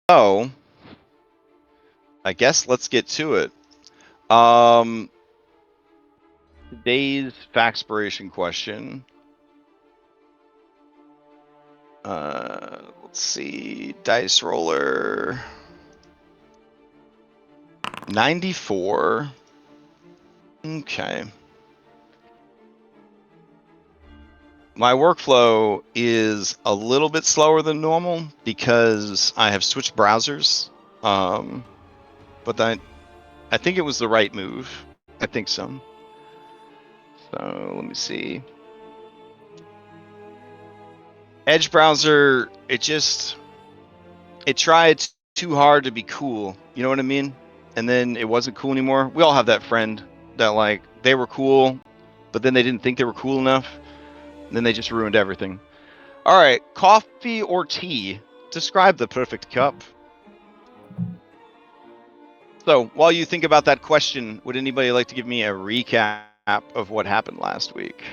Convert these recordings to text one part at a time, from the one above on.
So, I guess let's get to it. Today's factspiration question. Let's see. Dice roller. 94. Okay. My workflow is a little bit slower than normal because I have switched browsers. But I think it was the right move. I think so. So let me see. Edge browser, it tried too hard to be cool. You know what I mean? And then it wasn't cool anymore. We all have that friend that like they were cool, but then they didn't think they were cool enough. And then they just ruined everything. All right, coffee or tea? Describe the perfect cup. So while you think about that question, would anybody like to give me a recap of what happened last week?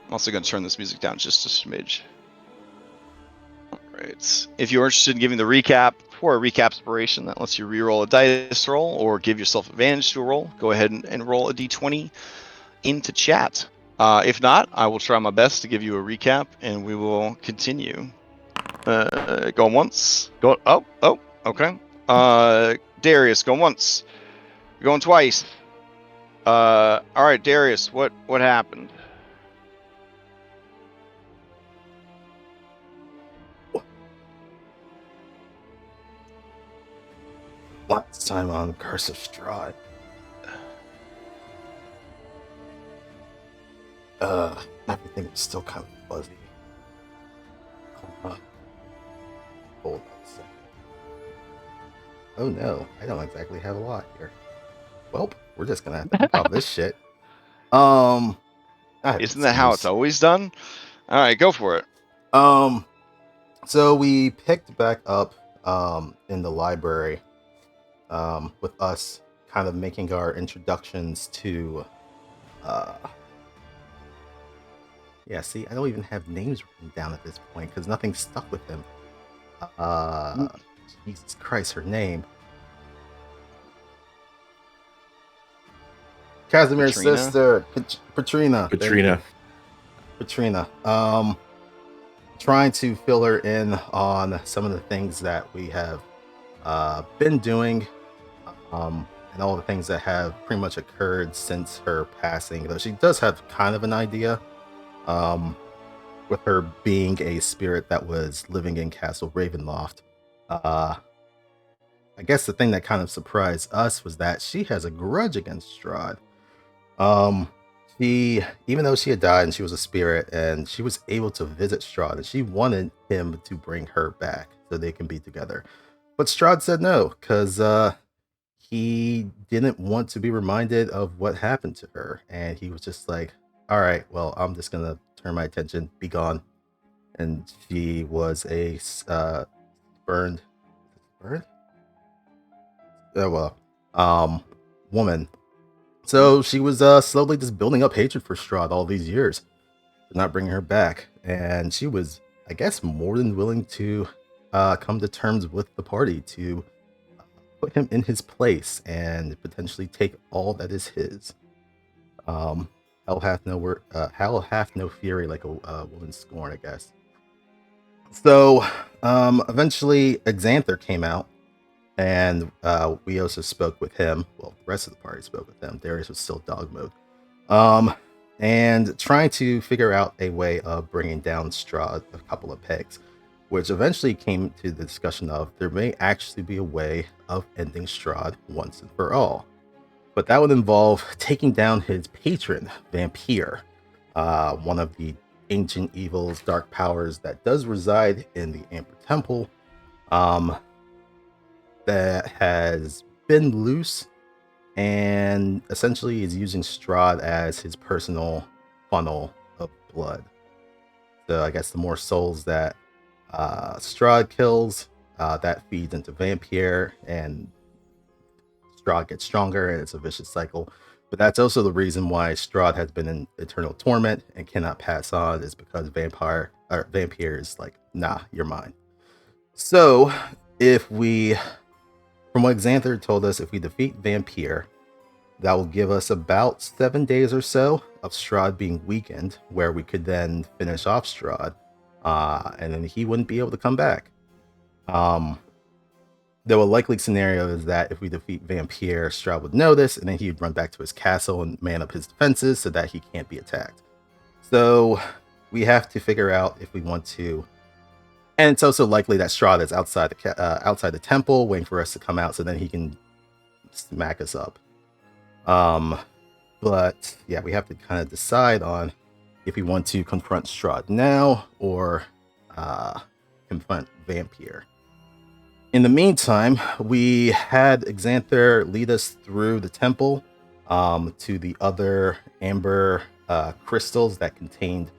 I'm also going to turn this music down just a smidge. All right. If you're interested in giving the recap for a recap inspiration that lets you reroll a dice roll or give yourself advantage to a roll, go ahead and roll a d20 into chat. If not, I will try my best to give you a recap and we will continue. Going once. Go. Oh, okay. Darius, going once. Going twice. All right, Darius, what happened? Last time on Curse of Strahd. Everything is still kind of fuzzy. Hold on a second. Oh no, I don't exactly have a lot here. Well, we're just gonna have to keep off this shit. I have Isn't that how it's always done? All right, go for it. So we picked back up in the library with us kind of making our introductions to yeah, see, I don't even have names written down at this point because nothing stuck with him. Jesus Christ, her name. Casimir's Katrina? sister, Patrina. Patrina. Trying to fill her in on some of the things that we have been doing, and all the things that have pretty much occurred since her passing. Though she does have kind of an idea, with her being a spirit that was living in Castle Ravenloft. I guess the thing that kind of surprised us was that she has a grudge against Strahd. She, even though she had died and she was a spirit, and she was able to visit Strahd, and she wanted him to bring her back so they can be together. But Strahd said no, because he didn't want to be reminded of what happened to her, and he was just like, "All right, well, I'm just gonna turn my attention, be gone." And she was a burned, burned, woman. So she was slowly just building up hatred for Strahd all these years, for not bringing her back, and she was, I guess, more than willing to come to terms with the party to put him in his place and potentially take all that is his. Hell hath no fury like a woman's scorn, I guess. So, eventually, Xanther came out, and we also spoke with him. Well, the rest of the party spoke with him. Darius was still dog mode. And trying to figure out a way of bringing down Strahd a couple of pegs, which eventually came to the discussion of there may actually be a way of ending Strahd once and for all. But that would involve taking down his patron, Vampire, one of the ancient evils, dark powers that does reside in the Amber Temple, that has been loose and essentially is using Strahd as his personal funnel of blood. So I guess the more souls that Strahd kills, that feeds into Vampire, and Strahd gets stronger, and it's a vicious cycle. But that's also the reason why Strahd has been in eternal torment and cannot pass on, is because Vampire is like, nah, you're mine. So if we, from what Xanther told us, if we defeat Vampire, that will give us about 7 days or so of Strahd being weakened, where we could then finish off Strahd, and then he wouldn't be able to come back. The likely scenario is that if we defeat Vampire, Strahd would know this, and then he'd run back to his castle and man up his defenses so that he can't be attacked. So we have to figure out if we want to. And it's also likely that Strahd is outside the temple, waiting for us to come out, so then he can smack us up. But yeah, we have to kind of decide on if we want to confront Strahd now or confront Vampire. In the meantime, we had Xanther lead us through the temple to the other amber crystals that contained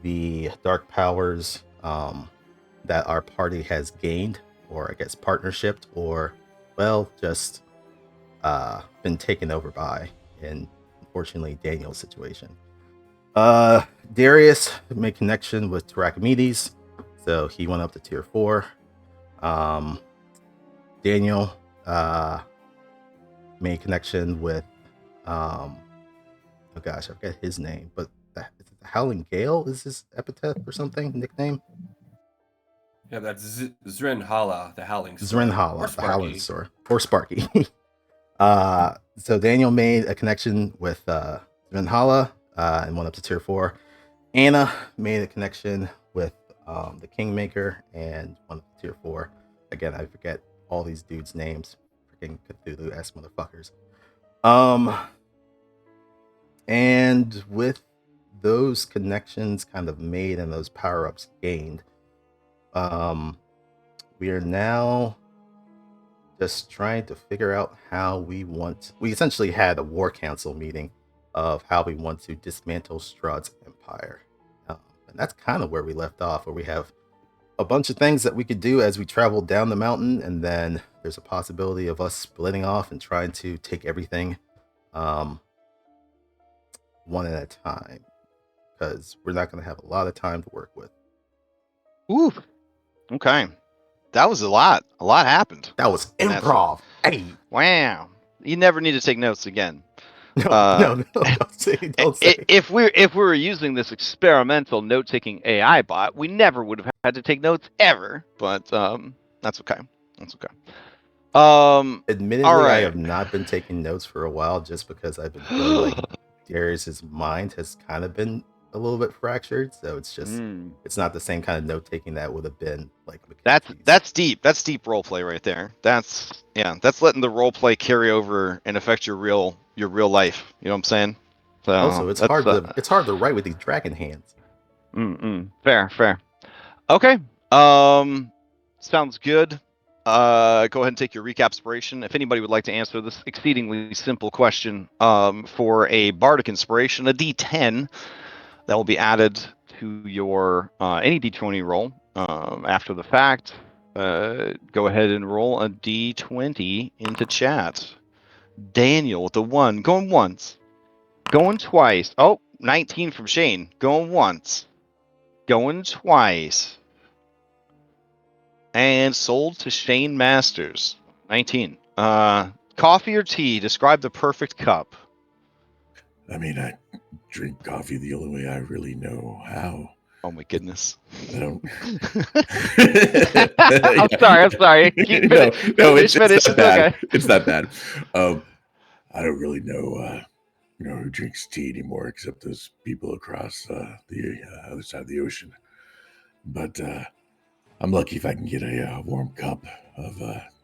the dark powers that our party has gained, or I guess partnershiped, or, well, just been taken over by, in, unfortunately, Daniel's situation. Darius made connection with Tarachimedes, so he went up to tier 4. Daniel made connection with oh gosh, I forget his name, but is it the Howling Gale is his epithet or something, nickname? Yeah, that's Zrenhala, the Howling Sword. Zrenhala, the Howling Sword, or Sparky. So Daniel made a connection with Zrenhala and went up to tier 4. Anna made a connection with the Kingmaker and went up to tier 4. Again, I forget all these dudes' names. Freaking Cthulhu-esque motherfuckers. And with those connections kind of made and those power-ups gained, we are now just trying to figure out how we essentially had a war council meeting of how we want to dismantle Strahd's empire. And that's kind of where we left off, where we have a bunch of things that we could do as we travel down the mountain, and then there's a possibility of us splitting off and trying to take everything one at a time, because we're not going to have a lot of time to work with. Ooh, okay. That was a lot. A lot happened. That was improv. Hey. Wow. You never need to take notes again. No, don't say. If we were using this experimental note-taking AI bot, we never would have had to take notes ever. But that's okay. That's okay. Admittedly, right. I have not been taking notes for a while, just because I've been really like Darius's mind has kind of been a little bit fractured, so it's just it's not the same kind of note-taking that would have been like Mackenzie's. That's deep. That's deep role play right there. That's letting the role play carry over and affect your real life. You know what I'm saying? So also, it's hard to write with these dragon hands. Fair. Okay. Sounds good. Go ahead and take your recap inspiration. If anybody would like to answer this exceedingly simple question, for a bardic inspiration, a D10 that will be added to your any D20 roll after the fact. Go ahead and roll a D20 into chat. Daniel with the 1, going once, going twice. Oh, 19 from Shane, going once, going twice. And sold to Shane Masters, 19. Coffee or tea? Describe the perfect cup. I mean, I drink coffee the only way I really know how. Oh my goodness. I don't. I'm sorry. No, it's not bad. Okay. It's not bad. I don't really know, who drinks tea anymore, except those people across the other side of the ocean. But I'm lucky if I can get a warm cup of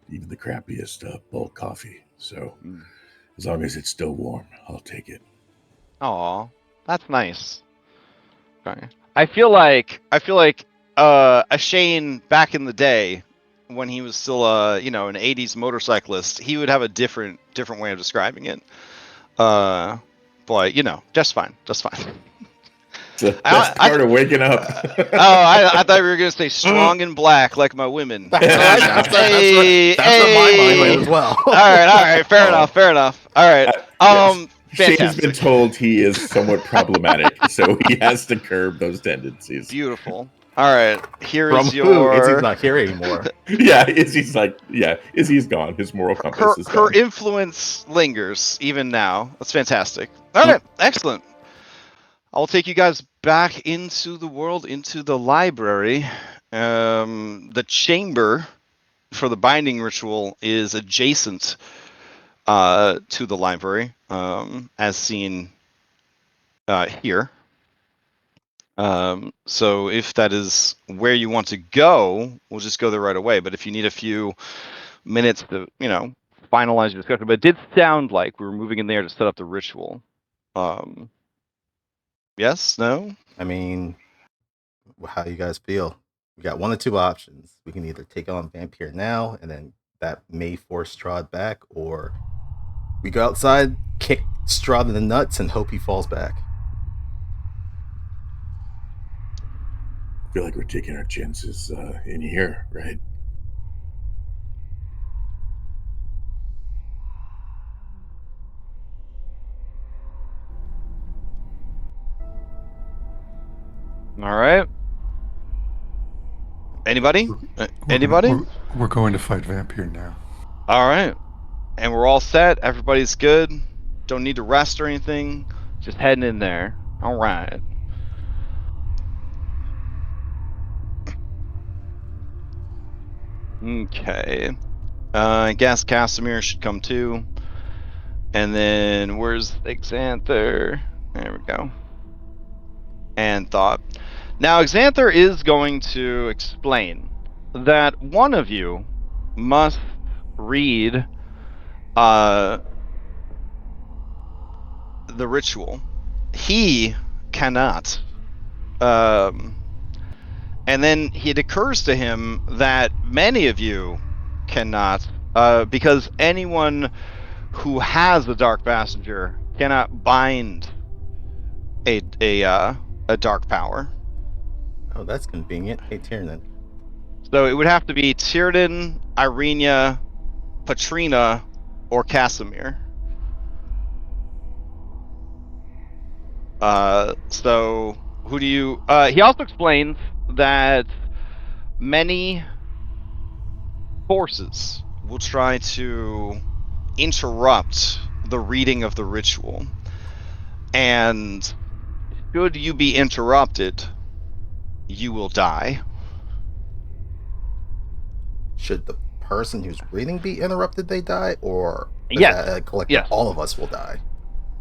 even the crappiest bulk coffee. So as long as it's still warm, I'll take it. Aw, that's nice. Okay. I feel like a Shane back in the day, when he was still an 80s motorcyclist, he would have a different way of describing it. But just fine. It's the best part of waking up. I thought we were gonna say strong and black like my women. That's what my mind went as well. All right. Fair enough. All right. Shane's been told he is somewhat problematic, so he has to curb those tendencies. Beautiful. All right, here From is who? Izzy's your. not here anymore. Yeah, Izzy's gone. His moral compass is Her gone. influence lingers even now. That's fantastic. All right, excellent. I'll take you guys back into the world, into the library. The chamber for the binding ritual is adjacent to the library, as seen here. So if that is where you want to go, we'll just go there right away. But if you need a few minutes to, finalize your discussion, but it did sound like we were moving in there to set up the ritual. Yes? No? I mean, how you guys feel? We got one of two options. We can either take on Vampire now, and then that may force Strahd back, or we go outside, kick Strahd in the nuts, and hope he falls back. I feel like we're taking our chances in here, right? All right. Anybody? Anybody? We're going to fight Vampire now. All right. And we're all set. Everybody's good. Don't need to rest or anything. Just heading in there. All right. Okay. I guess Casimir should come too. And then where's Exanther? There we go. And Thought. Now, Exanther is going to explain that one of you must read the ritual. He cannot. And then it occurs to him that many of you cannot, because anyone who has a dark messenger cannot bind a dark power. Oh, that's convenient. Hey, Tiernan. So it would have to be Tiernan, Irenia, Patrina, or Casimir. So who do you... he also explains that many forces will try to interrupt the reading of the ritual. And should you be interrupted, you will die. Should the person who's reading be interrupted, they die, or Yes. collective, Yes. all of us will die?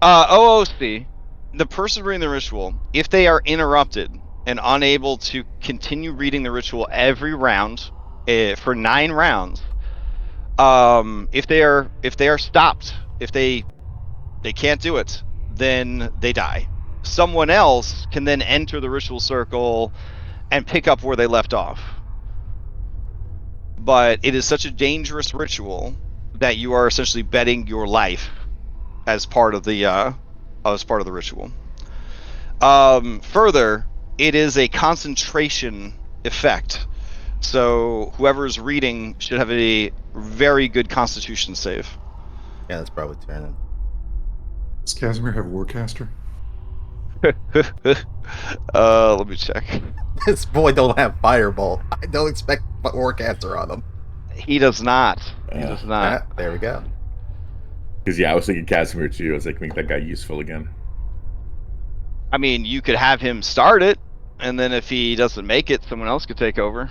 OOC, the person reading the ritual, if they are interrupted and unable to continue reading the ritual every round for 9 rounds, if they are stopped, if they can't do it, then they die. Someone else can then enter the ritual circle and pick up where they left off. But it is such a dangerous ritual that you are essentially betting your life as part of the ritual. Further, it is a concentration effect, so whoever's reading should have a very good Constitution save. Yeah, that's probably Tiernan. Does Casimir have Warcaster? Let me check. This boy don't have Fireball. I don't expect Warcaster on him. He does not. He does not. Ah, there we go. Because I was thinking Casimir too. I was like, make that guy useful again. I mean, you could have him start it, and then if he doesn't make it, someone else could take over.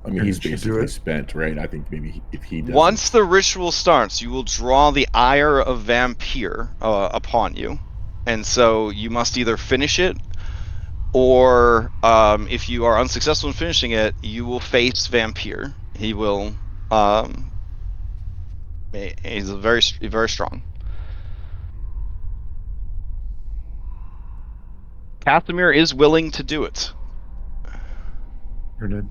I mean, And he's did you do basically it? spent, right? I think maybe if he doesn't... Once the ritual starts, you will draw the ire of Vampire upon you. And so you must either finish it, or if you are unsuccessful in finishing it, you will face Vampire. He will... he's very, very strong. Casimir is willing to do it. Tiernan.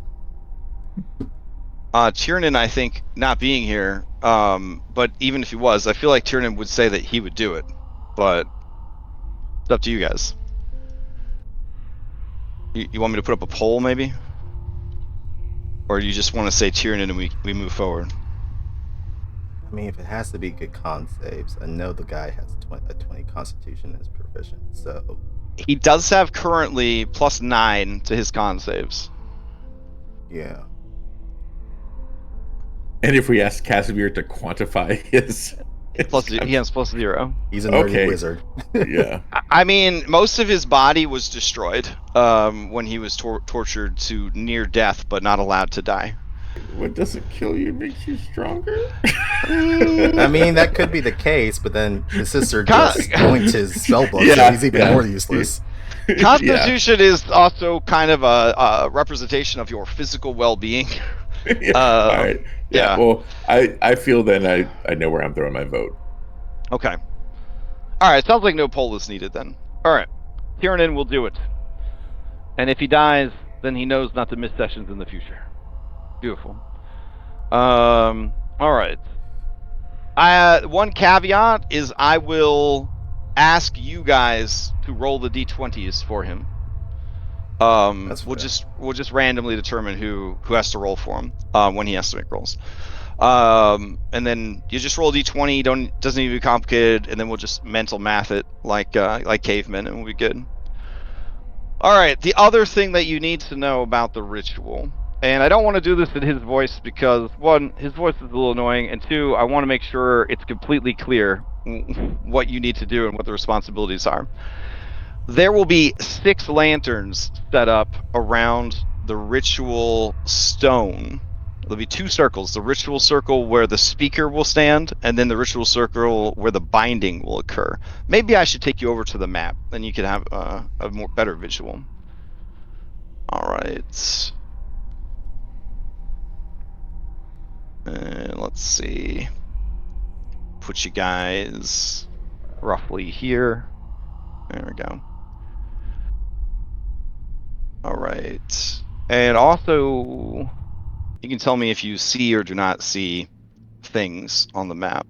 Tiernan, I think, not being here, but even if he was, I feel like Tiernan would say that he would do it. But it's up to you guys. You want me to put up a poll, maybe? Or do you just want to say Tiernan and we move forward? I mean, if it has to be good con saves, I know the guy has a 20 Constitution as proficient. So He does have currently +9 to his con saves. yeah, And if we ask Casimir to quantify his He has +0. he's a nerdy Okay. wizard. yeah. I mean, most of his body was destroyed when he was tortured to near death, but not allowed to die. What doesn't kill you makes you stronger. I mean, that could be the case, but then his sister Con- just yoinked his spell book, so Yeah, he's even yeah. more useless. Constitution is also kind of a representation of your physical well-being. Yeah. All right. Yeah. yeah. Well, I feel then I know where I'm throwing my vote. Okay. All right. Sounds like no poll is needed then. All right. Tiernan will do it. And if he dies, then he knows not to miss sessions in the future. Beautiful. All right. One caveat is I will ask you guys to roll the d20s for him. That's We'll fair. just randomly determine who has to roll for him when he has to make rolls. And then you just roll d20. Doesn't need to be complicated, and then we'll just mental math it like cavemen, and we'll be good. All right. The other thing that you need to know about the ritual, and I don't want to do this in his voice because one, his voice is a little annoying, and two, I want to make sure it's completely clear what you need to do and what the responsibilities are. There will be 6 lanterns set up around the ritual stone. There'll be 2 circles, the ritual circle where the speaker will stand, and then the ritual circle where the binding will occur. Maybe I should take you over to the map, then you can have a better visual. All right. And let's see. Put you guys roughly here. There we go. All right. And also, you can tell me if you see or do not see things on the map.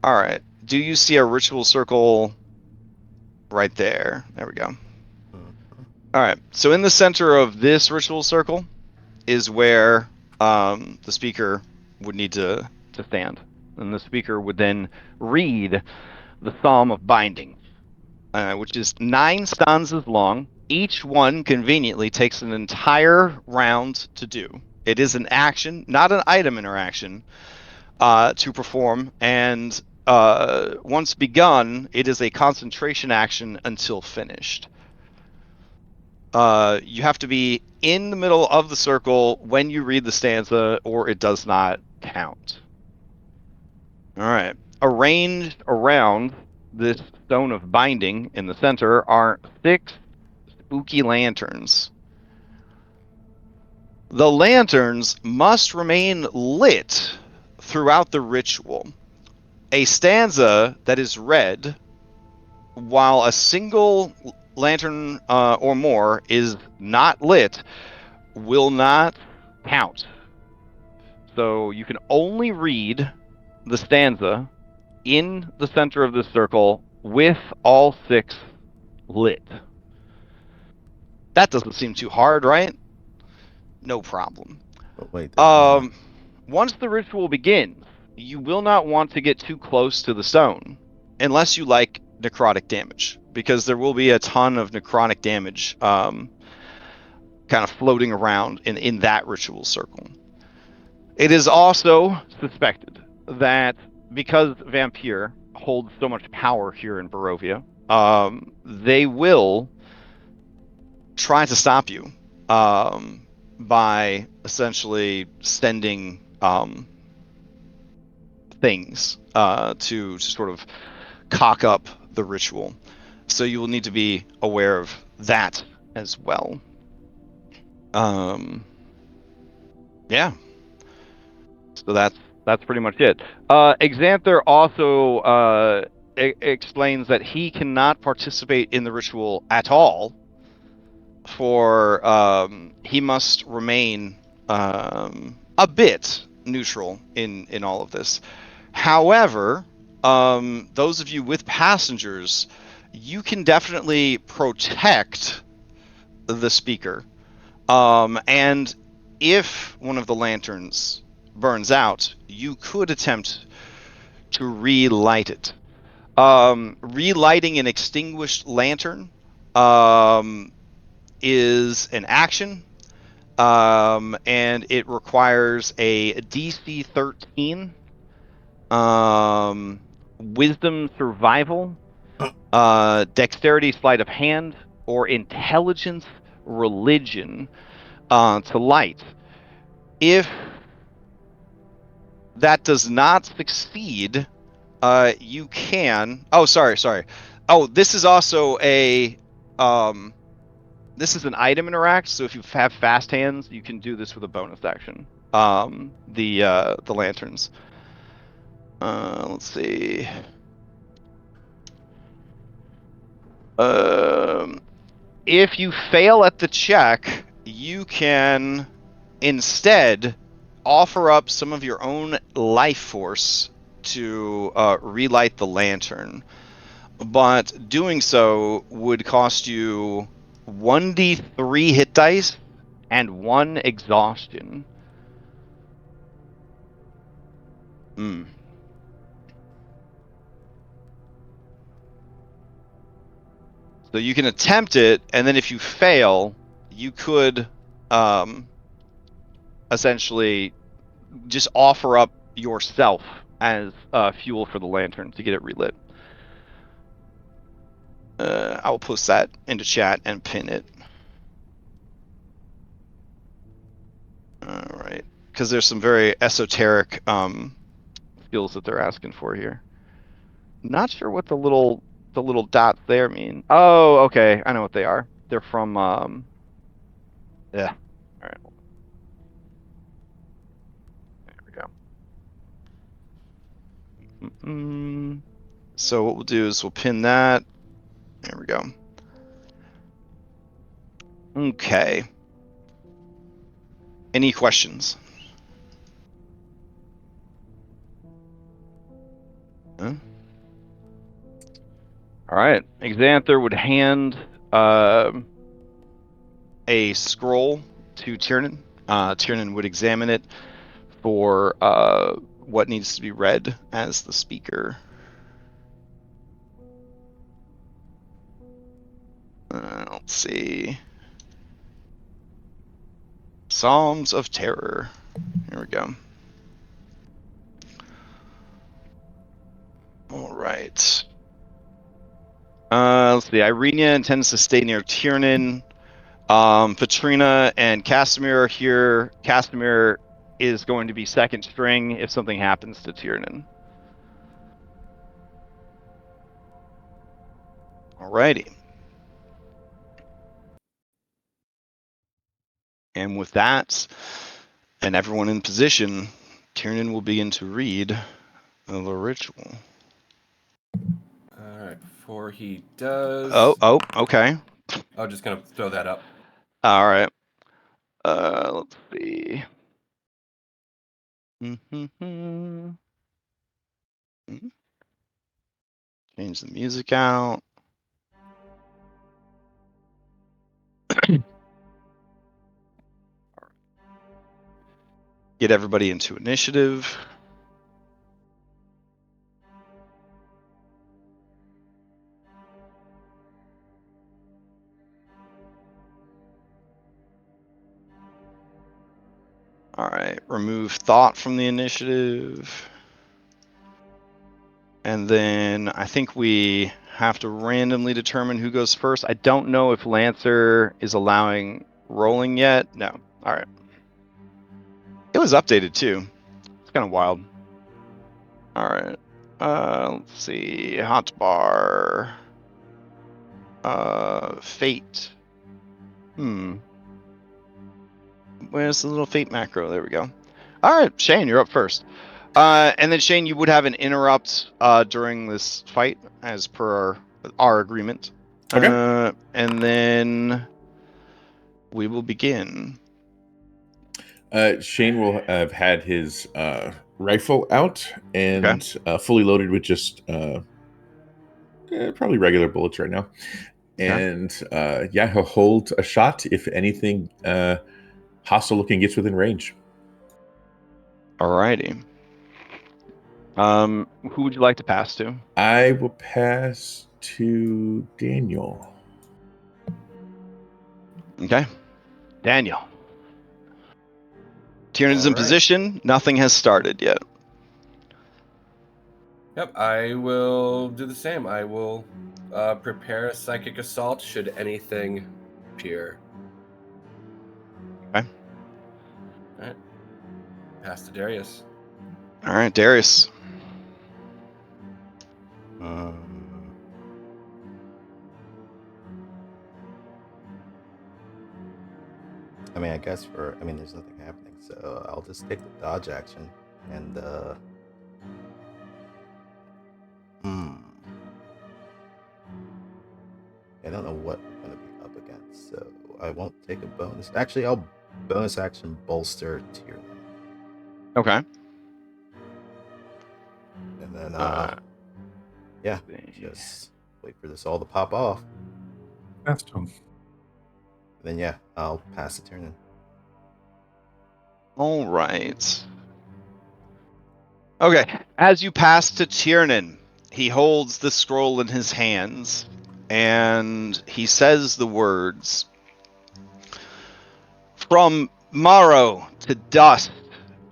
All right. Do you see a ritual circle right there? There we go. All right. So in the center of this ritual circle is where the speaker would need to stand. And the speaker would then read the Psalm of Binding, which is 9 stanzas long. Each one conveniently takes an entire round to do. It is an action, not an item interaction, to perform, and once begun, it is a concentration action until finished. You have to be in the middle of the circle when you read the stanza, or it does not count. All right. Arranged around this stone of binding in the center are 6 spooky lanterns. The lanterns must remain lit throughout the ritual. A stanza that is read while a single lantern or more is not lit will not count. So you can only read the stanza in the center of the circle with all 6 lit. That doesn't seem too hard, right? No problem. But wait, there's more. Once the ritual begins, you will not want to get too close to the stone unless you like necrotic damage, because there will be a ton of necrotic damage kind of floating around in that ritual circle. It is also suspected that because Vampire holds so much power here in Barovia, they will try to stop you by essentially sending things to sort of cock up the ritual. So you will need to be aware of that as well. Yeah. So that's pretty much it. Xanther also explains that he cannot participate in the ritual at all, for he must remain a bit neutral in all of this. However, those of you with passengers, you can definitely protect the speaker. And if one of the lanterns burns out, you could attempt to relight it. Relighting an extinguished lantern is an action, and it requires a DC 13, Wisdom Survival, Dexterity Sleight of Hand, or Intelligence Religion to light. If that does not succeed, you can. Oh, sorry. Oh, this is also a. This is an item interact. So if you have fast hands, you can do this with a bonus action. The lanterns. Let's see. If you fail at the check, you can instead offer up some of your own life force to relight the lantern. But doing so would cost you 1d3 hit dice and 1 exhaustion. So you can attempt it, and then if you fail, you could essentially just offer up yourself as fuel for the lantern to get it relit. I will post that into chat and pin it. All right, because there's some very esoteric skills that they're asking for here. Not sure what the little dots there mean. Oh, okay, I know what they are. They're from yeah. All right. There we go. So what we'll do is we'll pin that. There we go. Okay. Any questions? Huh? All right. Xanther would hand a scroll to Tiernan. Tiernan would examine it for what needs to be read as the speaker. Let's see. Psalms of Terror. Here we go. All right. Let's see. Irenia intends to stay near Tiernan. Patrina and Casimir are here. Casimir is going to be second string if something happens to Tiernan. Alrighty. And with that, and everyone in position, Tiernan will begin to read the ritual. All right, before he does. Oh, okay. I'm just gonna throw that up. All right. Let's see. Change the music out. Get everybody into initiative. All right, remove thought from the initiative. And then I think we have to randomly determine who goes first. I don't know if Lancer is allowing rolling yet. No. All right. It was updated too. It's kind of wild. All right. Let's see. Hotbar. Fate. Where's the little fate macro? There we go. All right, Shane, you're up first. And then Shane, you would have an interrupt during this fight, as per our agreement. Okay. And then we will begin. Shane will have had his rifle out and fully loaded with just probably regular bullets right now. And he'll hold a shot if anything hostile looking gets within range. Alrighty. Who would you like to pass to? I will pass to Daniel. Okay. Daniel. Tiernan's in Alright. position. Nothing has started yet. Yep, I will do the same. I will prepare a psychic assault should anything appear. Okay. Alright. Pass to Darius. All right, Darius. I mean, I guess there's nothing happening, so I'll just take the dodge action and I don't know what we're gonna be up against, so I won't take a bonus. Actually, I'll bonus action bolster Tiernan. Okay. And then yeah, just wait for this all to pop off. That's him. Then yeah, I'll pass the turn in. All right. Okay. As you pass to Tiernan, he holds the scroll in his hands, and he says the words, "From marrow to dust,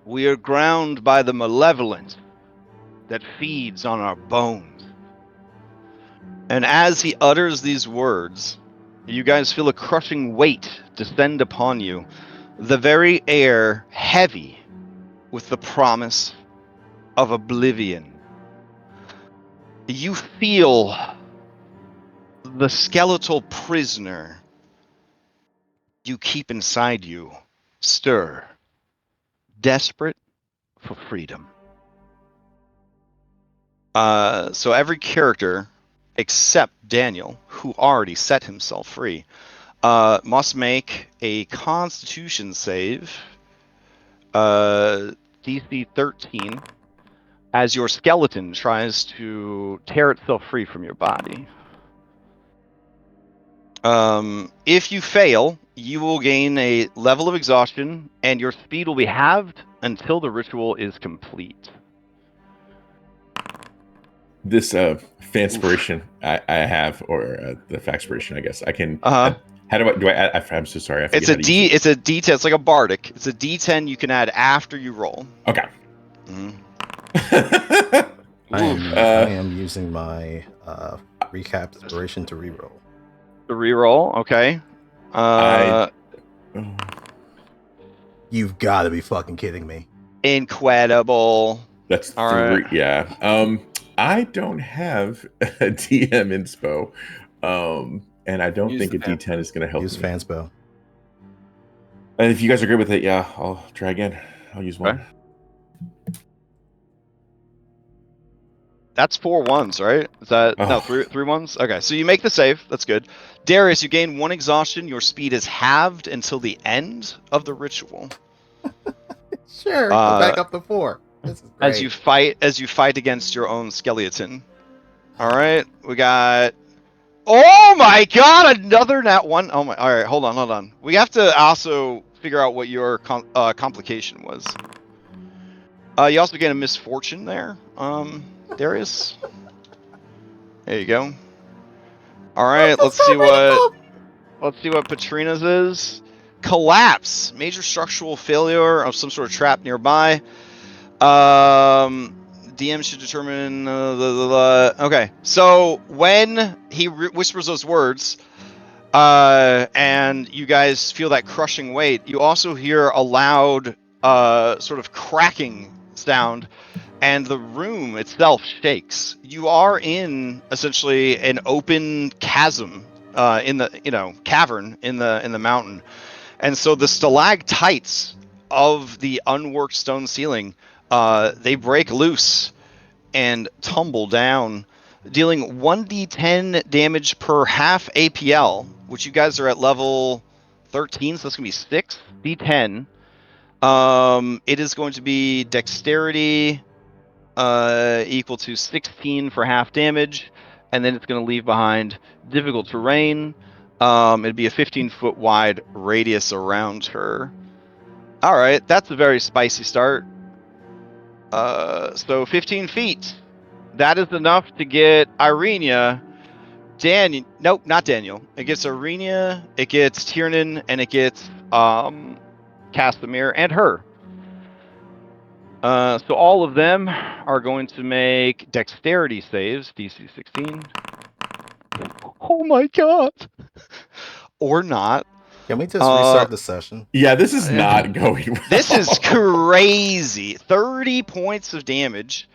we are ground by the malevolence that feeds on our bones." And as he utters these words, you guys feel a crushing weight descend upon you, the very air heavy with the promise of oblivion. You feel the skeletal prisoner you keep inside you stir, desperate for freedom. So every character except Daniel, who already set himself free, must make a Constitution save, DC 13, as your skeleton tries to tear itself free from your body. If you fail, you will gain a level of exhaustion, and your speed will be halved until the ritual is complete. This fanspiration I have, or the faxpiration, I guess I can. Uh-huh. How do I add? I'm so sorry. I forget It's a how to use it. It's a D10. It's like a bardic. It's a D10 you can add after you roll. Okay. I am using my recap inspiration to reroll. The reroll, okay. You've got to be fucking kidding me. Incredible. That's all 3. right. Yeah. I don't have a DM inspo, and I don't think a D10 is going to help. Use fanspo. And if you guys are good with it, yeah, I'll try again. I'll use one. Okay. That's 4 ones, right? Is that no 3 ones? Okay, so you make the save. That's good. Darius, you gain 1 exhaustion. Your speed is halved until the end of the ritual. Sure, go back up to 4. This is great. As you fight against your own skeleton. All right, we got. Oh my God! Another nat 1. Oh my! All right, hold on. We have to also figure out what your complication was. You also get a misfortune there, Darius. There you go. All right, let's see what Patrina's is. Collapse, major structural failure of some sort of trap nearby. DM should determine. Okay, so when he whispers those words, and you guys feel that crushing weight, you also hear a loud, sort of cracking sound, and the room itself shakes. You are in essentially an open chasm, in the cavern in the mountain, and so the stalactites of the unworked stone ceiling, they break loose and tumble down, dealing 1d10 damage per half APL, which you guys are at level 13, so that's gonna be 6 d10. It is going to be dexterity equal to 16 for half damage, and then it's going to leave behind difficult terrain. It'd be a 15-foot wide radius around her. All right, that's a very spicy start. So 15 feet. That is enough to get Irenia. Nope, not Daniel. It gets Irenia, it gets Tiernan, and it gets Casimir and her. So all of them are going to make dexterity saves, DC 16. Oh my god. Or not. Can we just restart the session? Yeah, this is not going well. This is crazy. 30 points of damage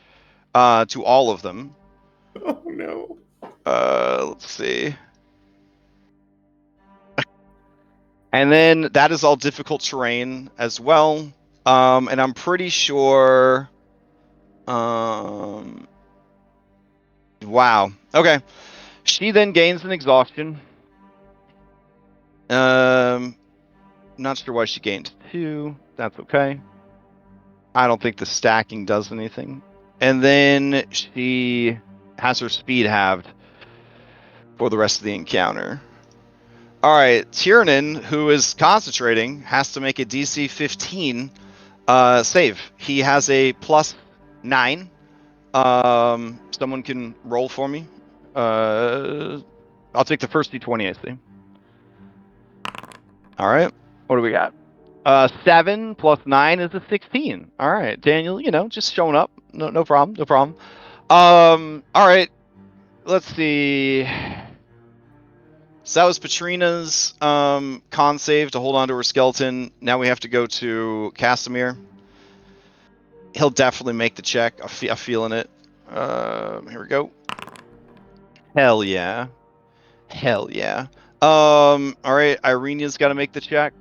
to all of them. Oh no. Let's see. And then that is all difficult terrain as well. And I'm pretty sure. Wow. Okay. She then gains an exhaustion. Not sure why she gained 2. That's okay. I don't think the stacking does anything. And then she has her speed halved for the rest of the encounter. All right, Tiernan, who is concentrating, has to make a DC 15 save. He has a +9. Someone can roll for me. I'll take the first D20, I see. All right, what do we got? 7 + 9 is a 16. All right, Daniel, just showing up. No problem, no problem. All right, let's see. So that was Patrina's con save to hold on to her skeleton. Now we have to go to Casimir. He'll definitely make the check. I'm feeling it. Here we go. Hell yeah. Hell yeah. All right, Irenia's got to make the check.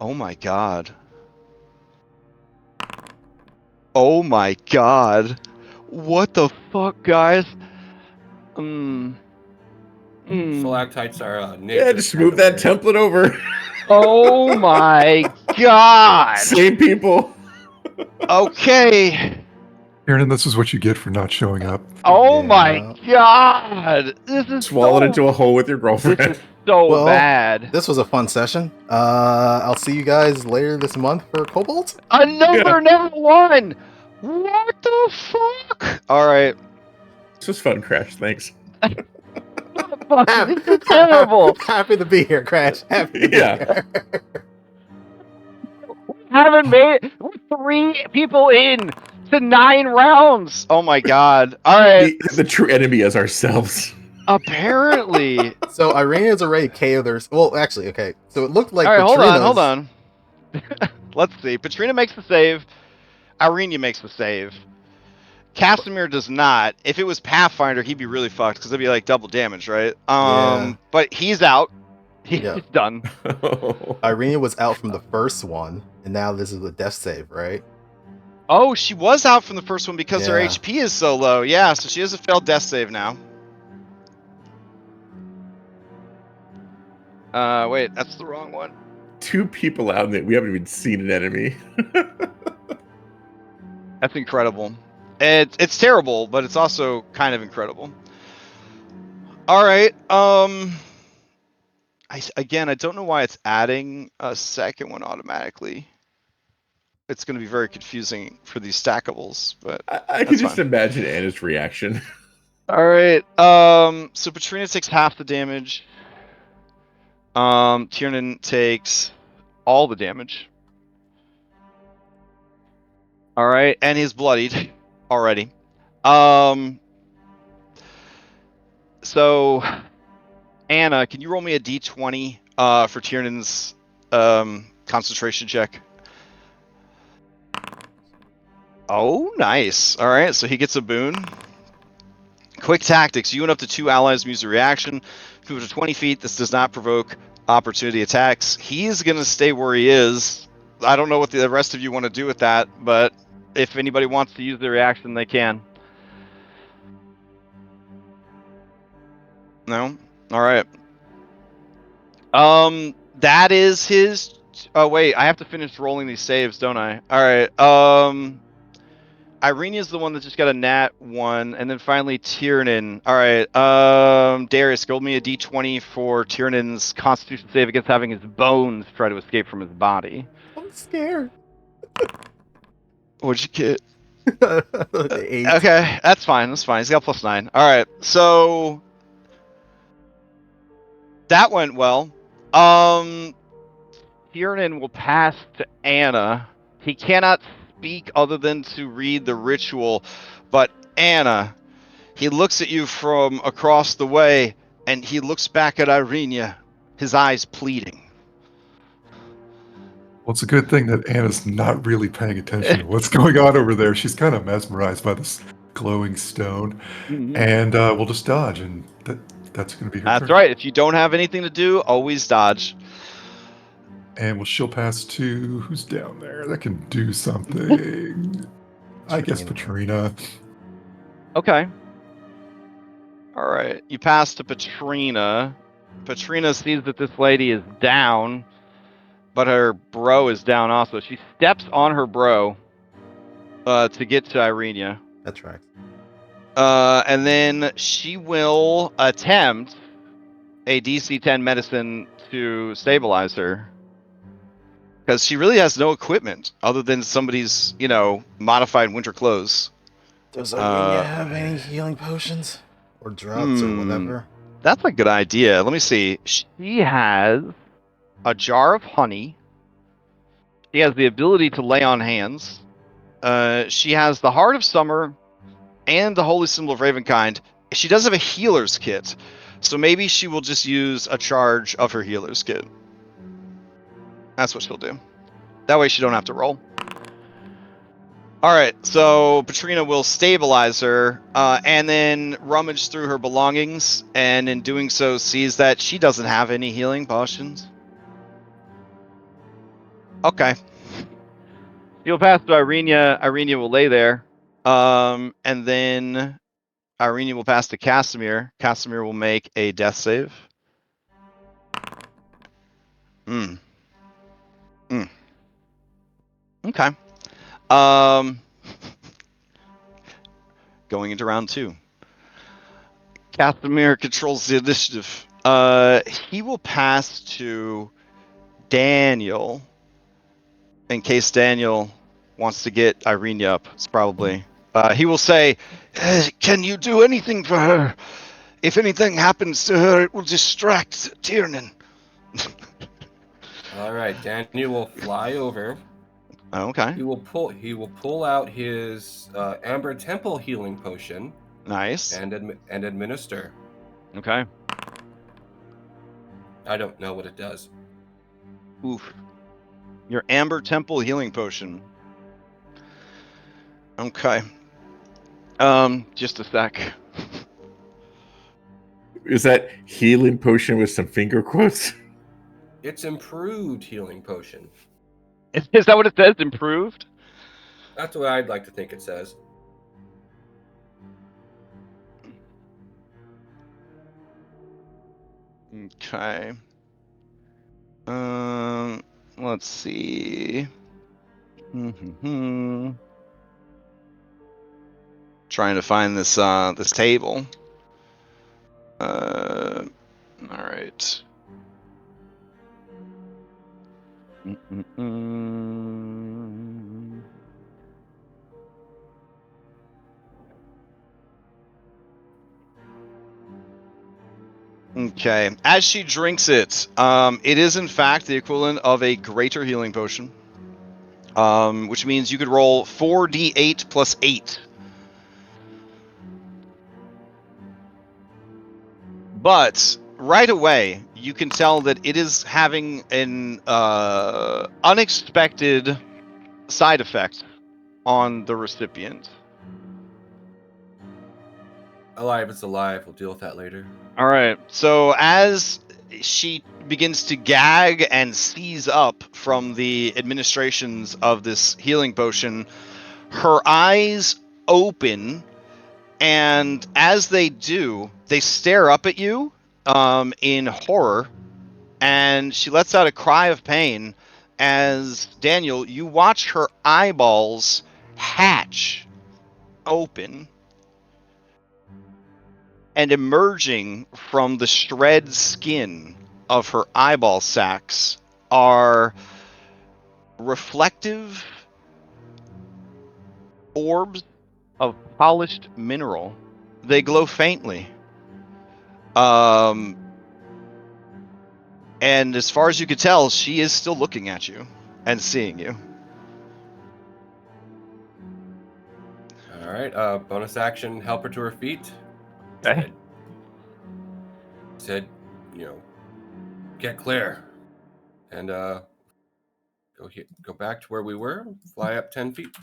Oh my god. Oh my god. What the fuck, guys? Stalactites are Yeah, just move that template over. Oh my god. Same people. Okay. Aaron, this is what you get for not showing up. Oh Yeah. my god. This is Swallow it into a hole with your girlfriend. This is so Well, bad. This was a fun session. I'll see you guys later this month for Cobalt. Another nat 1. What the fuck? All right. This was fun, Crash. Thanks. Fuck, this is terrible. Happy to be here, Crash. Happy to be here. Haven't made it. We're 3 people in to 9 rounds. Oh my god. All right. The true enemy is ourselves. Apparently. So Irenia's already KO'd their... Well, actually, okay. So it looked like All right, Patrina's... hold on. Let's see. Patrina makes the save. Irenia makes the save. Casimir does not. If it was Pathfinder, he'd be really fucked because it'd be like double damage, right? Yeah. But he's out. He's done. Irenia was out from the first one, and now this is a death save, right? Oh, she was out from the first one because her Yeah. HP is so low. Yeah, so she has a failed death save now. Wait, that's the wrong one. 2 people out and we haven't even seen an enemy. That's incredible. It's terrible, but it's also kind of incredible. All right. I don't know why it's adding a second one automatically. It's going to be very confusing for these stackables, but I can just imagine Anna's reaction. all right. So Patrina takes half the damage. Tiernan takes all the damage. All right, and he's bloodied already. So Anna, can you roll me a d20 for Tiernan's concentration check? Oh, nice. All right, so he gets a boon. Quick tactics. You and up to 2 allies use a reaction. If you move to 20 feet, this does not provoke opportunity attacks. He's going to stay where he is. I don't know what the rest of you want to do with that, but if anybody wants to use the reaction, they can. No? All right. That is his... Oh, wait. I have to finish rolling these saves, don't I? All right. Irenia's the one that just got a nat 1, and then finally Tiernan. All right, Darius, roll me a d20 for Tiernan's Constitution save against having his bones try to escape from his body. I'm scared. What'd you get? 8. Okay, that's fine. That's fine. He's got +9. All right, so that went well. Tiernan will pass to Anna. He cannot speak other than to read the ritual, but Anna, he looks at you from across the way, and he looks back at Irenia, his eyes pleading. Well, it's a good thing that Anna's not really paying attention to what's going on over there. She's kind of mesmerized by this glowing stone, and we'll just dodge, and that's going to be her That's turn. right. If you don't have anything to do, always dodge. And she'll pass to who's down there that can do something. I guess Patrina. Okay. All right. You pass to Patrina. Patrina sees that this lady is down, but her bro is down also. She steps on her bro to get to Irenia. That's right. And then she will attempt a DC 10 medicine to stabilize her. Because she really has no equipment other than somebody's, modified winter clothes. Does Irenia have any healing potions? Or drugs or whatever? That's a good idea. Let me see. She has a jar of honey. She has the ability to lay on hands. She has the Heart of Summer and the Holy Symbol of Ravenkind. She does have a healer's kit. So maybe she will just use a charge of her healer's kit. That's what she'll do. That way she don't have to roll. Alright, so Patrina will stabilize her, and then rummage through her belongings, and in doing so sees that she doesn't have any healing potions. Okay. You'll pass to Irenia. Irenia will lay there. And then Irenia will pass to Casimir. Casimir will make a death save. Okay. Going into round 2. Casimir controls the initiative. He will pass to Daniel. In case Daniel wants to get Irenia up, it's probably. He will say, "Can you do anything for her? If anything happens to her, it will distract Tiernan." All right, Daniel will fly over. Okay. He will pull out his Amber Temple healing potion. Nice. And administer. Okay. I don't know what it does. Oof. Your Amber Temple healing potion. Okay. Just a sec. Is that healing potion with some finger quotes? It's improved healing potion. Is that what it says? Improved? That's what I'd like to think it says. Okay. Let's see. Trying to find this this table. All right. Okay. As she drinks it, it is in fact the equivalent of a greater healing potion, which means you could roll 4d8 plus 8. But right away, you can tell that it is having an unexpected side effect on the recipient. Alive is alive. We'll deal with that later. All right. So as she begins to gag and seize up from the administrations of this healing potion, her eyes open, and as they do, they stare up at you in horror, and she lets out a cry of pain as, Daniel, you watch her eyeballs hatch open, and emerging from the shred skin of her eyeball sacs are reflective orbs of polished mineral. They glow faintly. And as far as you could tell, she is still looking at you and seeing you. All right. Bonus action, help her to her feet. Okay. Said, get clear, and go back to where we were. Fly up 10 feet.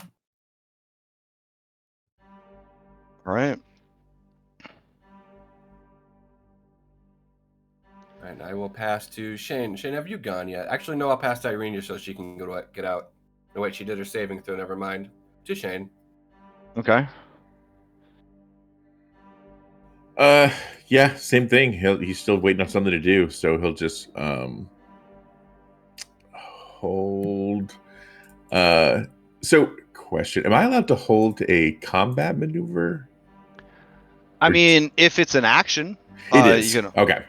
All right. And I will pass to Shane. Shane, have you gone yet? Actually, no, I'll pass to Irene so she can get out. No, wait, she did her saving throw. Never mind. To Shane. Okay. Yeah, same thing. He's still waiting on something to do, so he'll just hold. So question: am I allowed to hold a combat maneuver? I mean, if it's an action, It is. you can. Okay.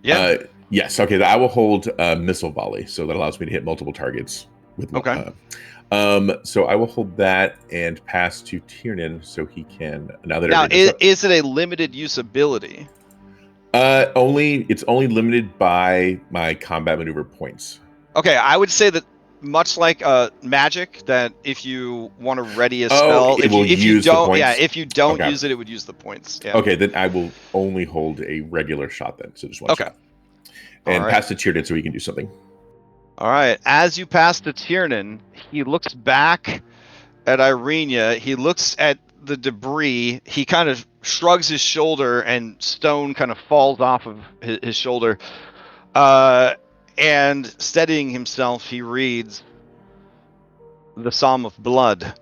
Yeah. Yes. Okay. I will hold missile volley, so that allows me to hit multiple targets with. Okay. So I will hold that and pass to Tiernan, so he can. Now is it a limited use ability? It's only limited by my combat maneuver points. Okay, I would say that much like magic, that if you want to ready a spell, if you don't use it, it would use the points. Yeah. Okay, then I will only hold a regular shot then, so just one shot. And pass to Tiernan so he can do something. All right. As you pass to Tiernan, he looks back at Irenia. He looks at the debris. He kind of shrugs his shoulder, and stone kind of falls off of his shoulder. And steadying himself, he reads the Psalm of Blood.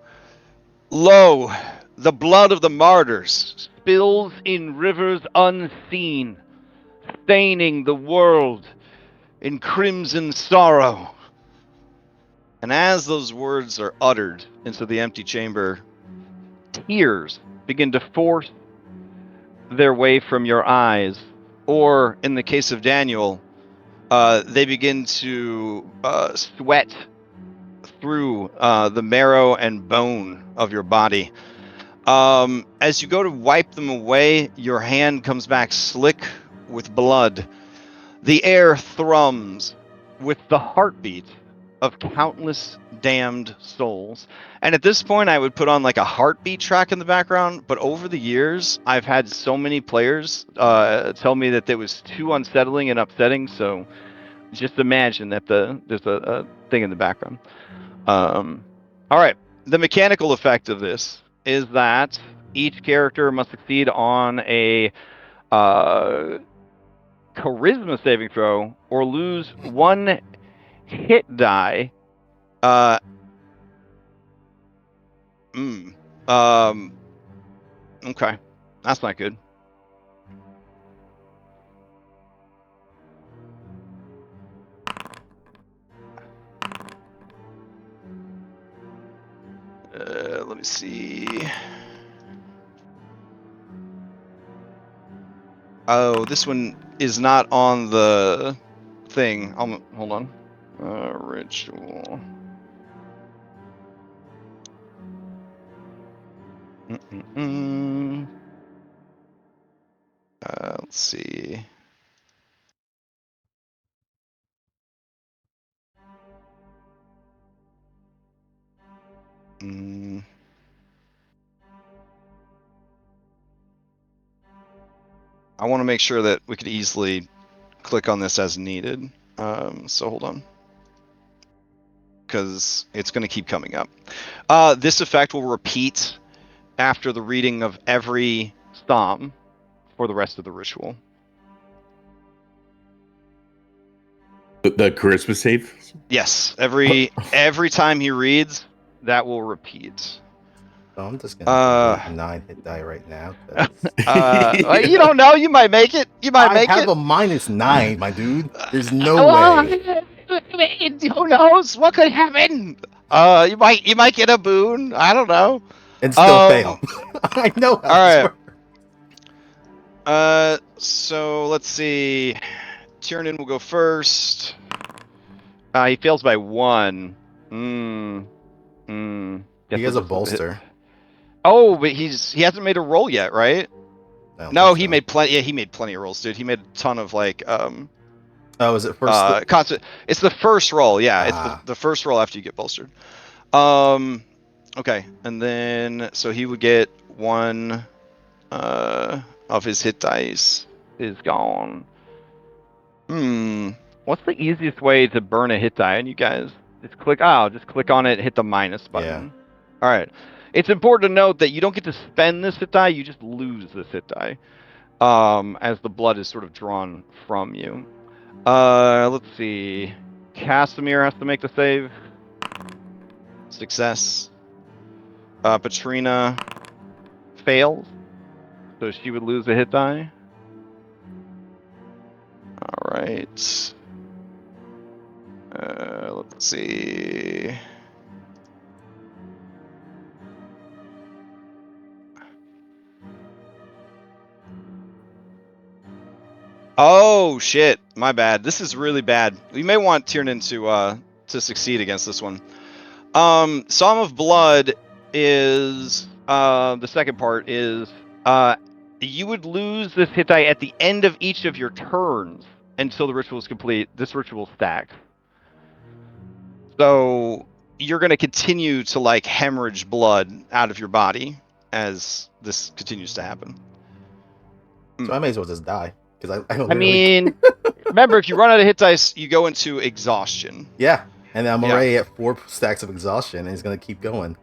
Lo, the blood of the martyrs spills in rivers unseen, staining the world in crimson sorrow. And as those words are uttered into the empty chamber, tears begin to force their way from your eyes. Or, in the case of Daniel, they begin to sweat through the marrow and bone of your body. As you go to wipe them away, your hand comes back slick with blood. The air thrums with the heartbeat of countless damned souls. And at this point, I would put on like a heartbeat track in the background. But over the years, I've had so many players tell me that it was too unsettling and upsetting. So just imagine that there's a thing in the background. All right. The mechanical effect of this is that each character must succeed on a charisma saving throw or lose one hit die. Okay, that's not good. Let me see. Oh, this one is not on the thing. Hold on. Ritual. Let's see. I want to make sure that we could easily click on this as needed. So hold on. Because it's going to keep coming up. This effect will repeat after the reading of every psalm for the rest of the ritual. The charisma save? Yes. Every time he reads, that will repeat. So I'm just gonna 9 hit die right now. You don't know. You might make it. I have a -9, my dude. There's no way. Who knows? What could happen? You might get a boon. I don't know. and still fail. I know how all this right. works. So let's see. Tiernan will go first. He fails by 1. He has a bolster. Oh, but he hasn't made a roll yet, right? I don't No, think he so. made plenty. Yeah, he made plenty of rolls, dude. He made a ton of like Oh, is it first? It's the first roll. Yeah, it's Ah. the first roll after you get bolstered. Okay, and then so he would get 1 of his hit dice is gone. What's the easiest way to burn a hit die? And you guys just click on it, hit the minus button. All right. It's important to note that you don't get to spend this hit die, you just lose this hit die. As the blood is sort of drawn from you. Let's see. Casimir has to make the save. Success. Patrina fails, so she would lose a hit die. All right. Let's see. Oh shit! My bad. This is really bad. We may want Tiernan to succeed against this one. Psalm of Blood is the second part is you would lose this hit die at the end of each of your turns until the ritual is complete. This ritual stacks. So you're going to continue to like hemorrhage blood out of your body as this continues to happen. So I may as well just die because I don't. I mean, remember, if you run out of hit dice, you go into exhaustion. Yeah, and I'm already at 4 stacks of exhaustion, and he's gonna keep going.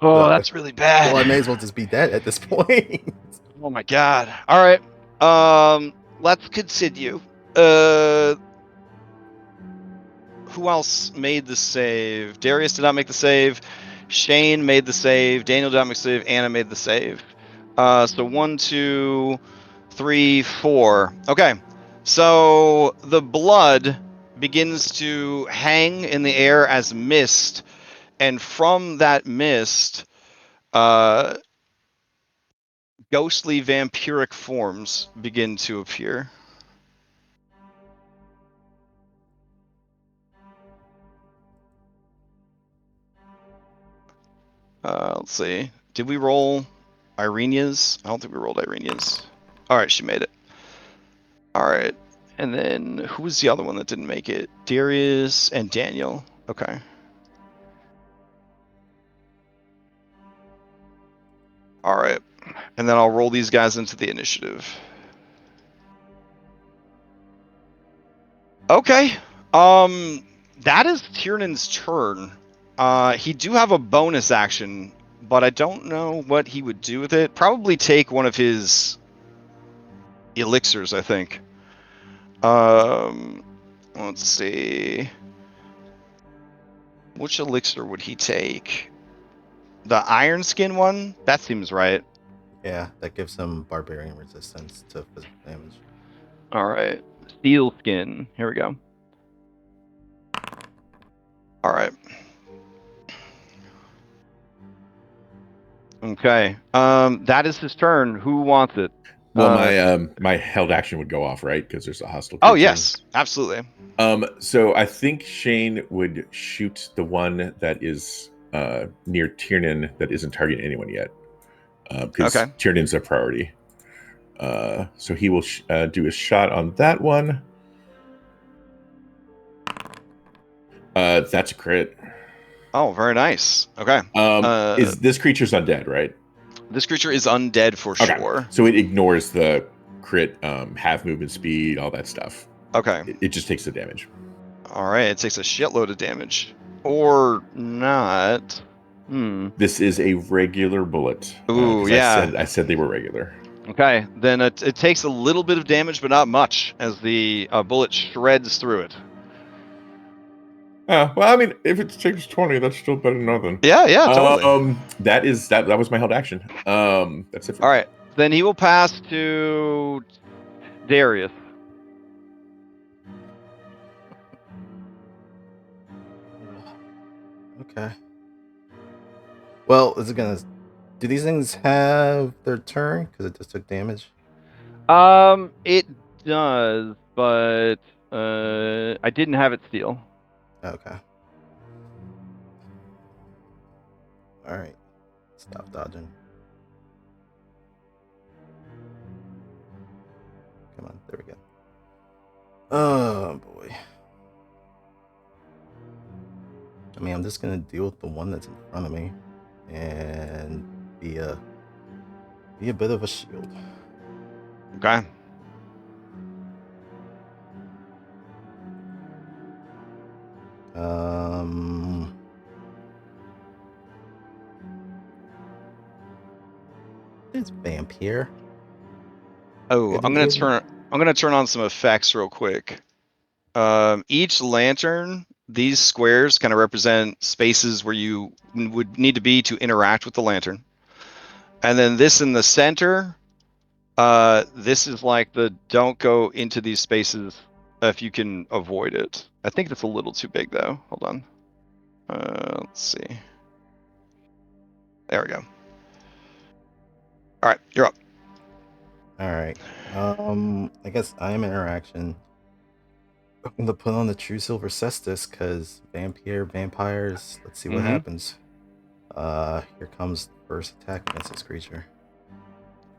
Oh, So, that's really bad. Well, I may as well just be dead at this point. Oh my god. All right. Let's continue. Who else made the save? Darius did not make the save. Shane made the save. Daniel did not make the save. Anna made the save. So 1, 2, 3, 4. Okay. So the blood begins to hang in the air as mist, and from that mist, ghostly vampiric forms begin to appear. Let's see. Did we roll Irenia's? I don't think we rolled Irenia's. All right, she made it. All right. And then who was the other one that didn't make it? Darius and Daniel. Okay. All right. And then I'll roll these guys into the initiative. Okay. That is Tiernan's turn. He do have a bonus action, but I don't know what he would do with it. Probably take one of his elixirs, I think. Let's see. Which elixir would he take? The iron skin one? That seems right. Yeah, that gives him barbarian resistance to physical damage. All right. Steel skin. Here we go. All right. Okay. That is his turn. Who wants it? Well, my held action would go off, right? Because there's a hostile Oh, creature. yes. Absolutely. So I think Shane would shoot the one that is near Tiernan that isn't targeting anyone yet. Because Okay. Tiernan's a priority. So he will do a shot on that one. That's a crit. Oh, very nice. Okay. Is this creature's undead, right? This creature is undead for sure. So it ignores the crit, half movement speed, all that stuff. Okay. It just takes the damage. All right. It takes a shitload of damage. Or not. This is a regular bullet. Ooh, yeah. I said they were regular. Okay. Then it takes a little bit of damage, but not much, as the bullet shreds through it. Well, I mean, if it takes 20, that's still better than nothing. Yeah, totally. That was my held action. That's it for All right. Then he will pass to Darius. Okay. Well, is it gonna Do these things have their turn? Because it just took damage. It does, but I didn't have it steal. Okay. All right. Stop dodging. Come on. There we go. Oh boy. I mean, I'm just gonna deal with the one that's in front of me, and be a bit of a shield. Okay. It's vampire. Oh, Good I'm gonna idea. turn on some effects real quick. Each lantern, these squares kind of represent spaces where you would need to be to interact with the lantern. And then this in the center, this is like the don't go into these spaces if you can avoid it. I think that's a little too big though. Hold on. Let's see. There we go. All right, you're up. All right. I guess I am interaction. I'm gonna put on the True Silver Cestus because vampires. Let's see what happens. Here comes the first attack against this creature.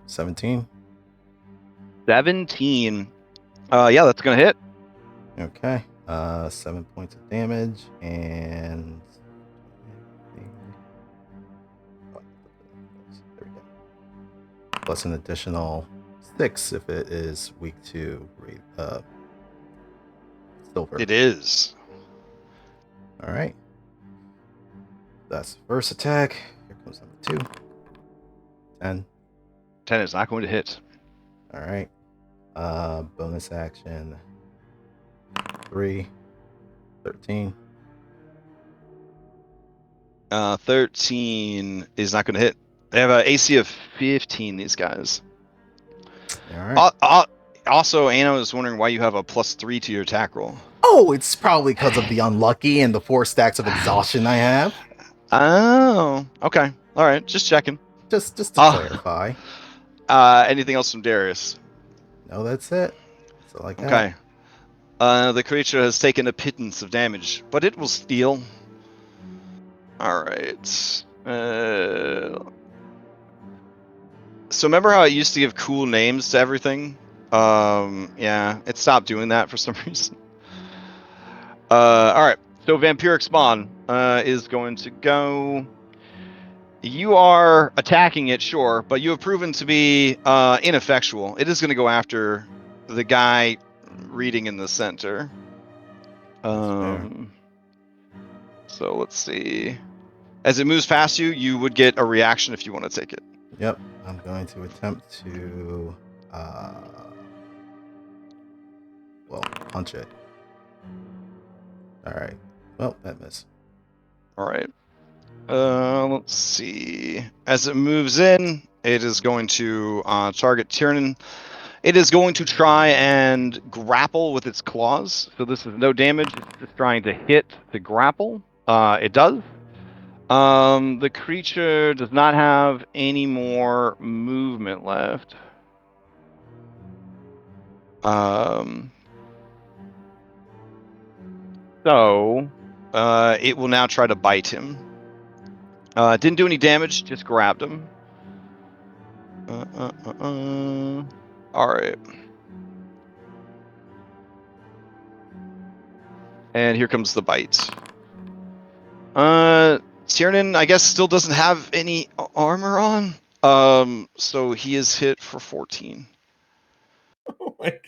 17. 17. Yeah, that's gonna hit. Okay. 7 points of damage and there we go. Plus an additional 6 if it is weak to silver. It is. All right. That's the first attack. Here comes number 2. 10. 10 is not going to hit. All right. Bonus action. 3. 13. 13 is not going to hit. They have an AC of 15, these guys. All right. Also, Anna was wondering why you have a +3 to your attack roll. Oh, it's probably because of the unlucky and the 4 stacks of exhaustion I have. Oh, okay. All right, just checking. Just to clarify. Anything else from Darius? No, that's it. That's all I got. Okay. The creature has taken a pittance of damage, but it will steal. All right. So remember how it used to give cool names to everything? Yeah, it stopped doing that for some reason. All right. So Vampiric Spawn is going to go. You are attacking it, sure, but you have proven to be ineffectual. It is going to go after the guy reading in the center. So let's see. As it moves past you, you would get a reaction if you want to take it. Yep, I'm going to attempt to, punch it. All right. Well, that missed. All right. Let's see. As it moves in, it is going to target Tiernan. It is going to try and grapple with its claws. So this is no damage. It's just trying to hit the grapple. It does. The creature does not have any more movement left. So it will now try to bite him. Didn't do any damage, just grabbed him. All right. And here comes the bite. Tiernan, I guess, still doesn't have any armor on. So he is hit for 14. Oh my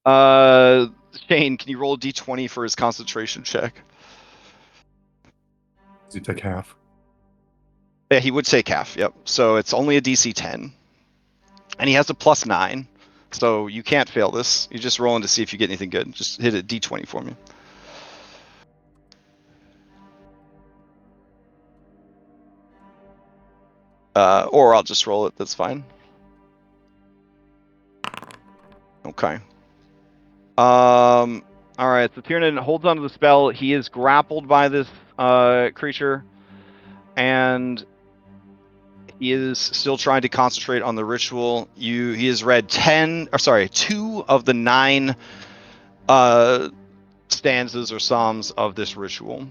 god. Shane, can you roll a d20 for his concentration check? Does he take half? Yeah, he would take half, yep. So it's only a DC 10. And he has a +9. So you can't fail this. You're just rolling to see if you get anything good. Just hit a d20 for me. Or I'll just roll it. That's fine. Okay. All right. So Tiernan holds onto the spell. He is grappled by this creature, and He is still trying to concentrate on the ritual. He has read 2 of the 9 stanzas or psalms of this ritual.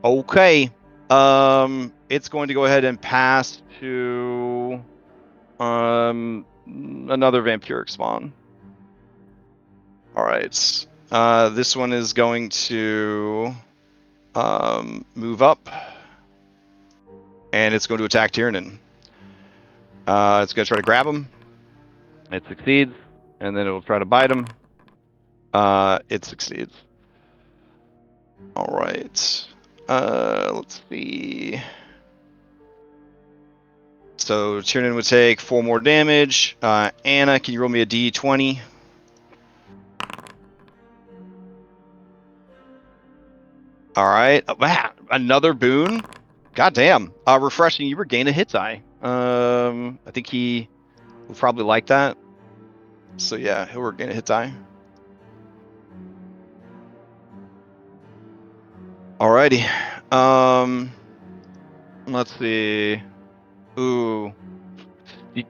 Okay. It's going to go ahead and pass to another vampiric spawn. All right. This one is going to move up, and it's going to attack Tiernan. It's going to try to grab him. It succeeds, and then it will try to bite him. It succeeds. All right. Let's see. So Tiernan would take 4 more damage. Anna, can you roll me a d20? All right. Wow, another boon. Goddamn. Refreshing. You regain a hit die. I think he will probably like that. So yeah, he'll regain a hit die. Alrighty. Let's see. Ooh. Do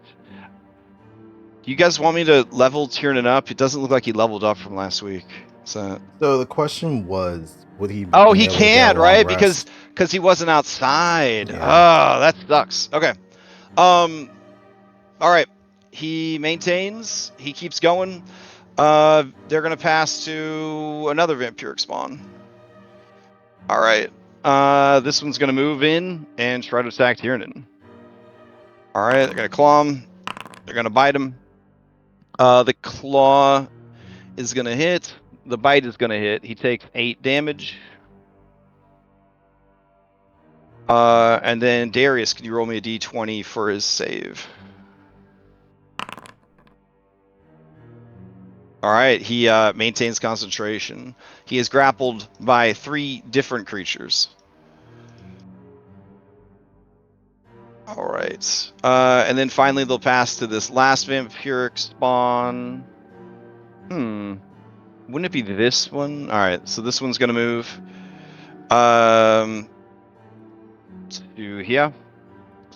you guys want me to level Tiernan up? It doesn't look like he leveled up from last week. So the question was, would he? oh, been he able to get a can't, long right? rest? Because he wasn't outside. Yeah. Oh, that sucks. Okay. All right. He maintains. He keeps going. They're gonna pass to another vampiric spawn. All right. This one's gonna move in and try to attack Tiernan. All right. They're gonna claw him. They're gonna bite him. The claw is gonna hit. The bite is gonna hit. He takes 8 damage. And then Darius, can you roll me a d20 for his save? All right, he maintains concentration. He is grappled by 3 different creatures. All right, and then finally they'll pass to this last vampiric spawn. Wouldn't it be this one? All right, so this one's gonna move to here.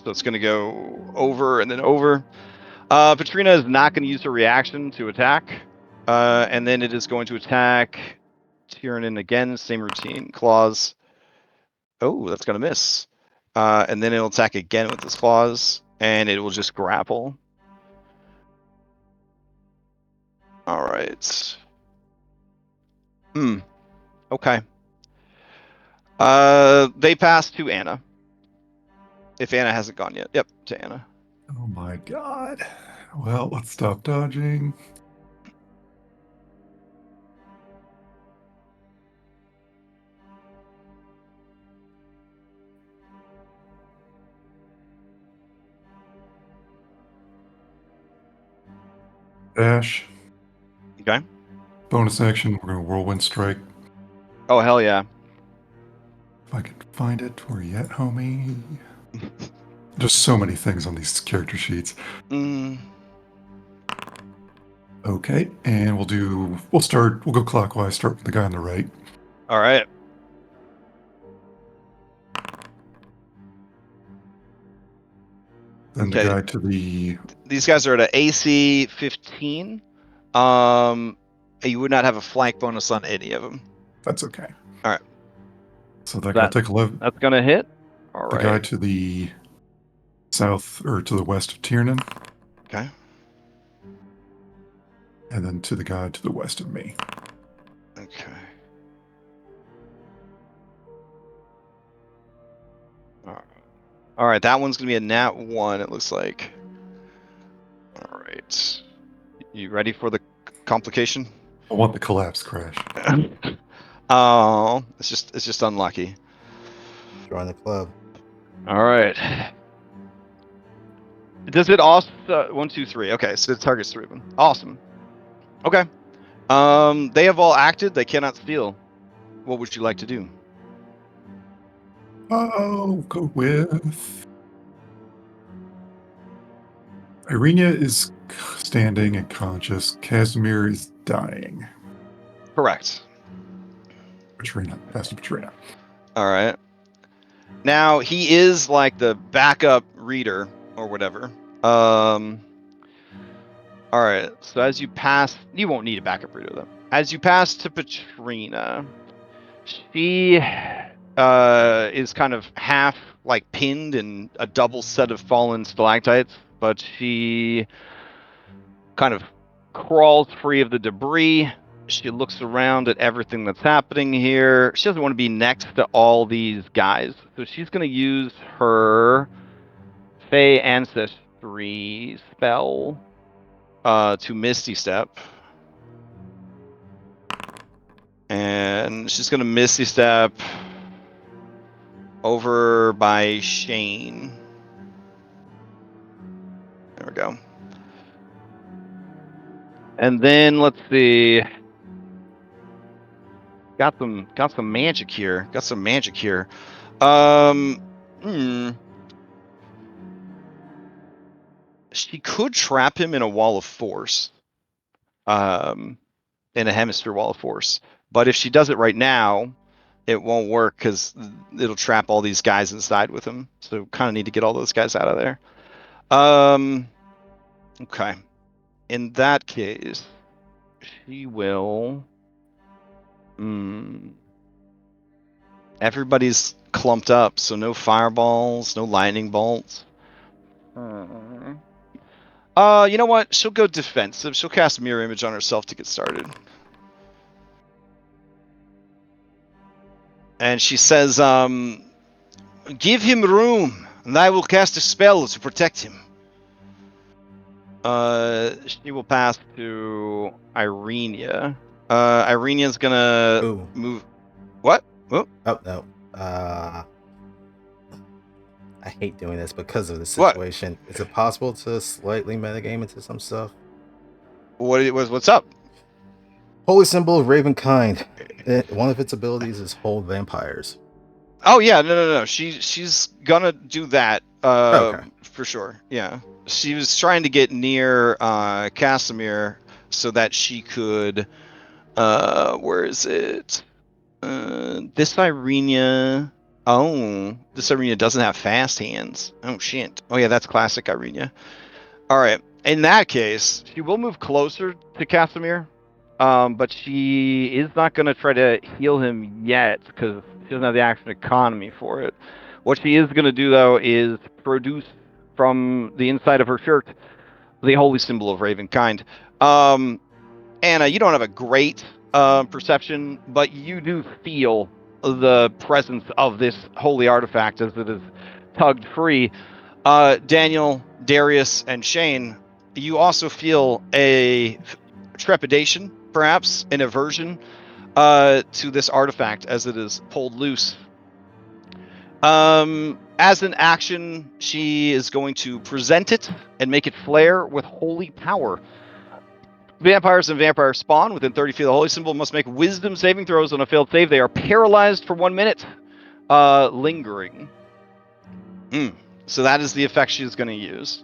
So it's gonna go over and then over. Patrina is not going to use her reaction to attack. And then it is going to attack Tiernan again. Same routine. Claws. Oh, that's going to miss. And then it'll attack again with its claws. And it will just grapple. All right. Okay. They pass to Anna. If Anna hasn't gone yet. Yep, to Anna. Oh my god. Well, let's stop dodging. Dash. Okay. Bonus action, we're going to whirlwind strike. Oh, hell yeah. If I can find it, where you at, homie? There's so many things on these character sheets. Okay, and we'll go clockwise, start with the guy on the right. All right. Then the guy to the... These guys are at an AC 15. You would not have a flank bonus on any of them. That's okay. All right. So that guy will take 11. That's going to hit. All right. The guy to the south, or to the west of Tiernan. Okay. And then to the guy to the west of me. Okay. All right, that one's going to be a nat 1, it looks like. All right. You ready for the complication? I want the collapse crash. Oh, it's just unlucky. Join the club. All right. Does it also 1, 2, 3? Okay, so it targets 3 of them. Awesome. Okay. They have all acted. They cannot steal. What would you like to do? I'll go with... Irina is standing and conscious. Casimir is dying. Correct. Patrina. Pass to Patrina. All right. Now, he is like the backup reader or whatever. All right. So as you pass, you won't need a backup reader though. As you pass to Patrina, she is kind of half like pinned in a double set of fallen stalactites, but she kind of crawls free of the debris. She looks around at everything that's happening here. She doesn't want to be next to all these guys, so she's going to use her Fey Ancestry spell to Misty Step. And she's going to Misty Step over by Shane. There we go. And then let's see. Got some magic here. Got some magic here. She could trap him in a wall of force. In a hemisphere wall of force. But if she does it right now, it won't work because it'll trap all these guys inside with him. So kind of need to get all those guys out of there. Okay. In that case, she will. Everybody's clumped up, so no fireballs, no lightning bolts. You know what? She'll go defensive. She'll cast Mirror Image on herself to get started. And she says, give him room, and I will cast a spell to protect him. She will pass to Irenia. Irenia's gonna move. What? Oh no. I hate doing this because of the situation. What? Is it possible to slightly metagame into some stuff? What's up? Holy Symbol of Ravenkind. One of its abilities is hold vampires. Oh yeah, no. She's gonna do that. Okay. For sure. Yeah. She was trying to get near Casimir so that she could. Where is it? This Irenia. Oh, this Irenia doesn't have fast hands. Oh shit. Oh yeah, that's classic Irenia. All right. In that case, she will move closer to Casimir, but she is not going to try to heal him yet because she doesn't have the action economy for it. What she is going to do though is produce from the inside of her shirt the holy symbol of Ravenkind. Anna, you don't have a great perception, but you do feel the presence of this holy artifact as it is tugged free. Daniel, Darius, and Shane, you also feel a trepidation, perhaps an aversion to this artifact as it is pulled loose. As an action, she is going to present it and make it flare with holy power. Vampires and vampire spawn within 30 feet of the holy symbol must make wisdom saving throws. On a failed save, they are paralyzed for 1 minute. Lingering. So that is the effect she's going to use.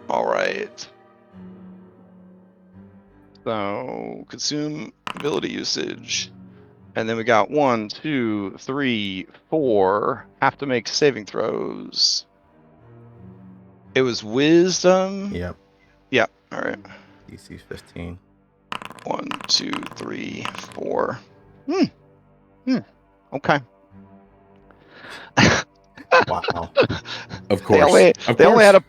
All right. So consume ability usage. And then we got 1, 2, 3, 4. Have to make saving throws. It was wisdom? Yep. Yep. All right. DC 15. 1, 2, 3, 4. Okay. Wow. Of course. They only had a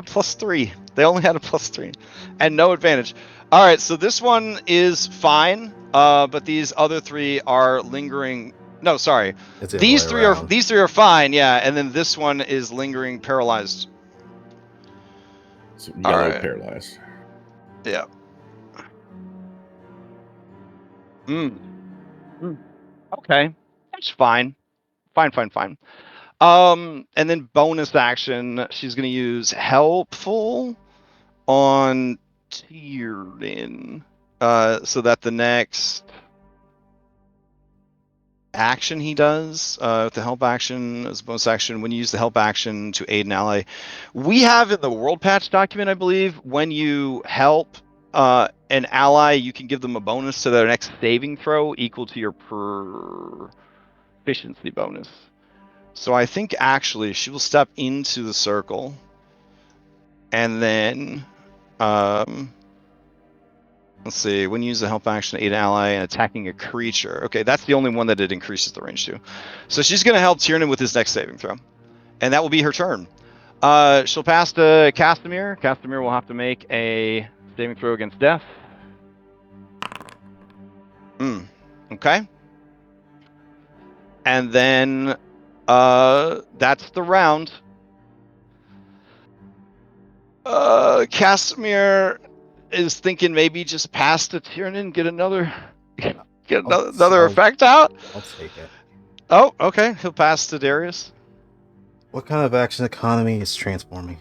+3. They only had a +3 and no advantage. All right, so this one is fine, but these other 3 are lingering. No, sorry. These three are fine, yeah, and then this one is lingering paralyzed. So yellow paralyzed. Yeah. Okay. That's fine. Fine. And then bonus action, she's going to use Helpful on Tiernan, so that the next action he does, with the help action as a bonus action, when you use the help action to aid an ally, we have in the world patch document, I believe, when you help an ally, you can give them a bonus to their next saving throw equal to your proficiency bonus. So I think actually she will step into the circle, and then let's see. When you use a help action, aid an ally and attacking a creature. Okay, that's the only one that it increases the range to. So she's going to help Tiernan with his next saving throw, and that will be her turn. She'll pass to Castamir. Castamir will have to make a saving throw against death. Okay. And then that's the round. Castamir is thinking maybe just pass to Tiernan, get another another effect out. I'll take it. Oh, okay. He'll pass to Darius. What kind of action economy is transforming?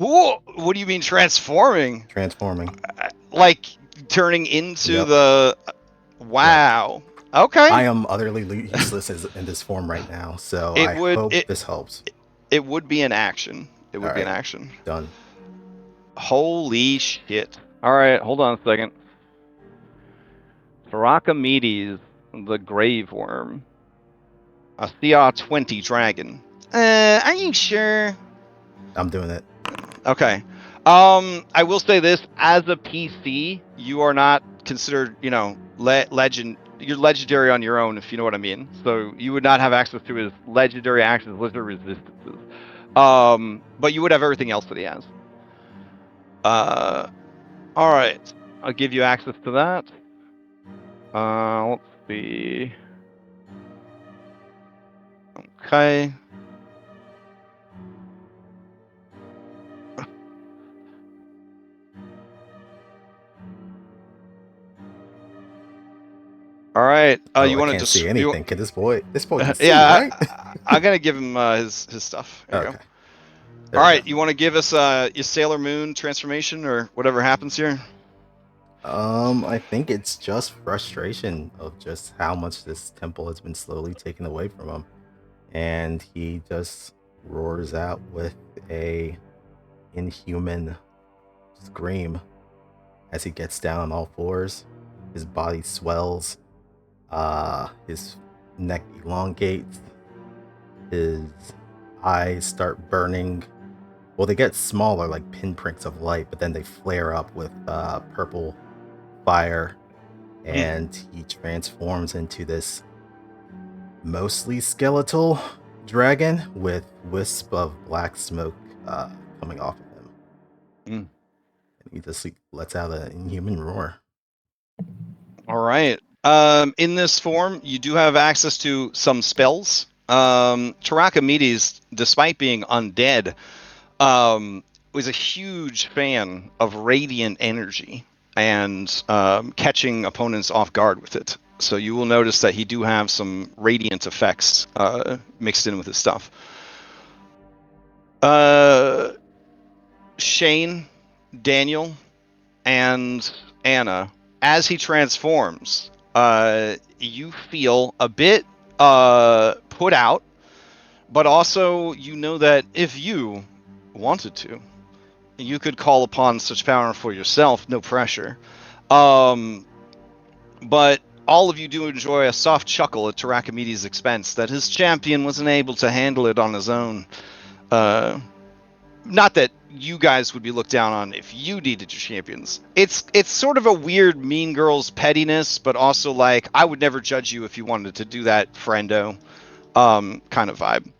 Ooh, what do you mean transforming? Transforming. Like turning into Yep. the... Wow. Yep. Okay. I am utterly useless in this form right now, so I hope this helps. It would be an action. It would be an action. Done. Holy shit. Alright, hold on a second. Thracomedes, the Grave Worm. A CR20 dragon. Are you sure? I'm doing it. Okay. I will say this, as a PC, you are not considered, you know, legend. You're legendary on your own, if you know what I mean. So you would not have access to his legendary actions, lizard resistances. But you would have everything else that he has. All right. I'll give you access to that. Let's see. Okay. All right. You want to can't see anything. Can this boy can see, yeah, right? I'm gonna give him his stuff. There you go. All right. You want to give us your Sailor Moon transformation or whatever happens here? I think it's just frustration of just how much this temple has been slowly taken away from him, and he just roars out with a inhuman scream as he gets down on all fours. His body swells, his neck elongates, his eyes start burning. Well, they get smaller like pinpricks of light, but then they flare up with purple fire, and he transforms into this mostly skeletal dragon with wisp of black smoke coming off of him. And he just lets out an inhuman roar. All right. In this form, you do have access to some spells. Thracomedes, despite being undead, was a huge fan of radiant energy and catching opponents off guard with it. So you will notice that he do have some radiant effects mixed in with his stuff. Shane, Daniel, and Anna, as he transforms, you feel a bit put out, but also you know that if you wanted to, you could call upon such power for yourself, no pressure. But all of you do enjoy a soft chuckle at Thracomedes' expense that his champion wasn't able to handle it on his own. Not that you guys would be looked down on if you needed your champions. It's sort of a weird Mean Girls pettiness, but also like, I would never judge you if you wanted to do that, friendo, kind of vibe.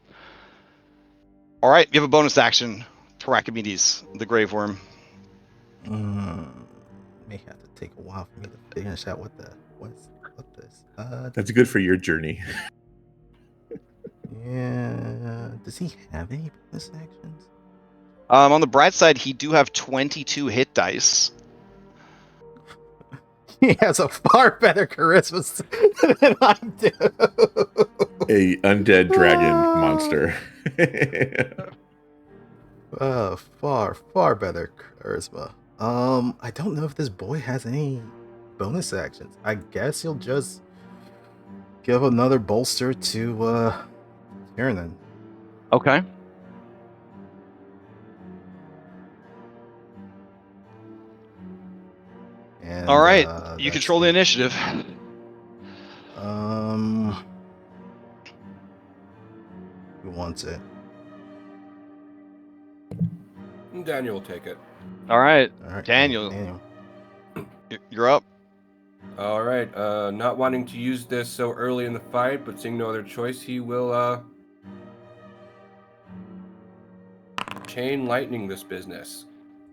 All right, you have a bonus action, Thracomedes, the Grave Worm. May have to take a while for me to finish out what this. That's good for your journey. Yeah. Does he have any bonus actions? On the bright side, he do have 22 hit dice. He has a far better charisma than I do. A undead dragon monster. Far better charisma. I don't know if this boy has any bonus actions. I guess he'll just give another bolster to Tiernan. Okay. And, all right, you control the initiative. Who wants it? Daniel will take it. All right, All right, Daniel, Daniel. you're up. All right. Not wanting to use this so early in the fight, but seeing no other choice, he will chain lightning this business.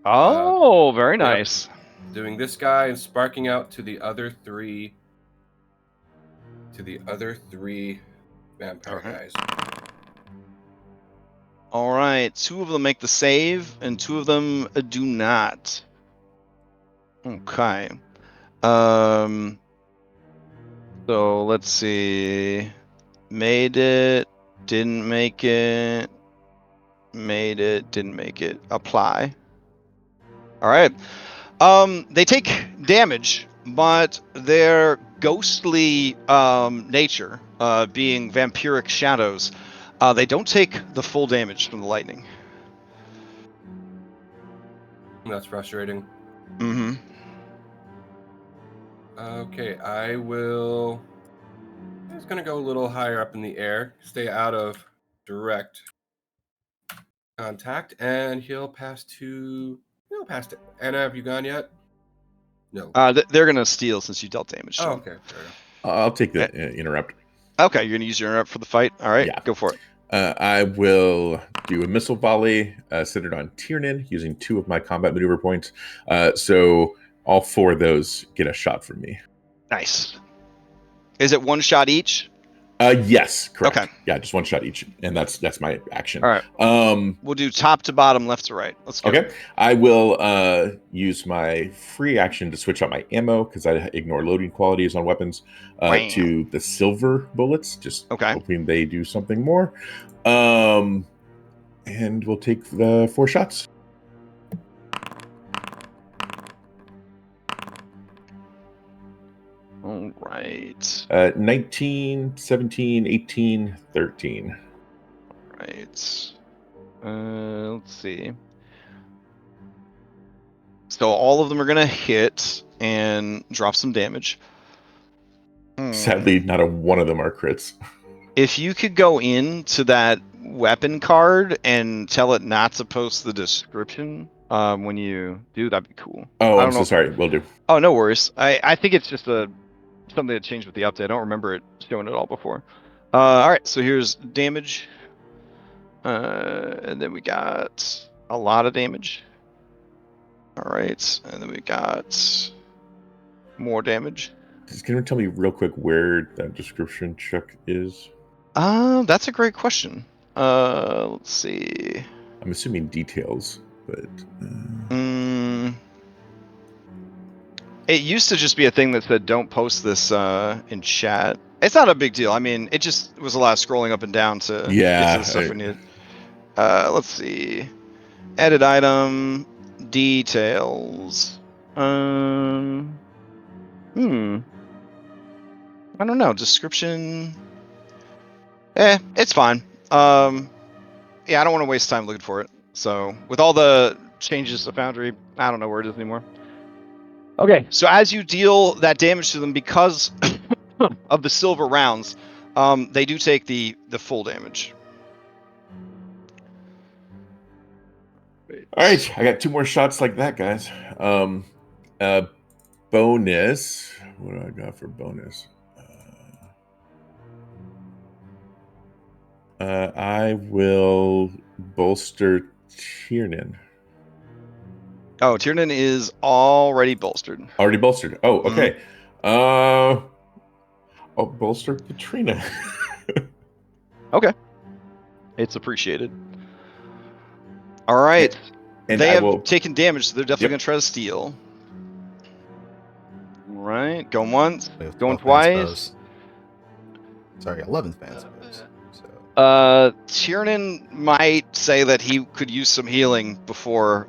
Oh, very yep. nice. Doing this guy and sparking out to the other three. To the other three vampire guys. All right, 2 of them make the save, and 2 of them do not. Okay. So let's see. Made it, didn't make it. Made it, didn't make it. Apply. All right. They take damage, but their ghostly nature, being vampiric shadows, they don't take the full damage from the lightning. That's frustrating. Mm-hmm. Okay, I will. I'm just gonna go a little higher up in the air, stay out of direct contact, and he'll pass to. He'll pass to Anna. Have you gone yet? No. They're gonna steal since you dealt damage to Oh, them. okay. Fair enough. I'll take the interrupt. Okay, you're gonna use your interrupt for the fight. All right, Yeah. go for it. I will do a missile volley centered on Tiernan using 2 of my combat maneuver points. So all 4 of those get a shot from me. Nice. Is it 1 shot each? Yes, correct. Okay. Yeah, just 1 shot each, and that's my action. All right. We'll do top to bottom, left to right. Let's go. Okay. I will use my free action to switch out my ammo because I ignore loading qualities on weapons to the silver bullets, just hoping they do something more. And we'll take the 4 shots. All right. 19, 17, 18, 13. Right. Let's see. So all of them are gonna hit and drop some damage. Sadly, not a one of them are crits. If you could go into that weapon card and tell it not to post the description when you do, that'd be cool. Oh, I'm so sorry. Will do. Oh, no worries. I think it's just something that changed with the update. I don't remember it showing it all before. All right, so here's damage. And then we got a lot of damage. All right, and then we got more damage. Can you tell me real quick where that description check is? That's a great question. Let's see. I'm assuming details, but it used to just be a thing that said don't post this in chat. It's not a big deal. I mean, it just was a lot of scrolling up and down to get to the stuff we needed. Let's see. Edit item details. I don't know. Description. It's fine. Yeah, I don't want to waste time looking for it. So with all the changes to Foundry, I don't know where it is anymore. Okay, so as you deal that damage to them because of the silver rounds, they do take the full damage. all right, I got 2 more shots like that, guys. Bonus. What do I got for bonus? I will bolster Tiernan. Oh, Tiernan is already bolstered. Already bolstered. Oh, okay. I'll bolster Katrina. Okay. It's appreciated. All right. And they have taken damage, so they're definitely going to try to steal. All right. Going once. Going twice. Sorry, 11 fans. So. Tiernan might say that he could use some healing before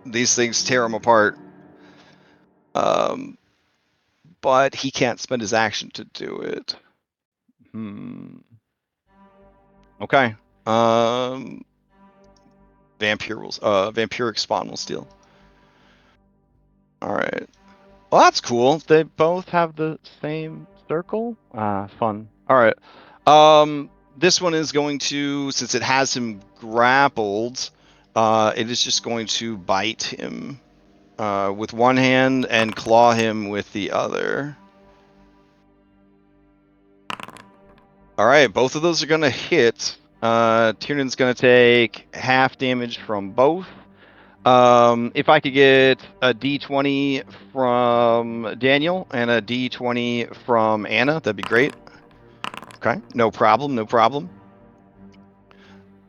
these things tear him apart. But he can't spend his action to do it. Okay. Vampiric spawn will steal. All right. Well, that's cool. They both have the same circle. Fun. All right. this one is going to, since it has him grappled, it is just going to bite him with one hand and claw him with the other. All right, both of those are going to hit. Tiernan's going to take half damage from both. If I could get a D20 from Daniel and a D20 from Anna, that'd be great. Okay, no problem, no problem.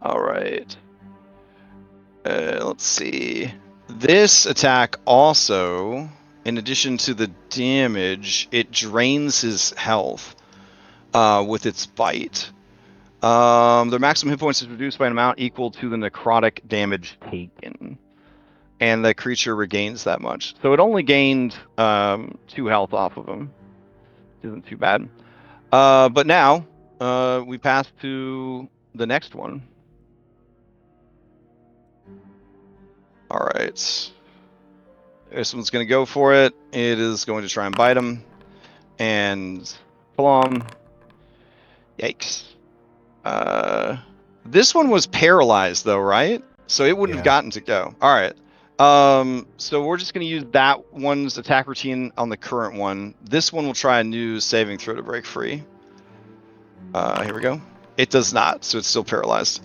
All right. Let's see. This attack also, in addition to the damage, it drains his health with its bite. Their maximum hit points is reduced by an amount equal to the necrotic damage taken. And the creature regains that much. So it only gained 2 health off of him. Isn't too bad. But now, we pass to the next one. Alright. This one's going to go for it. It is going to try and bite him. And plum. Yikes. This one was paralyzed though, right? So it wouldn't have gotten to go. Alright. So we're just going to use that one's attack routine on the current one. This one will try a new saving throw to break free. Here we go. It does not, so it's still paralyzed.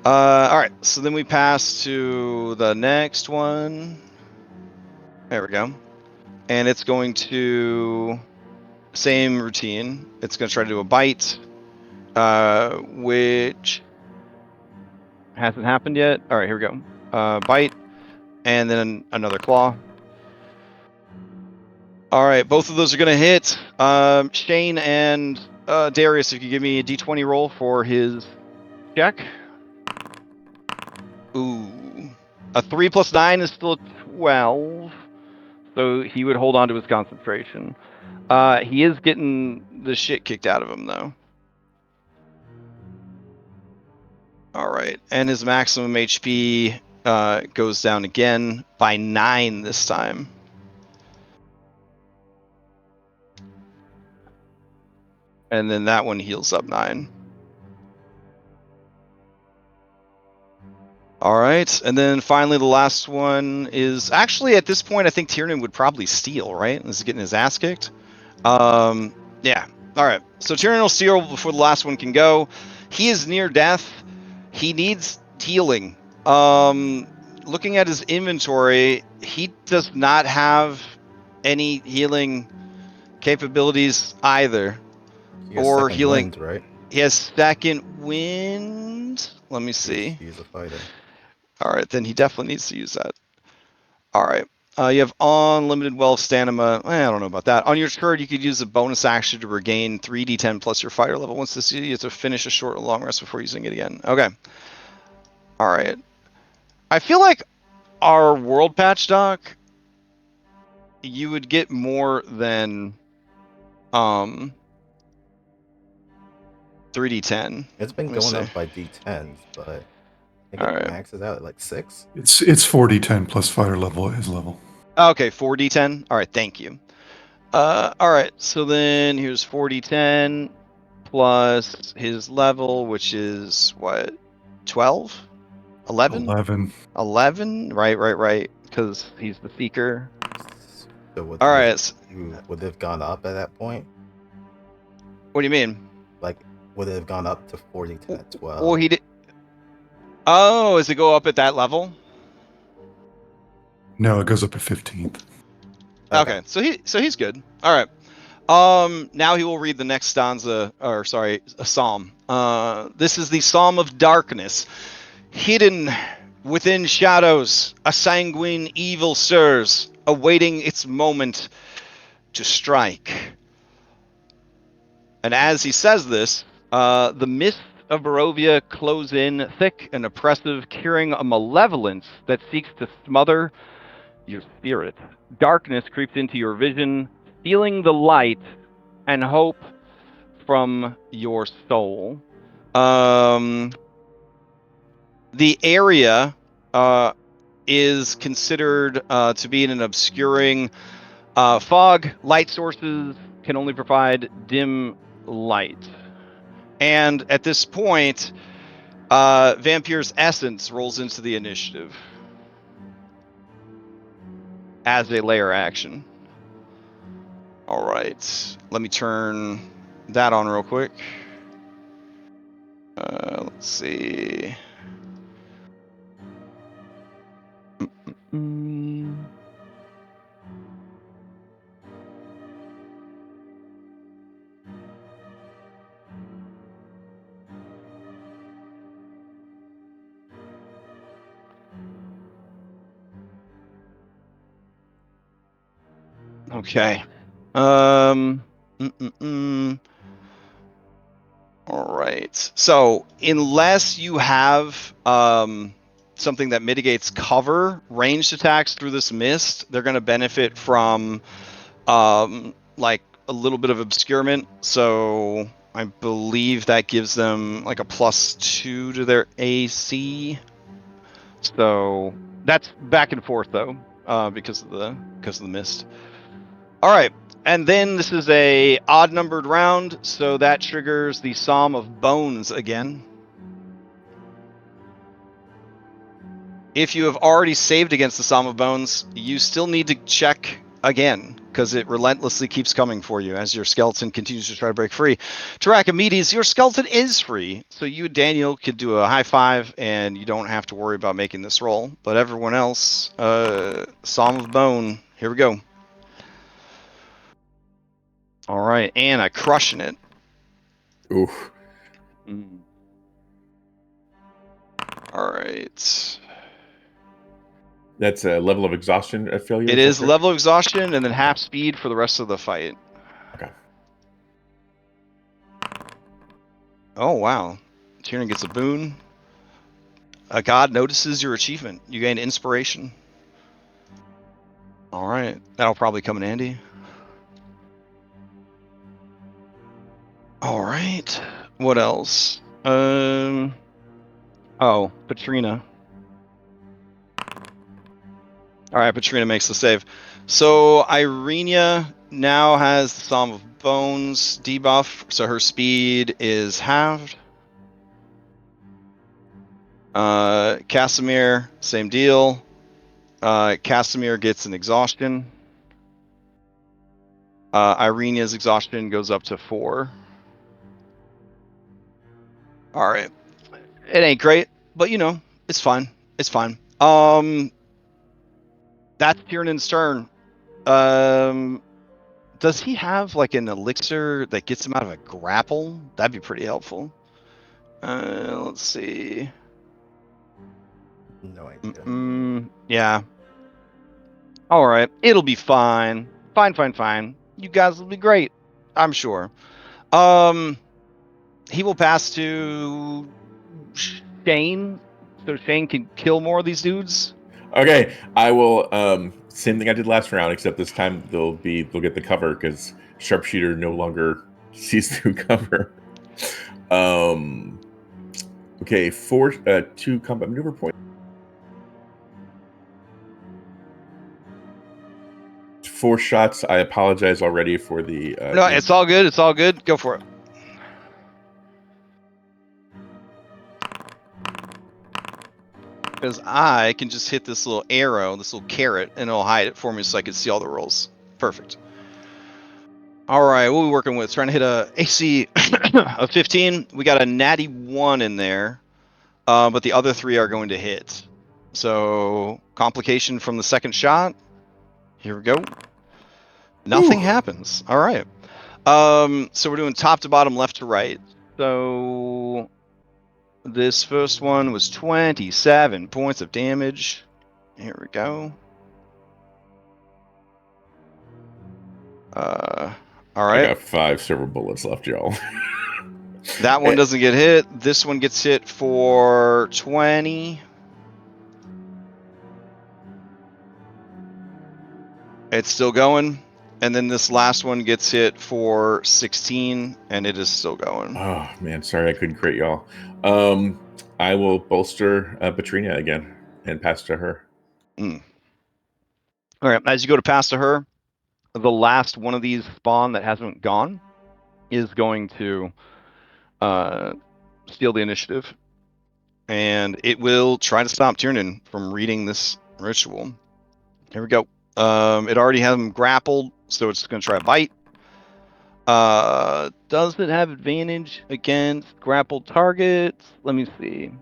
Alright, so then we pass to the next one. There we go. And it's going to... Same routine. It's going to try to do a bite. Which... hasn't happened yet. Alright, here we go. Bite. And then another claw. Alright, both of those are going to hit. Shane and Darius, if you give me a d20 roll for his check. Ooh. A 3 plus 9 is still 12. So he would hold on to his concentration. He is getting the shit kicked out of him, though. Alright, and his maximum HP goes down again by 9 this time. And then that one heals up 9. Alright, and then finally the last one is... Actually, at this point, I think Tiernan would probably steal, right? This is getting his ass kicked. Yeah. Alright, so Tiernan will steal before the last one can go. He is near death. He needs healing. Looking at his inventory, he does not have any healing capabilities either. Or healing. Wind, right? He has second wind. Let me see. He's a fighter. All right, then he definitely needs to use that. All right. You have unlimited well stamina. I don't know about that. On your turn, you could use a bonus action to regain 3d10 plus your fighter level. Once this, you have to finish a short or long rest before using it again. Okay. All right. I feel like our world patch doc, you would get more than 3d10. It's been going up by d10s, but I think it maxes out at like 6. It's 4d10 plus fighter level at his level. Okay, 4d10. All right, thank you. All right, so then here's 4d10 plus his level, which is what, 12? 11? 11? Right. Because he's the seeker. So would, all right. Would it have gone up at that point? What do you mean? Like, would it have gone up to 4d10 at 12? Well, he did. Oh, does it go up at that level? No, it goes up to 15th. Okay, so he's good. All right. Now he will read the next stanza, or sorry, a psalm. This is the Psalm of Darkness. Hidden within shadows, a sanguine evil stirs, awaiting its moment to strike. And as he says this, the mists of Barovia close in thick and oppressive, carrying a malevolence that seeks to smother your spirit. Darkness creeps into your vision, stealing the light and hope from your soul. The area is considered to be in an obscuring fog. Light sources can only provide dim light. And at this point, Vampire's Essence rolls into the initiative as a layer action. All right, let me turn that on real quick. Let's see. Okay. All right. So unless you have something that mitigates cover ranged attacks through this mist, they're going to benefit from like a little bit of obscurement. So I believe that gives them like a +2 to their AC. So that's back and forth though, because of the mist. All right, and then this is a odd numbered round, so that triggers the Psalm of Bones again. If you have already saved against the Psalm of Bones, you still need to check again, because it relentlessly keeps coming for you as your skeleton continues to try to break free. Tarachamedes, your skeleton is free, so you and Daniel could do a high five, and you don't have to worry about making this roll. But everyone else, Psalm of Bone, here we go. All right, Anna crushing it. Oof. All right. That's a level of exhaustion failure. It is level of exhaustion and then half speed for the rest of the fight. Okay. Oh, wow. Tiernan gets a boon. A god notices your achievement. You gain inspiration. All right. That'll probably come in handy. All right. What else? Oh, Patrina. All right, Patrina makes the save. So Irenia now has the Psalm of Bones debuff, so her speed is halved. Casimir, same deal. Casimir gets an exhaustion. Irenia's exhaustion goes up to 4. All right. It ain't great, but you know, it's fine. It's fine. That's Tiernan's turn. Does he have like an elixir that gets him out of a grapple? That'd be pretty helpful. Let's see. No idea. Yeah. All right. It'll be fine. Fine. You guys will be great. I'm sure. He will pass to Shane, so Shane can kill more of these dudes. Okay, I will. Same thing I did last round, except this time they'll get the cover because sharpshooter no longer sees through cover. Okay, 2 combat maneuver points. 4 shots. I apologize already for the. No, it's all good. It's all good. Go for it. Because I can just hit this little arrow, this little carrot, and it'll hide it for me so I can see all the rolls. Perfect. All right, what are we working with? Trying to hit a AC of 15. We got a natty 1 in there, but the other 3 are going to hit. So, complication from the second shot. Here we go. Nothing happens. All right. So we're doing top to bottom, left to right. So this first one was 27 points of damage. Here we go. All right. I got 5 silver bullets left, y'all. That one doesn't get hit. This one gets hit for 20. It's still going. And then this last one gets hit for 16, and it is still going. Oh, man. Sorry I couldn't crit y'all. I will bolster Patrina again and pass to her. All right. As you go to pass to her, the last one of these spawn that hasn't gone is going to steal the initiative. And it will try to stop Tiernan from reading this ritual. Here we go. It already has him grappled, so it's going to try a bite. Does it have advantage against grappled targets? Let me see.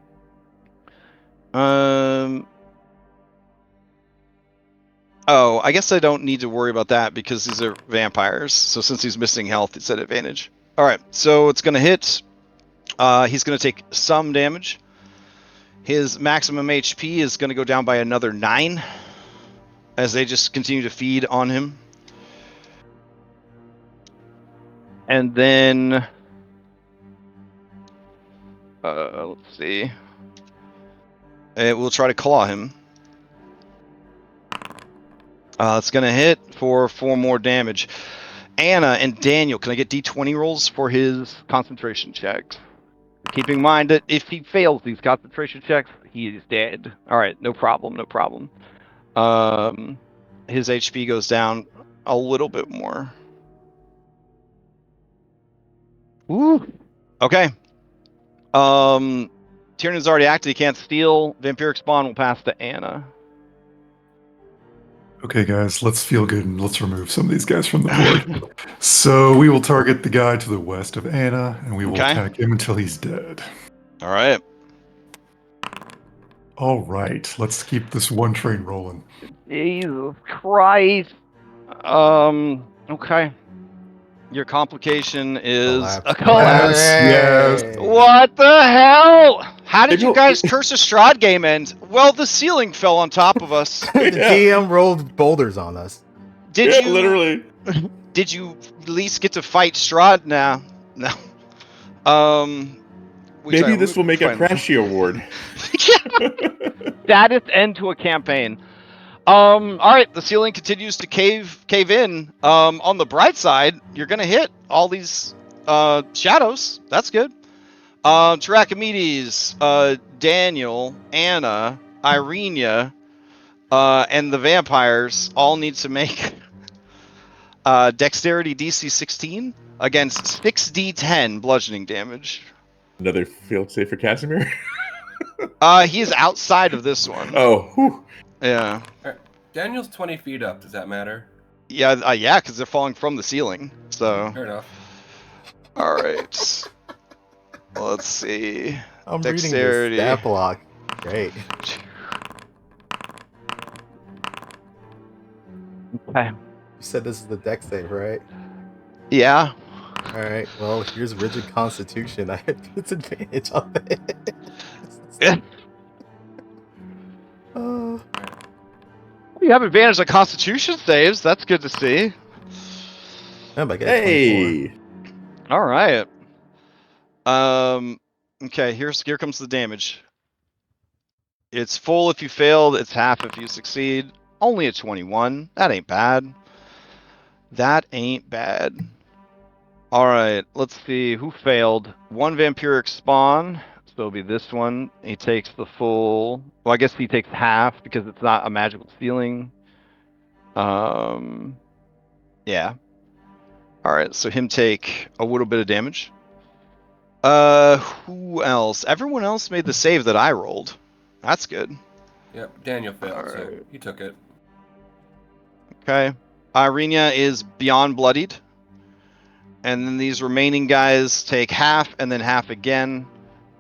Oh, I guess I don't need to worry about that because these are vampires. So since he's missing health, it's at advantage. All right, so it's going to hit. He's going to take some damage. His maximum HP is going to go down by another 9 as they just continue to feed on him. And then, let's see. It will try to claw him. It's going to hit for 4 more damage. Anna and Daniel, can I get D20 rolls for his concentration checks? Keeping in mind that if he fails these concentration checks, he is dead. All right, no problem, no problem. His HP goes down a little bit more. Woo. Okay. Tiernan's already acted. He can't steal. Vampiric Spawn will pass to Anna. Okay, guys, let's feel good and let's remove some of these guys from the board. So we will target the guy to the west of Anna, and we will Okay. attack him until he's dead. All right. All right, let's keep this one train rolling. Jesus Christ. Okay. Your complication is a collapse. Yes. What the hell? How did you guys Curse of Strahd game end? Well, the ceiling fell on top of us. The DM rolled boulders on us. Did you literally? Did you at least get to fight Strahd now? No. Maybe this will make a Crashy award. Status end to a campaign. All right, the ceiling continues to cave in. On the bright side, you're gonna hit all these shadows. That's good. Dracomedes, Daniel, Anna, Irenia, and the vampires all need to make dexterity DC 16 against 6d10 bludgeoning damage. Another field save for Casimir? He is outside of this one. Oh, whew. Yeah. Daniel's 20 feet up. Does that matter? Yeah, yeah, because they're falling from the ceiling. So. Fair enough. All right. Let's see. I'm Dexterity. reading this stat block. Great. Okay. You said this is the dex save, right? Yeah. All right. Well, here's rigid constitution. I have disadvantage on it. You have advantage on Constitution saves. That's good to see. Hey. All right. Okay. Here comes the damage. It's full if you failed. It's half if you succeed. Only a 21. That ain't bad. That ain't bad. All right. Let's see who failed. One vampiric spawn. So it'll be this one. He takes the full. Well, I guess he takes half because it's not a magical ceiling. Yeah. All right. So him take a little bit of damage. Who else? Everyone else made the save that I rolled. That's good. Yep, Daniel failed, so Alright. he took it. Okay. Irenia is beyond bloodied. And then these remaining guys take half and then half again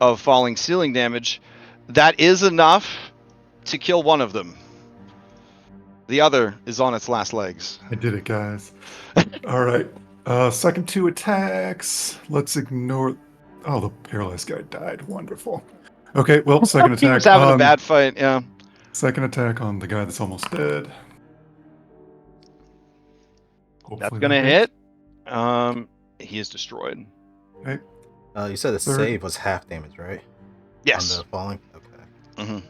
of falling ceiling damage. That is enough to kill one of them. The other is on its last legs. I did it, guys. All right. Second 2 attacks. Let's ignore. Oh, the paralyzed guy died. Wonderful. Okay, well, second attack. He was having a bad fight, yeah. Second attack on the guy that's almost dead. Hopefully That's gonna hit. He is destroyed. Okay. You said the save was half damage, right? Yes. On the falling? Okay. Mm-hmm. I'm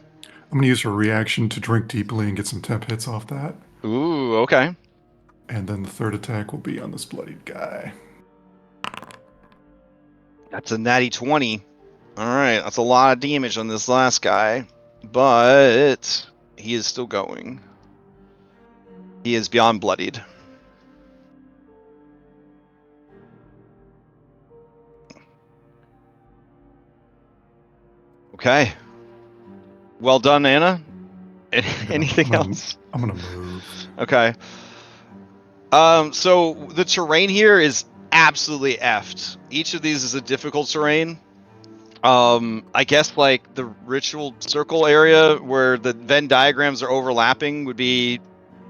going to use a reaction to drink deeply and get some temp hits off that. Ooh, okay. And then the third attack will be on this bloodied guy. That's a natty 20. All right, that's a lot of damage on this last guy, but he is still going. He is beyond bloodied. Okay. Well done, Anna. I'm Anything gonna- else? I'm gonna move. Okay. So the terrain here is absolutely effed. Each of these is a difficult terrain. I guess like the ritual circle area where the Venn diagrams are overlapping would be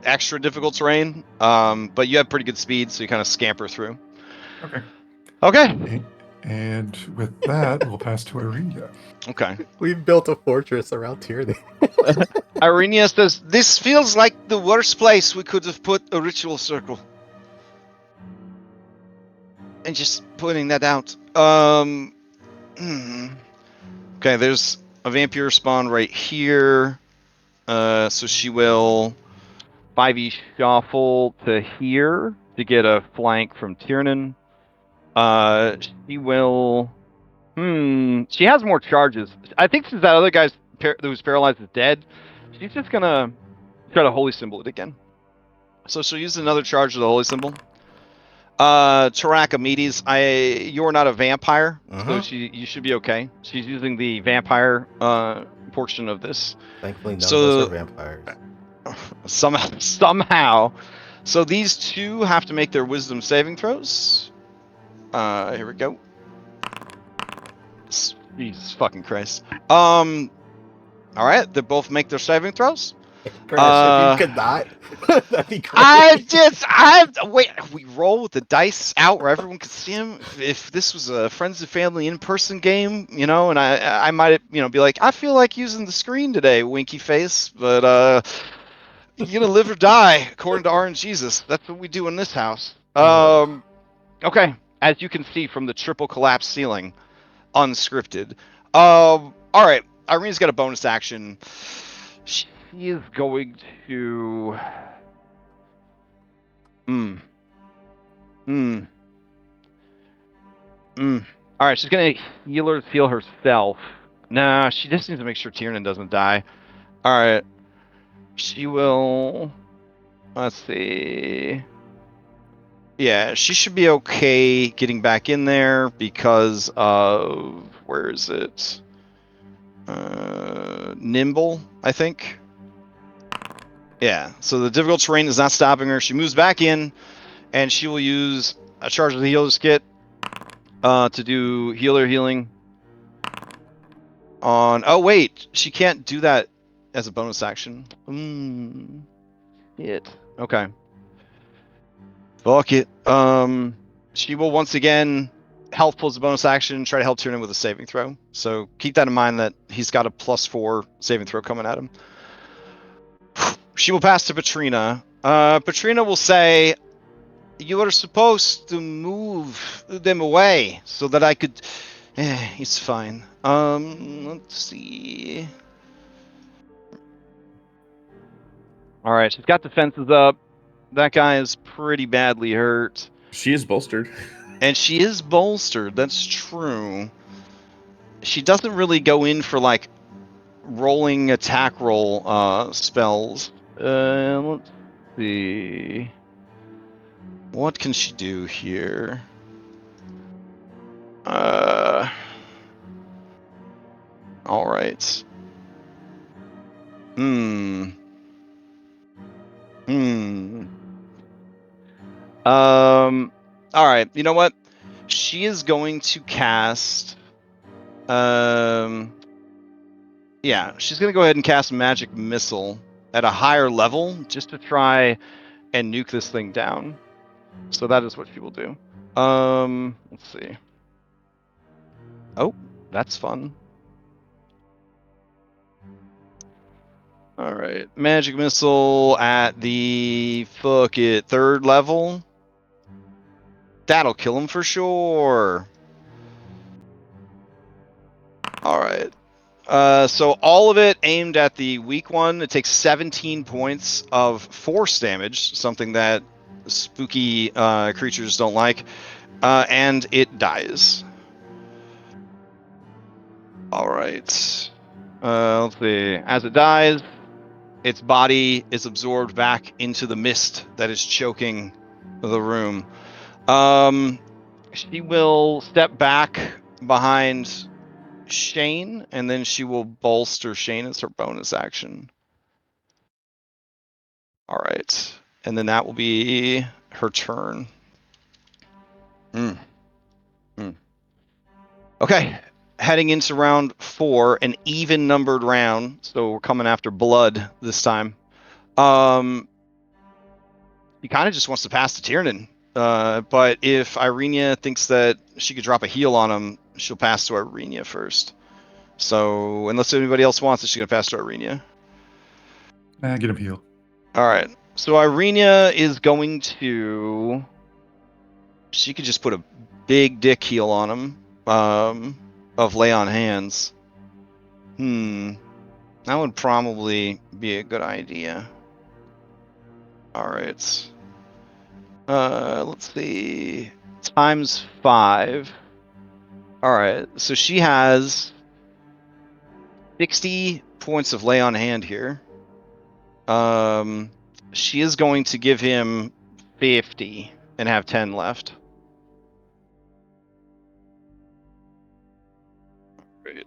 extra difficult terrain. But you have pretty good speed, so you kind of scamper through. Okay. Okay. And with that, we'll pass to Irenia. Okay. We've built a fortress around Tyranny. Irenia says, "This feels like the worst place we could have put a ritual circle." And just pointing that out. Okay, there's a vampire spawn right here. So she will 5e shuffle to here to get a flank from Tiernan. She will. She has more charges. I think since that other guy that was paralyzed is dead, she's just gonna try to holy symbol it again. So she'll use another charge of the holy symbol. Tarakamedes, you're not a vampire, so you should be okay. She's using the vampire portion of this. Thankfully, none of us are vampires. Somehow. So these two have to make their wisdom saving throws. Here we go. Jesus fucking Christ. All right, they both make their saving throws. Crash, if you could not, that'd be great. Wait, we roll with the dice out where everyone could see them. If this was a friends and family in-person game, and I might, be like, I feel like using the screen today, winky face, but you're gonna live or die according to RNGesus. That's what we do in this house. Okay, as you can see from the triple collapse ceiling, unscripted. All right, Irene's got a bonus action. She is going to. All right, she's gonna heal herself. Nah, she just needs to make sure Tiernan doesn't die. All right, she will. Let's see. Yeah, she should be okay getting back in there because of where is it? Nimble, I think. Yeah, so the difficult terrain is not stopping her. She moves back in, and she will use a charge of the healer's kit to do healer healing on. Oh wait, she can't do that as a bonus action. Okay. Fuck it. She will once again helpful as a bonus action try to help Tiernan with a saving throw. So keep that in mind that he's got a +4 saving throw coming at him. She will pass to Patrina. Patrina will say, "You are supposed to move them away so that I could." It's fine. Let's see. All right, she's got defenses up. That guy is pretty badly hurt. She is bolstered. And she is bolstered. That's true. She doesn't really go in for like rolling attack roll spells. Let's see. What can she do here? All right. All right. You know what? She is going to cast. Yeah, she's gonna go ahead and cast Magic Missile at a higher level just to try and nuke this thing down. So that is what she will do. Let's see. Oh, that's fun. All right, Magic Missile at the third level. That'll kill him for sure. All right. So all of it aimed at the weak one. It takes 17 points of force damage, something that spooky creatures don't like, and it dies. All right. Let's see. As it dies, its body is absorbed back into the mist that is choking the room. She will step back behind Shane, and then she will bolster Shane as her bonus action. All right, and then that will be her turn. Okay, heading into round 4, an even numbered round, so we're coming after blood this time. He kind of just wants to pass to Tiernan, but if Irenia thinks that she could drop a heal on him, she'll pass to Irenia first. So unless anybody else wants it, she's gonna pass to Irenia. Get him heal. All right. So Irenia is going to. She could just put a big dick heal on him. Of lay on hands. That would probably be a good idea. All right. Let's see. Times 5. All right. So she has 60 points of lay on hand here. She is going to give him 50 and have 10 left. Great.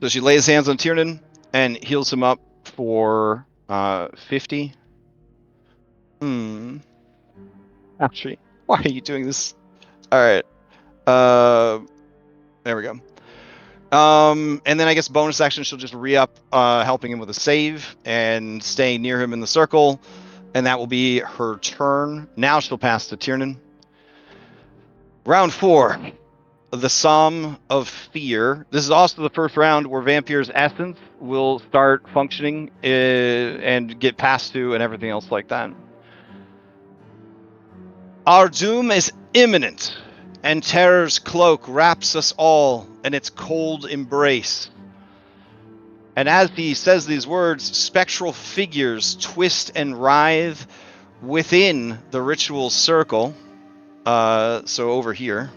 So she lays hands on Tiernan and heals him up for 50. Actually, why are you doing this? All right. There we go. And then I guess bonus action, she'll just re-up helping him with a save and staying near him in the circle. And that will be her turn. Now she'll pass to Tiernan. Round 4. The Psalm of Fear. This is also the first round where Vampir's Essence will start functioning and get passed to and everything else like that. Our doom is imminent, and terror's cloak wraps us all in its cold embrace. And as he says these words, spectral figures twist and writhe within the ritual circle. So over here.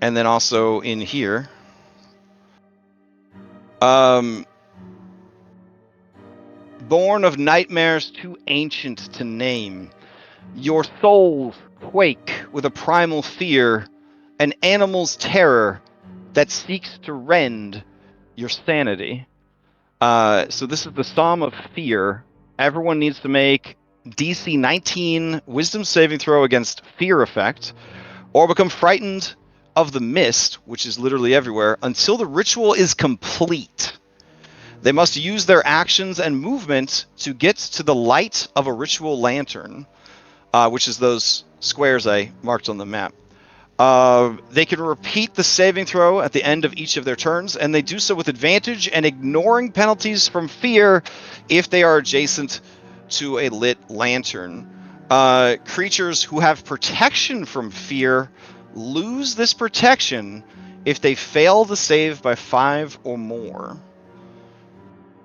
And then also in here. Born of nightmares too ancient to name, your souls quake with a primal fear, an animal's terror that seeks to rend your sanity. So this is the Psalm of Fear. Everyone needs to make DC 19 Wisdom saving throw against fear effect, or become frightened of the mist, which is literally everywhere, until the ritual is complete. They must use their actions and movement to get to the light of a ritual lantern, which is those squares I marked on the map. They can repeat the saving throw at the end of each of their turns, and they do so with advantage and ignoring penalties from fear if they are adjacent to a lit lantern. Creatures who have protection from fear lose this protection if they fail the save by 5 or more.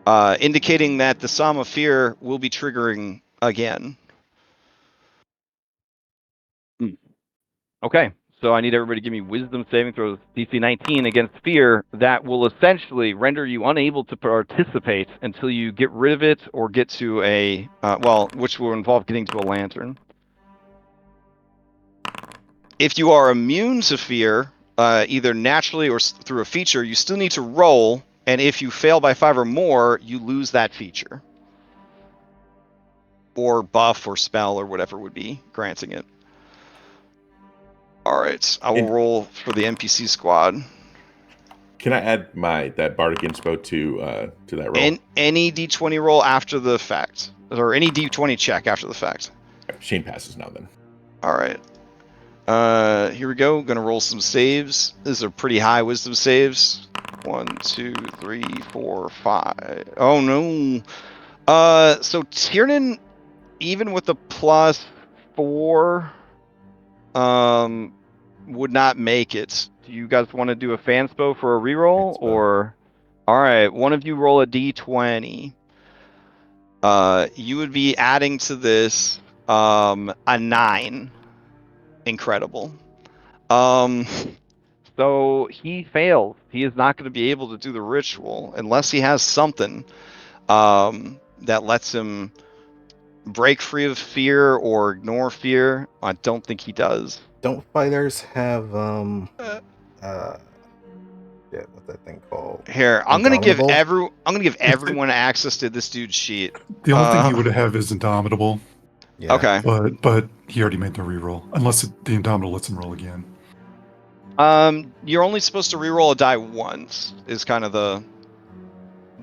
Indicating that the Psalm of Fear will be triggering again. Okay, so I need everybody to give me Wisdom saving throws DC 19 against fear. That will essentially render you unable to participate until you get rid of it or get to a, which will involve getting to a lantern. If you are immune to fear, either naturally or through a feature, you still need to roll, and if you fail by 5 or more, you lose that feature. Or buff or spell or whatever would be granting it. All right, I will roll for the NPC squad. Can I add that bardic inspo to that roll? Any D20 roll after the fact, or any D20 check after the fact. Shane passes now then. All right. Here we go. Gonna roll some saves. These are pretty high wisdom saves. 1, 2, 3, 4, 5. Oh no. So Tiernan, even with the +4, would not make it. Do you guys want to do a fanspo for a reroll, or? All right, one of you roll a D20. You would be adding to this a 9. Incredible. So he fails. He is not going to be able to do the ritual unless he has something that lets him break free of fear or ignore fear. I don't think he does. Don't fighters have Uh, what's that thing called? Here, I'm gonna give Indomitable? everyone access to this dude's sheet. The only thing he would have is Indomitable, Yeah. Okay. but he already made the reroll. Unless the Indomitable lets him roll again. You're only supposed to reroll a die once. Is kind of the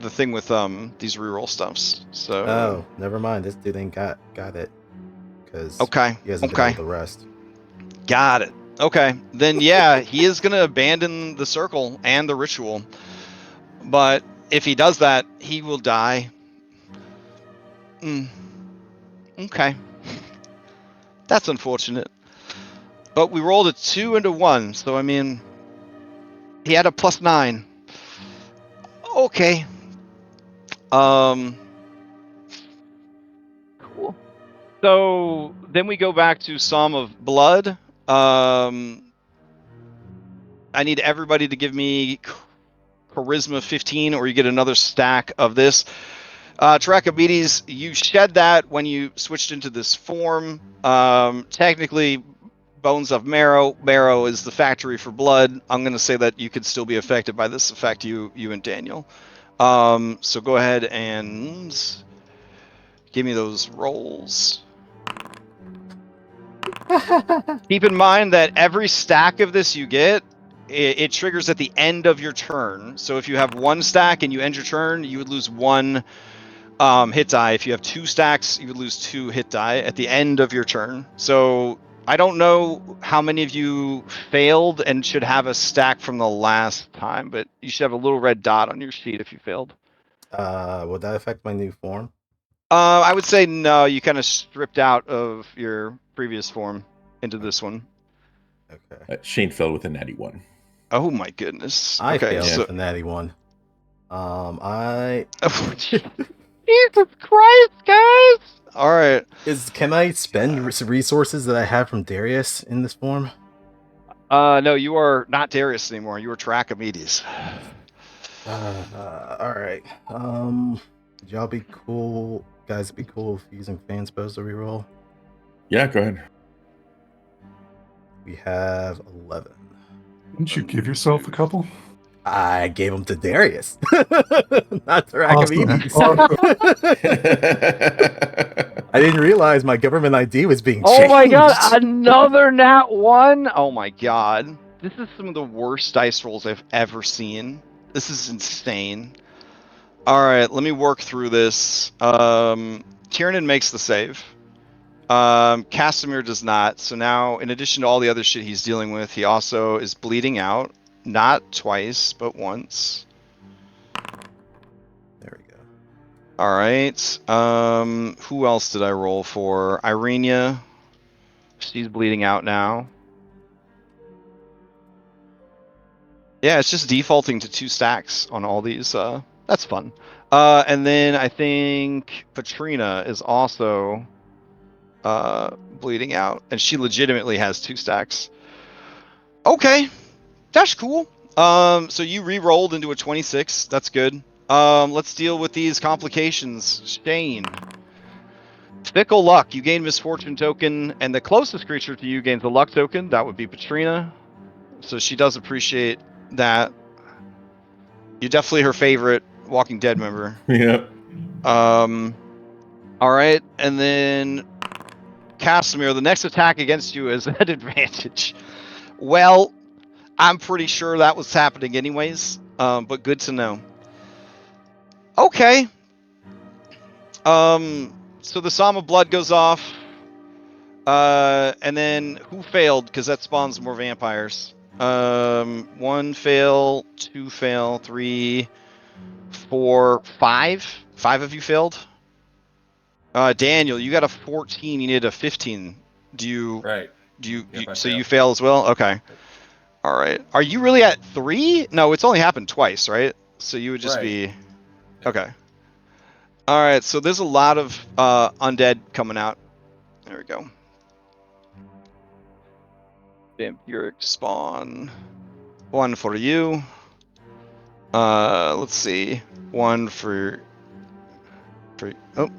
thing with these reroll stuffs. So. Oh, never mind. This dude ain't got it. Because Okay. he hasn't been able to rest. Got it. Okay. Then yeah, he is gonna abandon the circle and the ritual. But if he does that, he will die. Okay. That's unfortunate. But we rolled a 2 and a 1, so I mean, he had a +9. Okay. Cool. So then we go back to Psalm of Blood. I need everybody to give me Charisma 15, or you get another stack of this. Trachomedes, you shed that when you switched into this form. Technically, Bones of Marrow. Marrow is the factory for blood. I'm going to say that you could still be affected by this effect, you and Daniel. So go ahead and give me those rolls. Keep in mind that every stack of this you get, it triggers at the end of your turn. So if you have 1 stack and you end your turn, you would lose 1 hit die. If you have 2 stacks, you would lose 2 hit die at the end of your turn. So I don't know how many of you failed and should have a stack from the last time, but you should have a little red dot on your sheet if you failed. Would that affect my new form? I would say no. You kind of stripped out of your previous form into this one. Okay. Shane fell with a natty 1. Oh my goodness. I Okay, failed so with a natty 1. I Jesus Christ, guys! All right. Can I spend resources that I have from Darius in this form? No, you are not Darius anymore. You are Trachomedes. All right. Would y'all be cool? Guys, be cool if using fan spells to reroll. Yeah, go ahead. We have 11. Didn't you give yourself a couple? I gave them to Darius, not to Trachomedes. I didn't realize my government ID was being changed. Oh my god, another nat 1? Oh my god. This is some of the worst dice rolls I've ever seen. This is insane. Alright, let me work through this. Tiernan makes the save. Casimir does not. So now, in addition to all the other shit he's dealing with, he also is bleeding out. Not twice, but once. There we go. All right. Who else did I roll for? Irenia. She's bleeding out now. Yeah, it's just defaulting to 2 stacks on all these. That's fun. And then I think Patrina is also bleeding out, and she legitimately has 2 stacks. Okay, that's cool. So you re-rolled into a 26. That's good. Let's deal with these complications. Shane. Fickle luck. You gain misfortune token, and the closest creature to you gains a luck token. That would be Patrina. So she does appreciate that. You're definitely her favorite Walking Dead member. Yep. All right, and then Casimir. The next attack against you is at advantage. Well, I'm pretty sure that was happening anyways. But good to know. Okay. So the Psalm of Blood goes off. And then who failed? Because that spawns more vampires. 1 fail, 2 fail, 3, 4, 5. 5 of you failed. Daniel, you got a 14. You need a 15. Do you? Right. Yep, so you fail as well. Okay. All right. Are you really at 3? No, it's only happened twice, right? So you would just be. Okay. All right. So there's a lot of undead coming out. There we go. Vampiric spawn. 1 for you. Let's see. 1 for. Oh.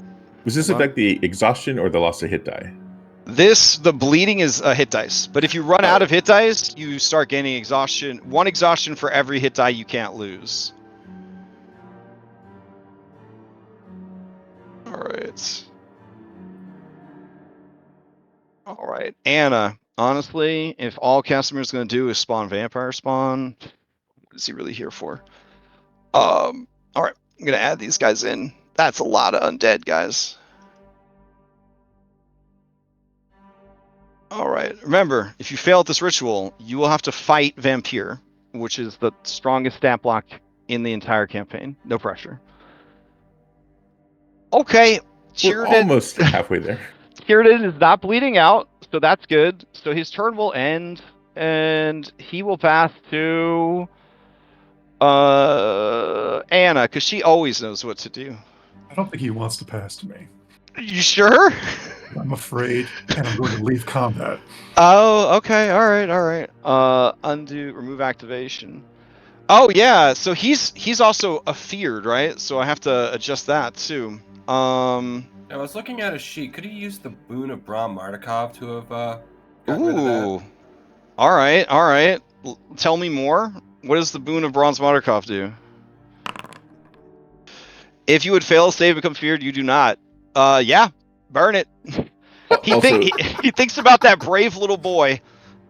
Was this Hold on. affect the exhaustion or the loss of hit die? The bleeding is a hit dice, but if you run out of hit dice, you start gaining exhaustion. 1 exhaustion for every hit die you can't lose. All right. All right, Anna. Honestly, if all Casimir's going to do is spawn vampire spawn, what is he really here for? All right, I'm going to add these guys in. That's a lot of undead, guys. All right, remember, if you fail at this ritual, you will have to fight Vampire, which is the strongest stat block in the entire campaign. No pressure. Okay, We're almost halfway there. Cyrodiil is not bleeding out, so that's good. So his turn will end, and he will pass to Anna, because she always knows what to do. I don't think he wants to pass to me. You sure? I'm afraid, and I'm going to leave combat. Oh, okay, all right. Undo, remove activation. Oh yeah, so he's also a feared, right? So I have to adjust that too. I was looking at his sheet. Could he use the boon of Bram Mardukov to have gotten rid of that? Ooh. All right. Tell me more. What does the boon of Bronze Mardukov do? If you would fail a save, become feared. You do not. Yeah, burn it. He thinks about that brave little boy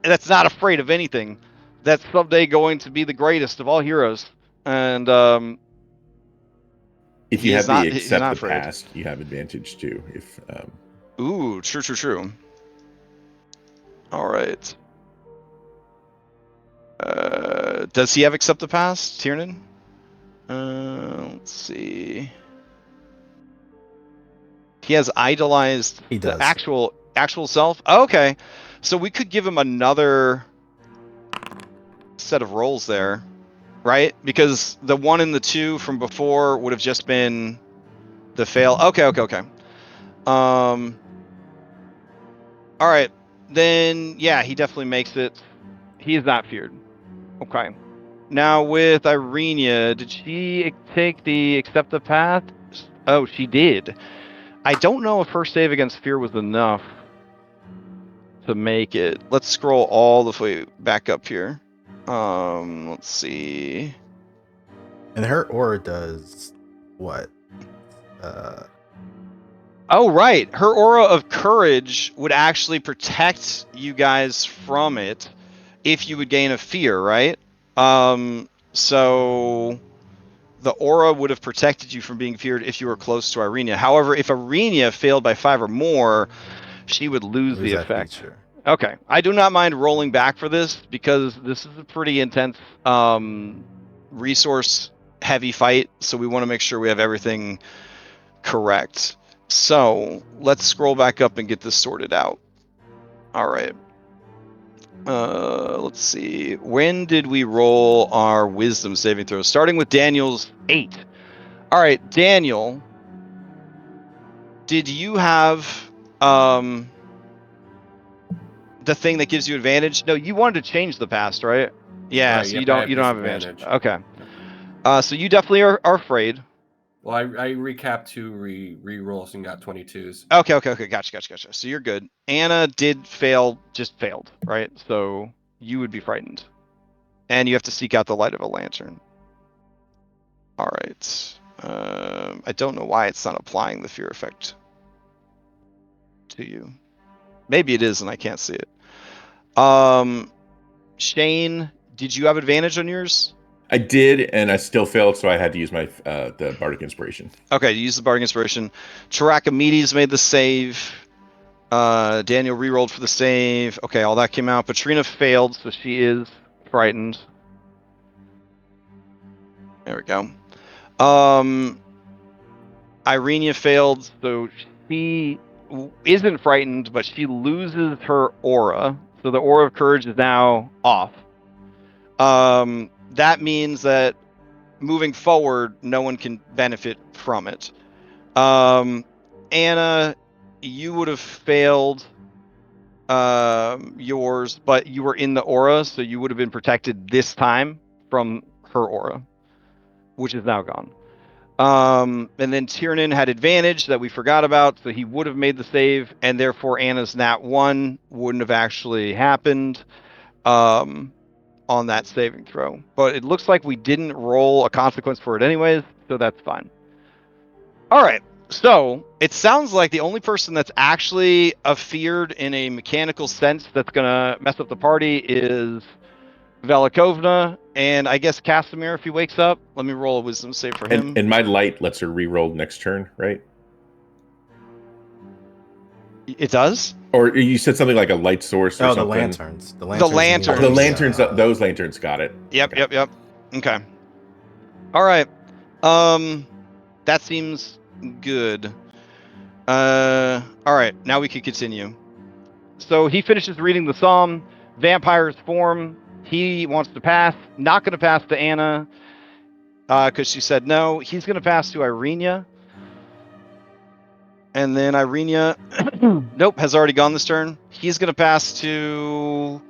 that's not afraid of anything. That's someday going to be the greatest of all heroes. And if you have he's accept not the afraid. past, you have advantage too. If Ooh, true. All right. Does he have accept the past, Tiernan? Let's see. He has idolized He does. the actual self. Oh, okay, so we could give him another set of rolls there, right? Because the 1 and the 2 from before would have just been the fail. Okay. All right, then yeah, he definitely makes it. He is not feared. Okay. Now with Irenia, did she take the accept the path? Oh, she did. I don't know if her save against fear was enough to make it. Let's scroll all the way back up here. Let's see. And her aura does what? Oh, right. Her aura of courage would actually protect you guys from it if you would gain a fear, right? So the aura would have protected you from being feared if you were close to Irenia. However, if Irenia failed by 5 or more, she would lose the that effect. feature. Okay, I do not mind rolling back for this because this is a pretty intense resource heavy fight, so we want to make sure we have everything correct. So let's scroll back up and get this sorted out. All right. Let's see. When did we roll our wisdom saving throws? Starting with Daniel's 8. All right, Daniel, did you have the thing that gives you advantage? No, you wanted to change the past, right? Yeah, Right, so yep, you don't I have have advantage. disadvantage. Okay. So you definitely are afraid. Well, I recapped 2 re-rolls and got 22s. Okay. Gotcha. So you're good. Anna did fail, just failed, right? So you would be frightened. And you have to seek out the light of a lantern. All right. I don't know why it's not applying the fear effect to you. Maybe it is and I can't see it. Shane, did you have advantage on yours? I did, and I still failed, so I had to use my the bardic inspiration. Okay, use the bardic inspiration. Chiracomedes made the save. Daniel rerolled for the save. Okay, all that came out. Patrina failed, so she is frightened. There we go. Irenia failed, so she isn't frightened, but she loses her aura. So the aura of courage is now off. That means that moving forward, no one can benefit from it. Anna, you would have failed yours, but you were in the aura, so you would have been protected this time from her aura, which is now gone. And then Tiernan had advantage that we forgot about, so he would have made the save, and therefore Anna's nat 1 wouldn't have actually happened on that saving throw. But it looks like we didn't roll a consequence for it anyways, so that's fine. All right. So it sounds like the only person that's actually afeared in a mechanical sense that's going to mess up the party is Velikovna, and I guess Casimir if he wakes up. Let me roll a wisdom save for him. And my light lets her re-roll next turn, right? It does? Or you said something like a light source or Oh, something. the lanterns. The lanterns. lanterns. The lanterns, those lanterns got it. Yep, Okay. yep. Okay. All right. That seems good. All right, now we can continue. So he finishes reading the psalm. Vampires form. He wants to pass. Not going to pass to Anna because she said no. He's going to pass to Irenia. And then Irenia, nope, has already gone this turn. He's going to pass to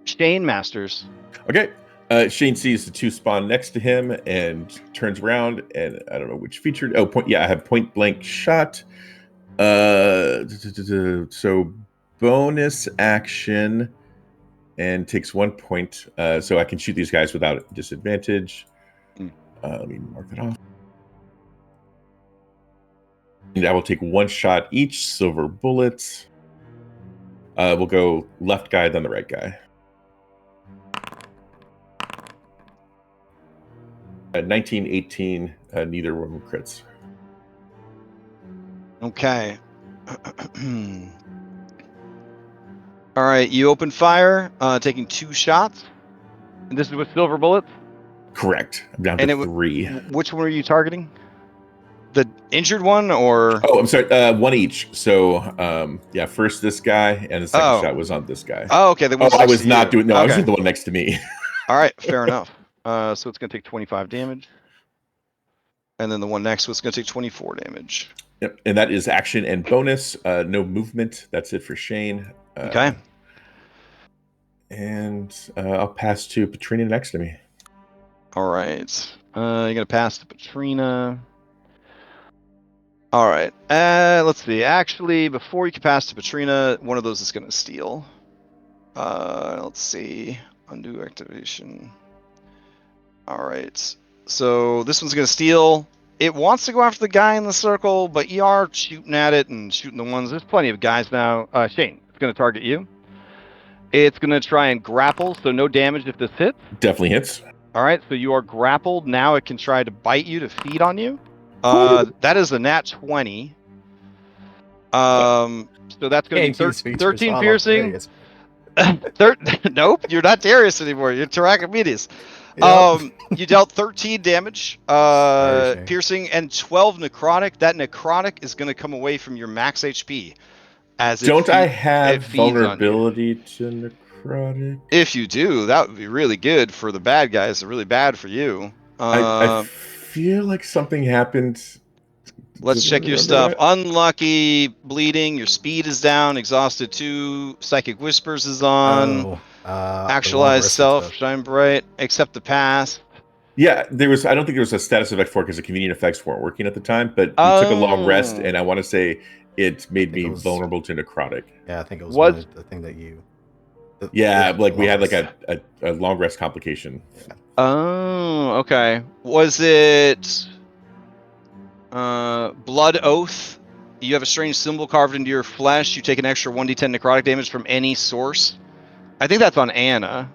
Shane Masters. Okay. Shane sees the two spawn next to him and turns around, and I don't know which featured. Oh, point. Yeah, I have point blank shot. So bonus action and takes 1 point. So I can shoot these guys without disadvantage. Let me mark it off. And I will take 1 shot each, silver bullets. We'll go left guy, then the right guy. 19, 18, neither one crits. Okay. All right, you open fire, taking 2 shots. And this is with silver bullets? Correct. I'm down to 3. Which one are you targeting? The injured one, or? Oh, I'm sorry. 1 each. So, yeah, first this guy, and the second shot was on this guy. Oh, okay. I was not doing. No, okay. I was doing the one next to me. All right, fair enough. So it's going to take 25 damage. And then the one next was going to take 24 damage. Yep, and that is action and bonus. No movement. That's it for Shane. Okay. And I'll pass to Patrina next to me. All right. You're going to pass to Patrina. All right. Let's see. Actually, before you can pass to Patrina, one of those is going to steal. Let's see. Undo activation. All right. So this one's going to steal. It wants to go after the guy in the circle, but you are shooting at it and shooting the ones. There's plenty of guys now. Shane, it's going to target you. It's going to try and grapple, so no damage if this hits. Definitely hits. All right, so you are grappled. Now it can try to bite you to feed on you. That is a nat 20. So that's going to be 13 piercing. Nope, you're not Darius anymore. You're Tarakamidis. Yep. You dealt 13 damage, piercing, and 12 necrotic. That necrotic is going to come away from your max HP. Don't I have vulnerability to necrotic? If you do, that would be really good for the bad guys. Really bad for you. I feel like something happened. Let's check your stuff. Unlucky, bleeding, your speed is down, exhausted 2, psychic whispers is on. Actualized self, shine bright, accept the pass. Yeah, I don't think there was a status effect for it because the convenient effects weren't working at the time, but you took a long rest, and I want to say it made me vulnerable to necrotic. Yeah, I think it was the thing that you... we had like a long rest complication. Yeah. Oh, okay. Was it Blood Oath? You have a strange symbol carved into your flesh. You take an extra 1d10 necrotic damage from any source. I think that's on Anna.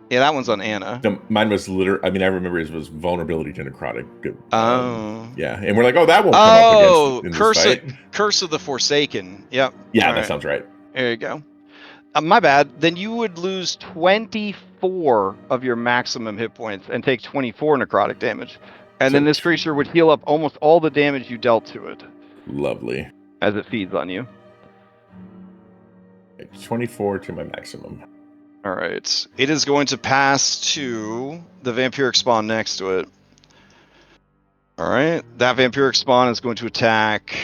Yeah, that one's on Anna. No, mine was literally. I mean, I remember it was vulnerability to necrotic. Yeah, and we're like, that won't come up against in this fight. Curse of the Forsaken. Yep. Yeah, that sounds right. There you go. My bad. Then you would lose 24 of your maximum hit points and take 24 necrotic damage. And then this creature would heal up almost all the damage you dealt to it. Lovely. As it feeds on you. 24 to my maximum. All right. It is going to pass to the vampiric spawn next to it. All right. That vampiric spawn is going to attack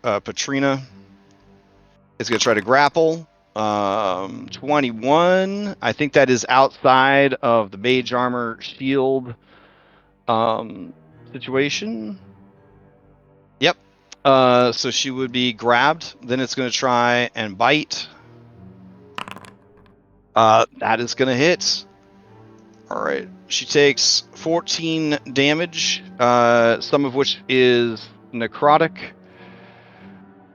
Patrina. It's going to try to grapple. 21. I think that is outside of the mage armor shield. So situation. Yep. So she would be grabbed. Then it's going to try and bite. That is going to hit. All right. She takes 14 damage, some of which is necrotic.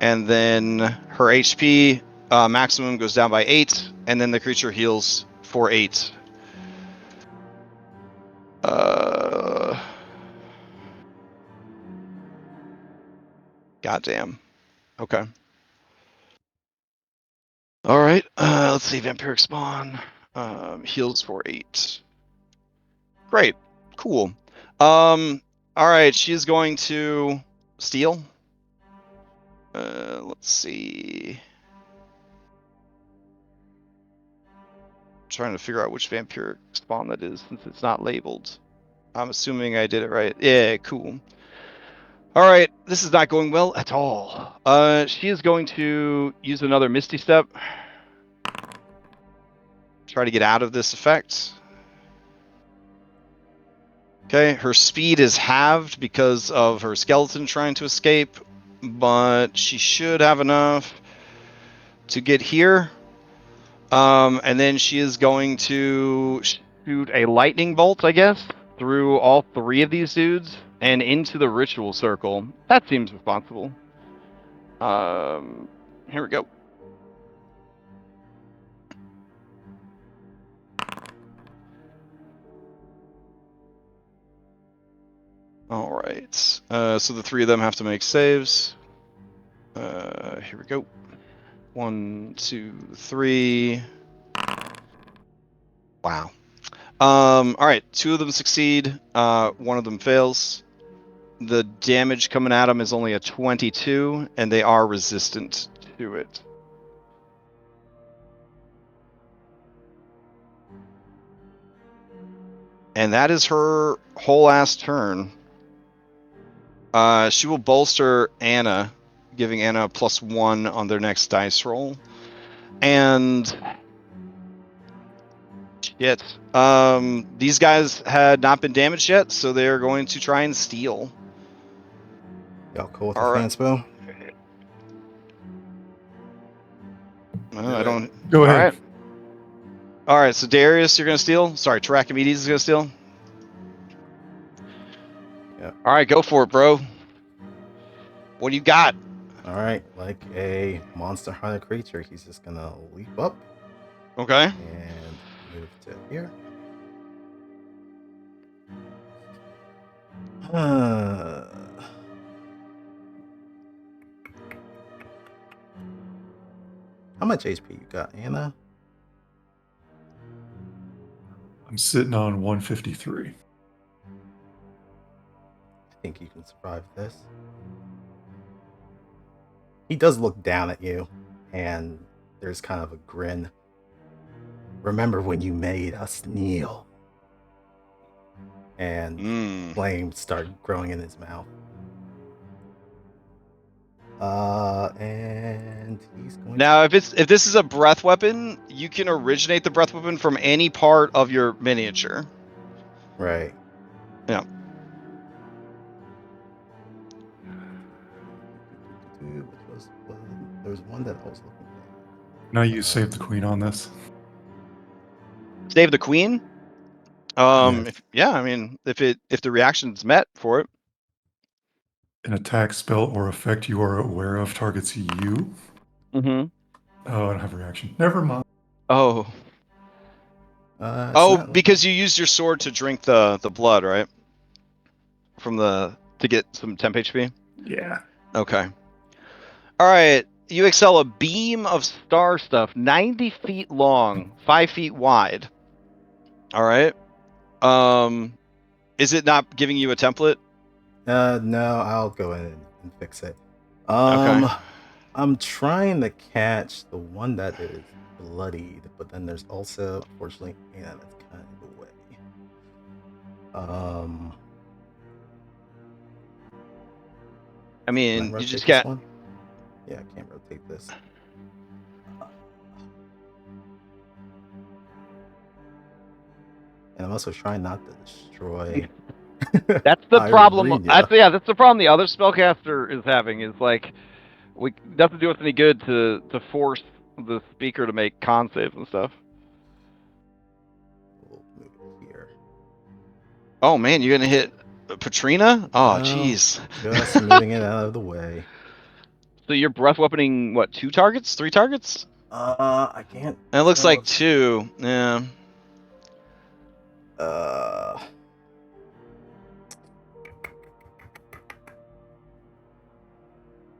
And then her HP maximum goes down by 8, and then the creature heals for 8. Goddamn. Okay. All right. Let's see. Vampiric Spawn heals for 8. Great. Cool. All right. She is going to steal. Let's see. Trying to figure out which vampiric spawn that is since it's not labeled. I'm assuming I did it right. Yeah, cool. All right, this is not going well at all. She is going to use another Misty Step. Try to get out of this effect. Okay, her speed is halved because of her skeleton trying to escape, but she should have enough to get here. And then she is going to shoot a lightning bolt, I guess, through all 3 of these dudes and into the ritual circle. That seems responsible. Here we go. All right. So the 3 of them have to make saves. Here we go. 1, 2, 3. Wow. All right. 2 of them succeed. 1 of them fails. The damage coming at them is only a 22, and they are resistant to it. And that is her whole ass turn. She will bolster Anna, giving Anna a +1 on their next dice roll. And shit. These guys had not been damaged yet, so they're going to try and steal. Y'all cool with the All right. fan spell? I don't. Go ahead. All right. So Darius, you're gonna steal. Sorry, Tarakimedes is gonna steal. Yep. All right, go for it, bro. What do you got? All right, like a monster hunter creature, he's just gonna leap up Okay. and move to here. How much HP you got, Anna? I'm sitting on 153. I think you can survive this. He does look down at you, and there's kind of a grin. Remember when you made us kneel? And flames start growing in his mouth. And he's going now, if this is a breath weapon, you can originate the breath weapon from any part of your miniature. Right. Yeah. There's one that I was looking at. Can I use Save the Queen on this? Save the Queen. Yes. If the reaction's met for it. An attack, spell, or effect you are aware of targets you. Mm-hmm. Oh, I don't have a reaction. Never mind. Oh. Because you used your sword to drink the blood, right? To get some temp HP? Yeah. Okay. Alright. You excel a beam of star stuff 90 feet long, 5 feet wide. Alright. Is it not giving you a template? No, I'll go in and fix it. Okay. I'm trying to catch the one that is bloodied, but then there's also, unfortunately, that's kind of away. I mean, you just got. got. Yeah, I can't rotate this. And I'm also trying not to destroy That's the problem. Irene, That's the problem the other spellcaster is having. Is like, we doesn't do us any good to force the speaker to make con saves and stuff. We'll move it here. Oh man, you're gonna hit Patrina? Oh No, jeez. Just moving it out of the way. So you're breath weaponing what? 2 targets? 3 targets? I can't. It looks tell like if- 2. Yeah.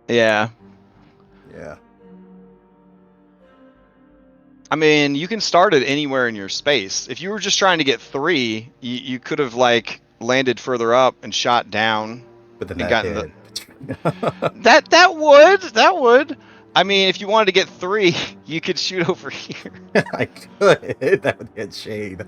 Yeah. Yeah. I mean, you can start it anywhere in your space. If you were just trying to get 3, you could have like landed further up and shot down. But then And that gotten hit. That would. I mean, if you wanted to get 3, you could shoot over here. I could. That would hit Shade.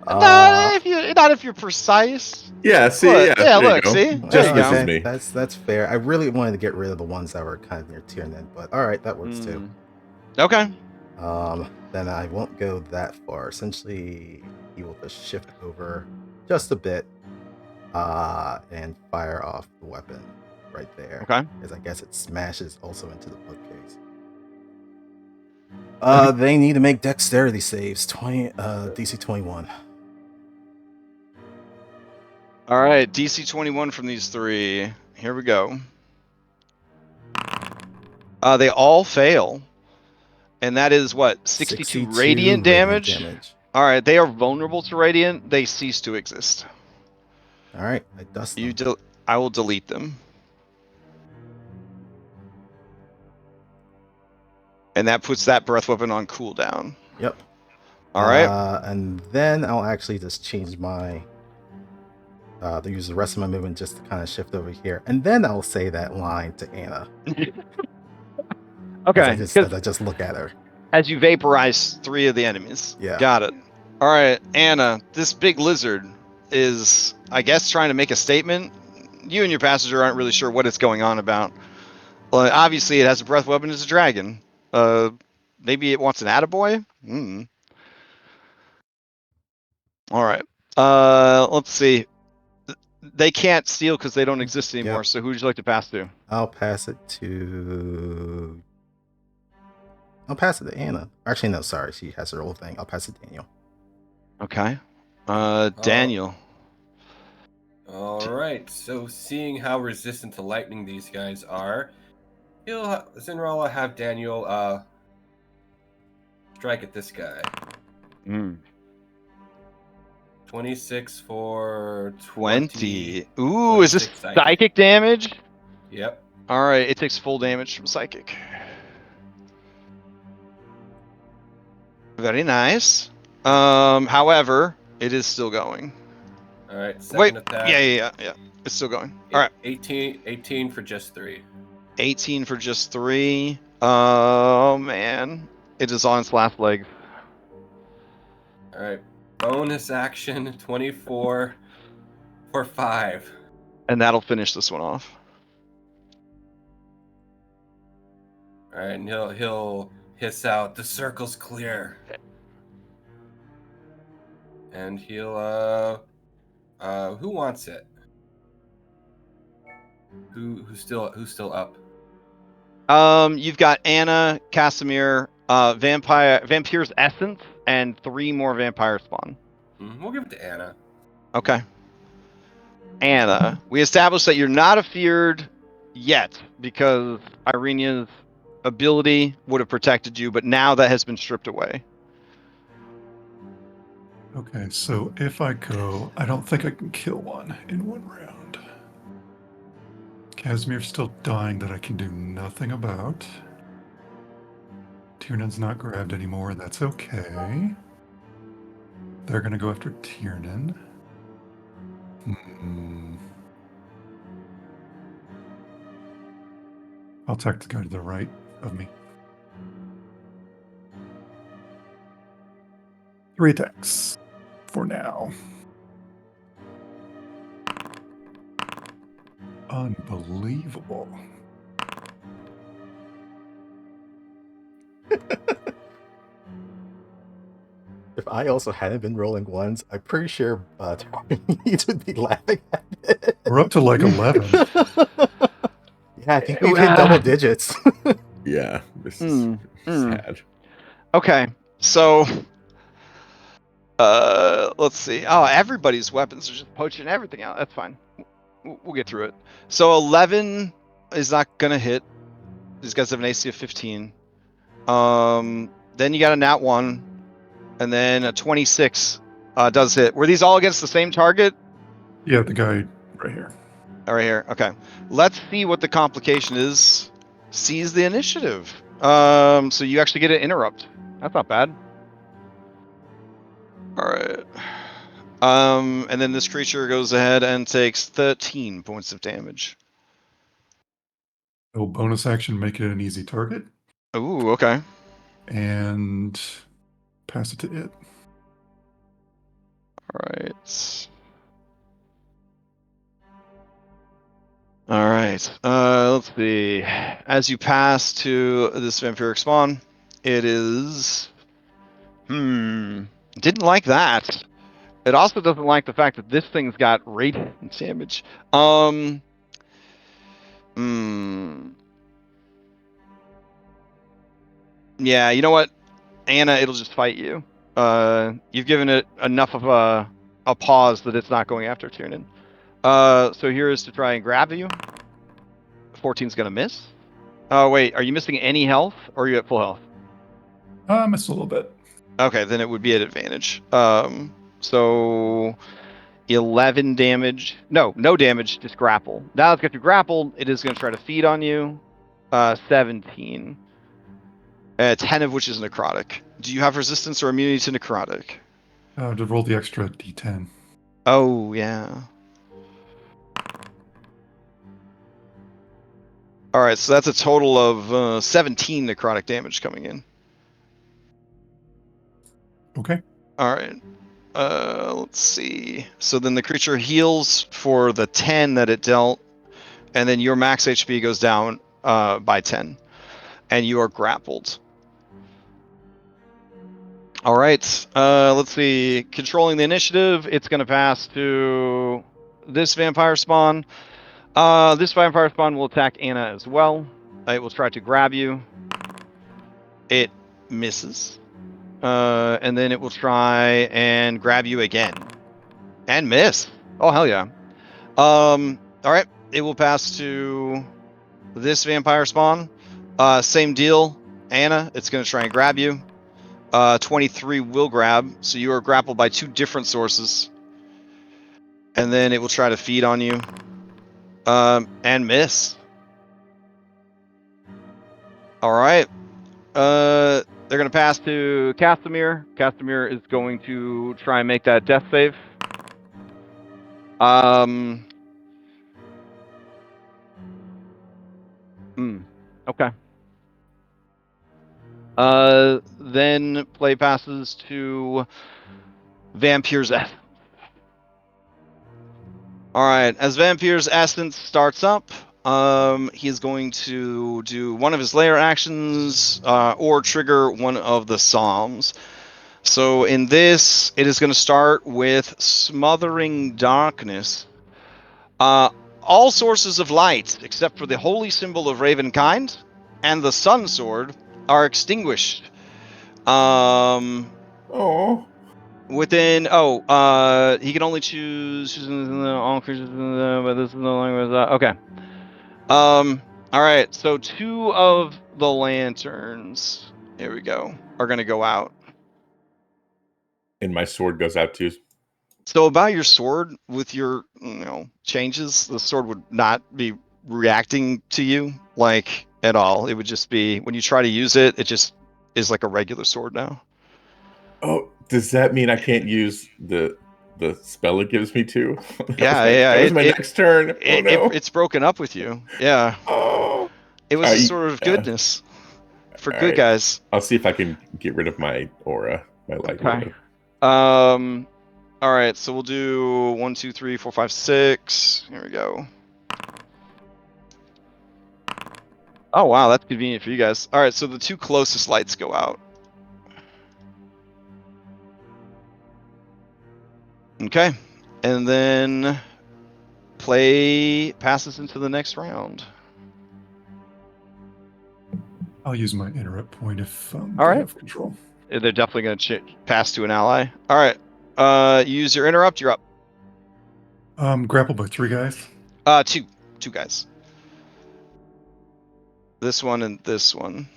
Not if you're precise. Yeah, see, Look, yeah, yeah, there you look, go. see? Just There you misses go. me. That's fair. I really wanted to get rid of the ones that were kind of near Tiernan, but all right, that works too. Okay. Then I won't go that far. Essentially, he will just shift over just a bit, and fire off the weapon right there. Okay. Because I guess it smashes also into the bookcase. They need to make dexterity saves. DC 21. All right, DC 21 from these 3. Here we go. They all fail. And that is what? 62 radiant damage? All right, they are vulnerable to radiant. They cease to exist. All right, I dust them. I will delete them. And that puts that breath weapon on cooldown. Yep. All right. And then I'll actually just change my to use the rest of my movement just to kind of shift over here, and then I'll say that line to Anna. Okay. As I just look at her. As you vaporize 3 of the enemies. Yeah. Got it. All right, Anna. This big lizard is, I guess, trying to make a statement. You and your passenger aren't really sure what it's going on about. Well, obviously, it has a breath weapon as a dragon. Maybe it wants an attaboy? All right. Let's see. They can't steal because they don't exist anymore. Yep. So who would you like to pass to? I'll pass it to Anna. Actually, no, sorry. She has her old thing. I'll pass it to Daniel. Okay. Daniel. All right. So, seeing how resistant to lightning these guys are, Zinrala have Daniel strike at this guy. 26 for 20. Ooh, is this psychic damage? Yep. All right, it takes full damage from psychic. Very nice. However, it is still going. All right. Second attack. Yeah. It's still going. All right. 18 for just 3. 18 for just 3. Oh man, it is on its last legs. All right. Bonus action 24 for 5. And that'll finish this one off. All right, and he'll hiss out, "The circle's clear," and he'll who wants it? Who's still up? You've got Anna, Casimir, Vampire's Essence, and 3 more vampire spawn. We'll give it to Anna. Okay. Anna, we established that you're not afeared yet because Irenia's ability would have protected you, but now that has been stripped away. Okay, so if I go, I don't think I can kill one in one round. Casimir's still dying that I can do nothing about. Tiernan's not grabbed anymore, that's okay. They're gonna go after Tiernan. I'll attack the guy to the right of me. 3 attacks for now. Unbelievable. I also hadn't been rolling ones, I'm pretty sure Terminate would be laughing at it. We're up to like 11. Yeah, I think we've hit double digits. Yeah, this is sad. Okay, so let's see. Oh, everybody's weapons are just poaching everything out. That's fine. We'll get through it. So 11 is not gonna hit. These guys have an AC of 15. Then you got a nat 1, and then a 26 does hit. Were these all against the same target? Yeah, the guy right here. Right here. Okay. Let's see what the complication is. Seize the initiative. So you actually get an interrupt. That's not bad. All right. And then this creature goes ahead and takes 13 points of damage. Oh, bonus action, make it an easy target. Ooh, okay. And pass it to it. All right. All right. Let's see. As you pass to this vampiric spawn, it is. Didn't like that. It also doesn't like the fact that this thing's got radiant damage. Yeah, you know what, Anna? It'll just fight you. You've given it enough of a pause that it's not going after Tiernan. So here is to try and grab you. 14's gonna miss. Oh wait, are you missing any health, or are you at full health? I missed a little bit. Okay, then it would be at advantage. So 11 damage. No damage, just grapple. Now it's got you grappled. It is going to try to feed on you. 17. 10 of which is necrotic. Do you have resistance or immunity to necrotic? To roll the extra d10. Oh, yeah. All right, so that's a total of 17 necrotic damage coming in. Okay. All right. Let's see. So then the creature heals for the 10 that it dealt, and then your max HP goes down by 10, and you are grappled. All right. Let's see. Controlling the initiative, it's going to pass to this vampire spawn. This vampire spawn will attack Anna as well. It will try to grab you. It misses. And then it will try and grab you again. And miss. Oh, hell yeah. All right. It will pass to this vampire spawn. Same deal. Anna, it's going to try and grab you. 23 will grab. So you are grappled by 2 different sources. And then it will try to feed on you. And miss. All right. They're going to pass to Castamir. Castamir is going to try and make that death save. Okay. Then play passes to Vampir's Essence. All right. As Vampir's Essence starts up, he is going to do one of his layer actions or trigger one of the Psalms. So in this, it is going to start with Smothering Darkness. All sources of light, except for the holy symbol of Ravenkind and the Sun Sword, are extinguished. Within he can only choose all creatures, but this is no longer okay. All right, so 2 of the lanterns, here we go, are gonna go out. And my sword goes out too. So about your sword, with your changes, the sword would not be reacting to you like at all. It would just be when you try to use it, it just is like a regular sword now. Oh, does that mean I can't use the spell it gives me to? Yeah. That was my next turn. It's broken up with you. Yeah. Oh. It was a sort of goodness for good guys. I'll see if I can get rid of my aura, my light. Okay. All right, so we'll do 1, 2, 3, 4, 5, 6. Here we go. Oh wow, that's convenient for you guys. All right, so the 2 closest lights go out. Okay, and then play passes into the next round. I'll use my interrupt point if All they right. have control. They're definitely going to pass to an ally. All right. Use your interrupt. You're up. Grappled by 3 guys. Two guys. This one and this one.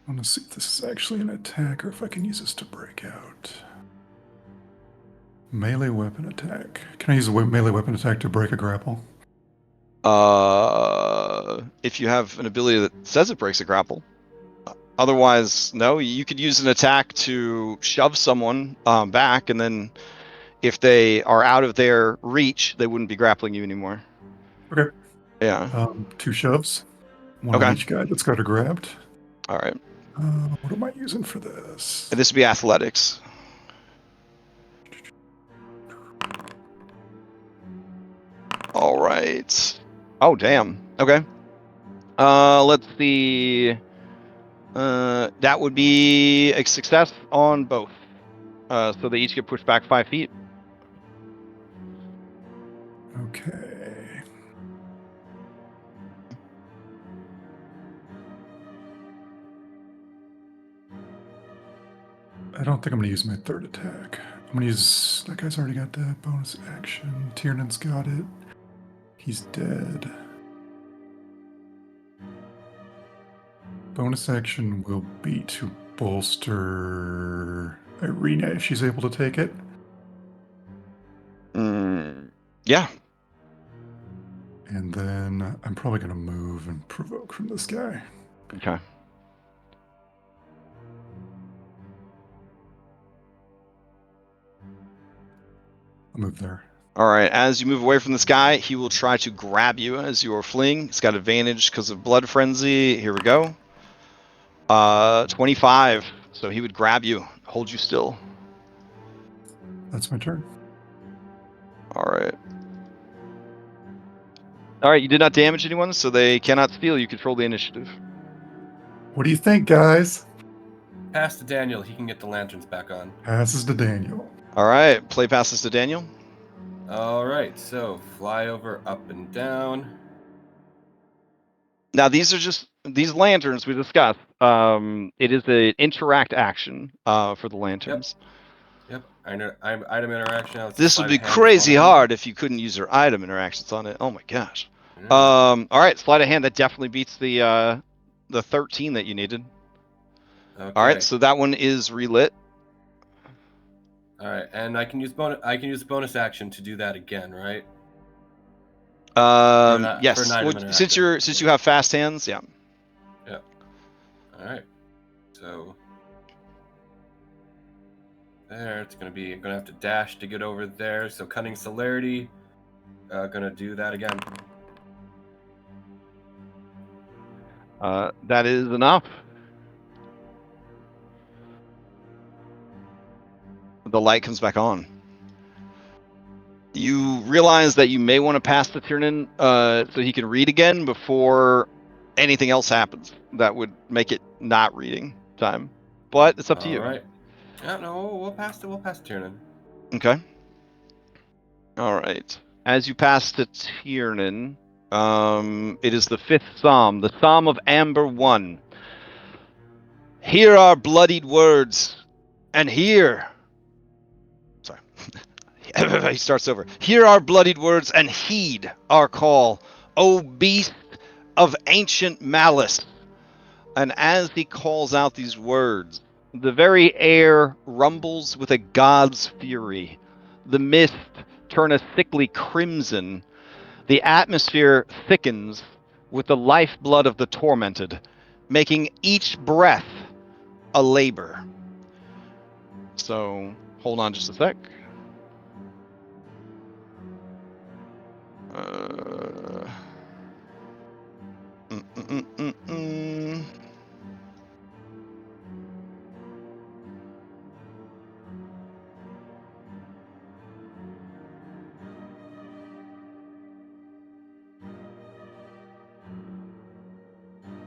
I want to see if this is actually an attack or if I can use this to break out. Melee weapon attack. Can I use a melee weapon attack to break a grapple? If you have an ability that says it breaks a grapple. Otherwise, no. You could use an attack to shove someone back, and then if they are out of their reach, they wouldn't be grappling you anymore. Okay. Yeah. 2 shoves. 1 Okay. on each guy that's got her grabbed. All right. What am I using for this? And this would be athletics. All right. Oh, damn. Okay. Let's see. That would be a success on both. So they each get pushed back 5 feet. Okay. I don't think I'm going to use my 3rd attack. I'm going to use... That guy's already got that bonus action. Tiernan's got it. He's dead. Bonus action will be to bolster Irina if she's able to take it. Yeah. And then I'm probably going to move and provoke from this guy. Okay. I'll move there. All right. As you move away from this guy, he will try to grab you as you are fleeing. He's got advantage because of blood frenzy. Here we go. 25. So he would grab you, hold you still. That's my turn. All right. All right. You did not damage anyone, so they cannot steal. You control the initiative. What do you think, guys? Pass to Daniel. He can get the lanterns back on. Passes to Daniel. All right. Play passes to Daniel. All right. So fly over, up and down. Now these are just these lanterns we discussed. It is an interact action for the lanterns. Yep. Item interaction. This would be crazy hard if you couldn't use your item interactions on it. Oh my gosh. Yeah. All right, sleight of hand. That definitely beats the 13 that you needed. Okay. All right, so that one is relit. All right, and I can use bonus action to do that again, right? Yes. for an item Well, since interaction. you have fast hands, yeah. Yep. All right. So there, it's gonna have to dash to get over there. So cunning celerity, gonna do that again. That is enough. The light comes back on. You realize that you may want to pass to Tiernan so he can read again before anything else happens that would make it not reading time. But it's up to you. All right. Yeah, no, we'll pass Tiernan. Okay. All right. As you pass to Tiernan, it is the 5th Psalm, the Psalm of Amber 1. Hear our bloodied words, and hear... Sorry. He starts over. Hear our bloodied words, and heed our call, O beast of ancient malice. And as he calls out these words, the very air rumbles with a god's fury. The mist turn a sickly crimson. The atmosphere thickens with the lifeblood of the tormented, making each breath a labor. So, hold on just a sec.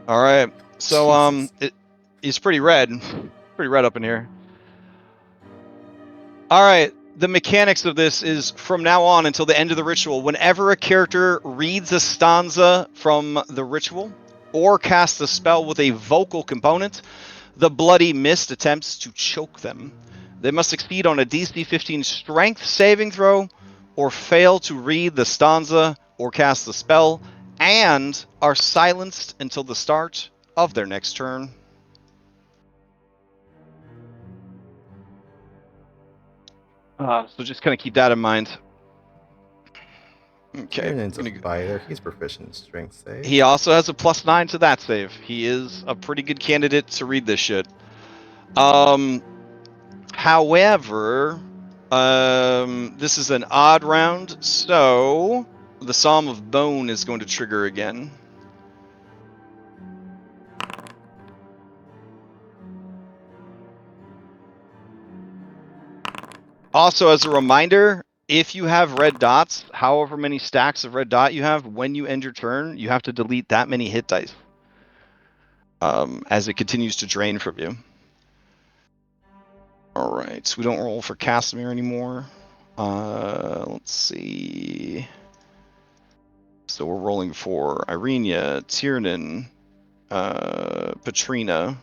All right. So it's pretty red up in here. All right. the mechanics of this is from now on until the end of the ritual, whenever a character reads a stanza from the ritual or casts a spell with a vocal component, the Bloody Mist attempts to choke them. They must succeed on a DC 15 strength saving throw or fail to read the stanza or cast the spell and are silenced until the start of their next turn. So just kind of keep that in mind. Okay. Tiernan's a fighter. He's proficient in strength save. He also has a +9 to that save. He is a pretty good candidate to read this shit. However, this is an odd round, so the Psalm of Bone is going to trigger again. Also, as a reminder, if you have red dots, however many stacks of red dot you have, when you end your turn, you have to delete that many hit dice. As it continues to drain from you. Alright, so we don't roll for Casimir anymore. Let's see. So we're rolling for Irenia, Tiernan, Patrina.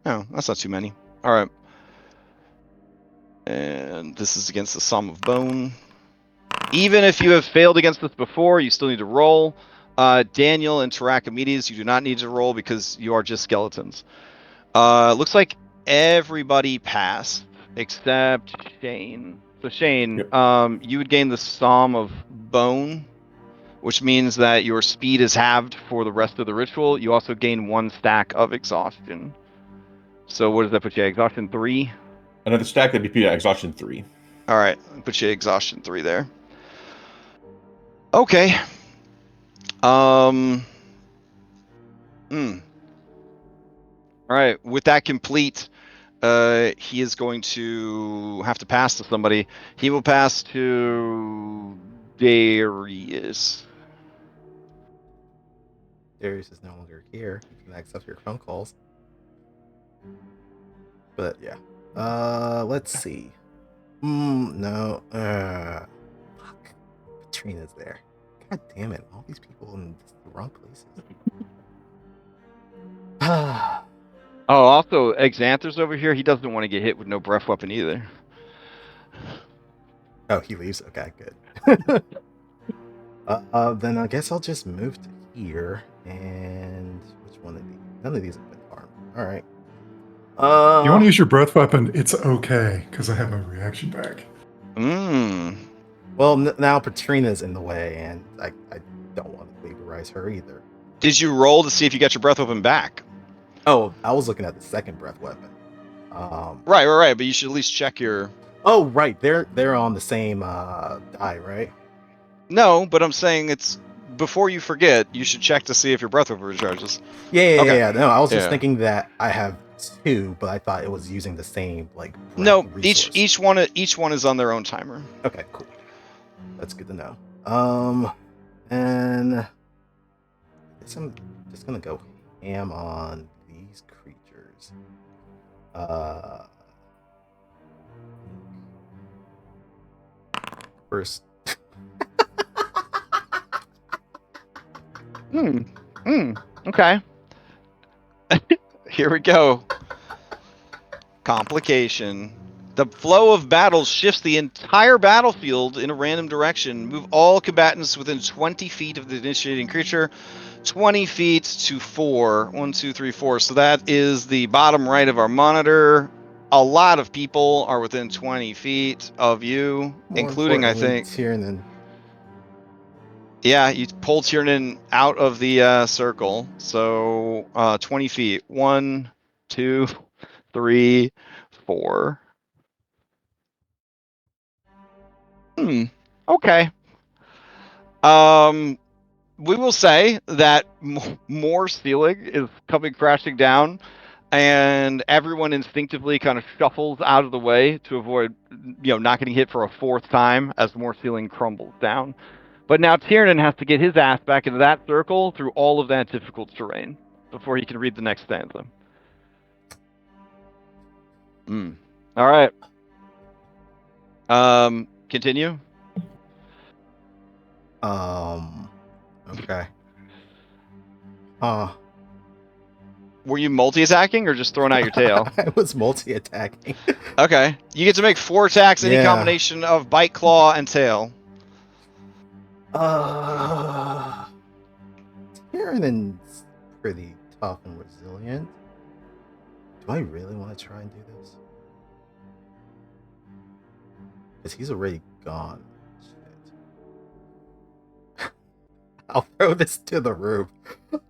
Oh, that's not too many. Alright. And this is against the Psalm of Bone. Even if you have failed against this before, you still need to roll. Daniel and Tarachamedes, you do not need to roll because you are just skeletons. Looks like everybody passed except Shane. So Shane, Yep. you would gain the Psalm of Bone, which means that your speed is halved for the rest of the ritual. You also gain 1 stack of exhaustion. So what does that put you at? Exhaustion 3? Another stack that'd be exhaustion 3. All right, put you at exhaustion 3 there. Okay. All right, with that complete, he is going to have to pass to somebody. He will pass to Darius. Darius is no longer here. You can accept your phone calls. But yeah. Let's see. No. Fuck. Katrina's there. God damn it. All these people in the wrong places. Oh, also, Exanther's over here. He doesn't want to get hit with no breath weapon either. Oh, he leaves? Okay, good. Then I guess I'll just move to here. And which one of these? None of these have been harmed. Alright. You want to use your breath weapon? It's okay, because I have my reaction back. Well, now Patrina's in the way, and I don't want to vaporize her either. Did you roll to see if you got your breath weapon back? Oh, I was looking at the second breath weapon. Right. But you should at least check your. Oh, right. They're on the same die, right? No, but I'm saying it's before you forget. You should check to see if your breath weapon recharges. Yeah. No, I was just thinking that I have 2, but I thought it was using the same No, resource. each one is on their own timer. Okay, cool. That's good to know. And I guess I'm just gonna go ham on these creatures. First. Okay. Here we go. Complication. The flow of battle shifts the entire battlefield in a random direction. Move all combatants within 20 feet of the initiating creature. 20 feet to 4. 1, 2, 3, 4. So that is the bottom right of our monitor. A lot of people are within 20 feet of you, including, I think, Tiernan. Yeah, you pull Tiernan out of the circle. So 20 feet. 1, 2, 3, 4. Okay. We will say that more ceiling is coming crashing down, and everyone instinctively kind of shuffles out of the way to avoid, not getting hit for a 4th time as more ceiling crumbles down. But now Tiernan has to get his ass back into that circle through all of that difficult terrain before he can read the next stanza. All right. Continue. Okay. Were you multi-attacking or just throwing out your tail? I was multi-attacking. Okay. You get to make 4 attacks, any Yeah. combination of bite, claw, and tail. Tyrannon's pretty tough and resilient. Do I really want to try and do this? Because he's already gone. Shit. I'll throw this to the roof.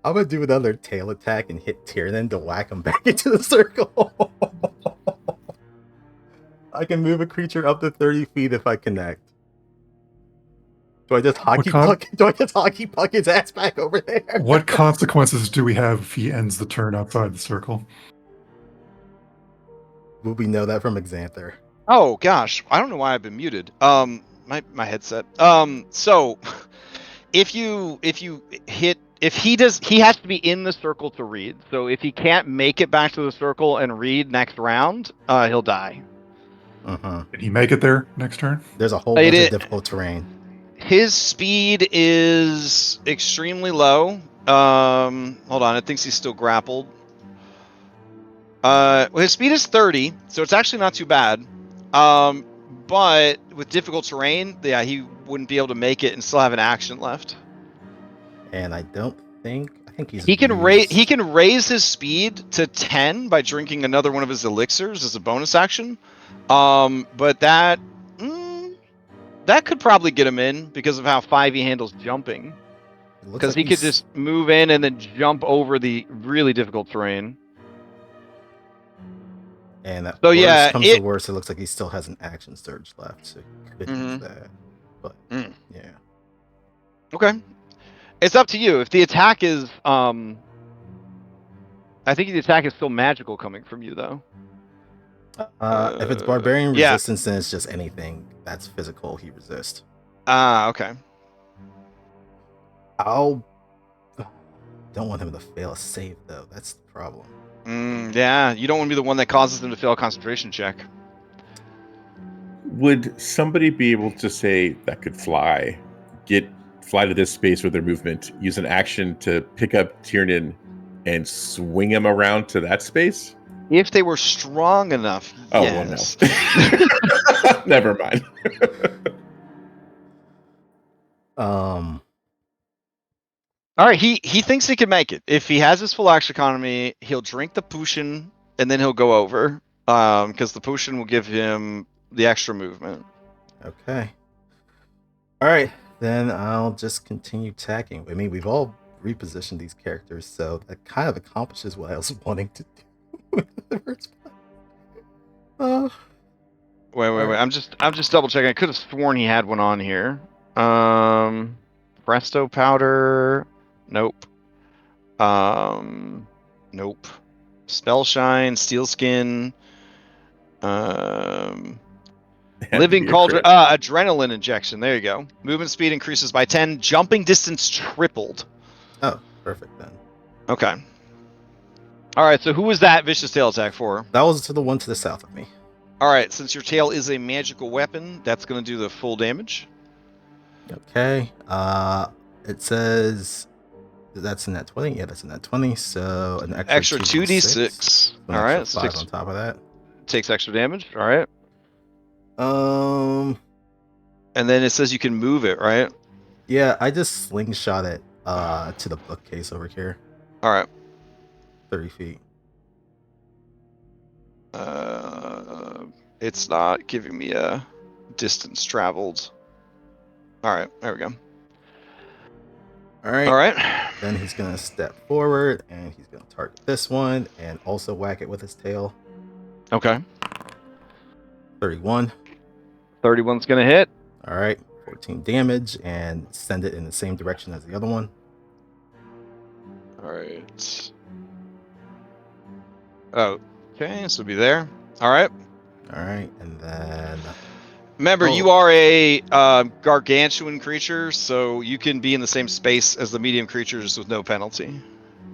I'm gonna do another tail attack and hit Tyrannon to whack him back into the circle. I can move a creature up to 30 feet if I connect. Do I just hockey puck his ass back over there? What consequences do we have if he ends the turn outside the circle? Will we know that from Xanther? Oh gosh, I don't know why I've been muted. My headset. So if he has to be in the circle to read. So if he can't make it back to the circle and read next round, he'll die. Uh-huh. Did he make it there next turn? There's a whole bunch of difficult terrain. His speed is extremely low. Hold on, it thinks he's still grappled. Well, his speed is 30, so it's actually not too bad. But with difficult terrain, yeah, he wouldn't be able to make it and still have an action left. And I think he's he can raise his speed to 10 by drinking another one of his elixirs as a bonus action. But that could probably get him in because of how 5 he handles jumping. Because he could just move in and then jump over the really difficult terrain. And that so yeah, comes to worse, it looks like he still has an action surge left, so he could use that. But yeah. Okay. It's up to you. If the attack is I think the attack is still magical coming from you though. If it's barbarian resistance, then it's just anything that's physical he resists. Okay. Don't want him to fail a save though. That's the problem. Yeah, you don't want to be the one that causes them to fail a concentration check. Would somebody be able to say that could fly to this space with their movement, use an action to pick up Tiernan and swing him around to that space? If they were strong enough, yes. Well, no. Never mind. All right, he thinks he can make it. If he has his full action economy, he'll drink the potion and then he'll go over. Because the potion will give him the extra movement. Okay. All right, then I'll just continue attacking. I mean, we've all repositioned these characters, so that kind of accomplishes what I was wanting to do. Wait. I'm just double checking. I could have sworn he had one on here. Presto powder. Nope. Nope. Spell shine, steel skin. Living cauldron. Adrenaline injection. There you go. Movement speed increases by 10. Jumping distance tripled. Oh, perfect then. Okay. All right. So who was that vicious tail attack for? That was to the one to the south of me. All right. Since your tail is a magical weapon, that's going to do the full damage. Okay. It says that's a net 20. Yeah, that's a net 20. So an extra 2d6. All right. 5 on top of that. Takes extra damage. All right. And then it says you can move it, right? Yeah, I just slingshot it to the bookcase over here. All right. 30 feet. It's not giving me a distance traveled. All right, there we go. All right. All right. Then he's gonna step forward and he's gonna target this one and also whack it with his tail. Okay. 31. 31's gonna hit. All right. 14 damage and send it in the same direction as the other one. All right. Oh, okay. So be there. All right. All right, and then. Remember, you are a gargantuan creature, so you can be in the same space as the medium creatures with no penalty.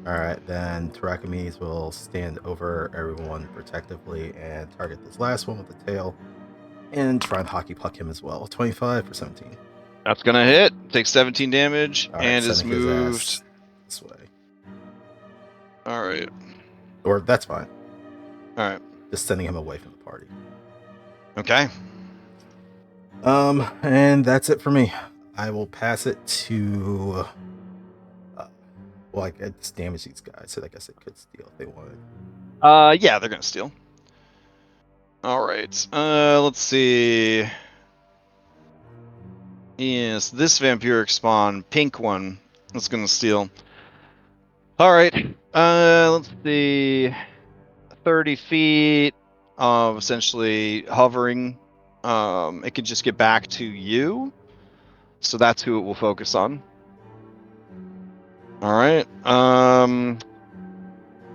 All right, then Tarakimis will stand over everyone protectively and target this last one with the tail. and try and hockey puck him as well. 25 for 17. That's gonna hit. Takes 17 damage All right, and is sending his moved. ass this way. All right. Or that's fine. All right. Just sending him away from the party. Okay. And that's it for me. I will pass it to. Well, I guess damage these guys, so I guess they could steal if they wanted. Yeah, they're gonna steal. All right. Let's see. Yes, this vampiric spawn, pink one, is gonna steal. All right. Let's see. 30 feet of essentially hovering. It could just get back to you. So that's who it will focus on. All right.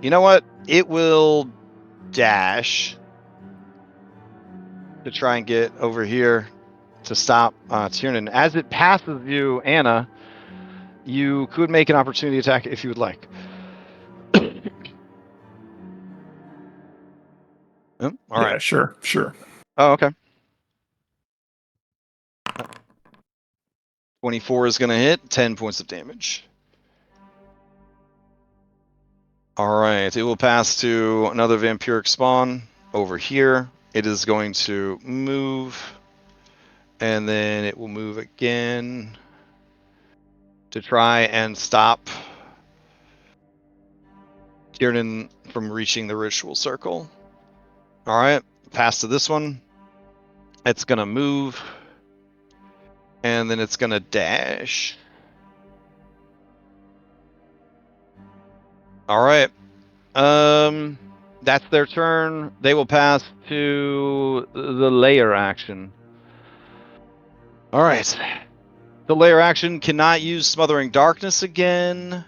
You know what? It will dash to try and get over here to stop Tiernan. As it passes you, Anna, you could make an opportunity attack if you would like. Oh, all Yeah, right. sure. Oh, okay. 24 is going to hit, 10 points of damage. All right, it will pass to another vampiric spawn over here. It is going to move, and then it will move again to try and stop Tiernan from reaching the ritual circle. All right, pass to this one. It's going to move, and then it's going to dash. All right. That's their turn. They will pass to the layer action. All right. The layer action cannot use Smothering Darkness again.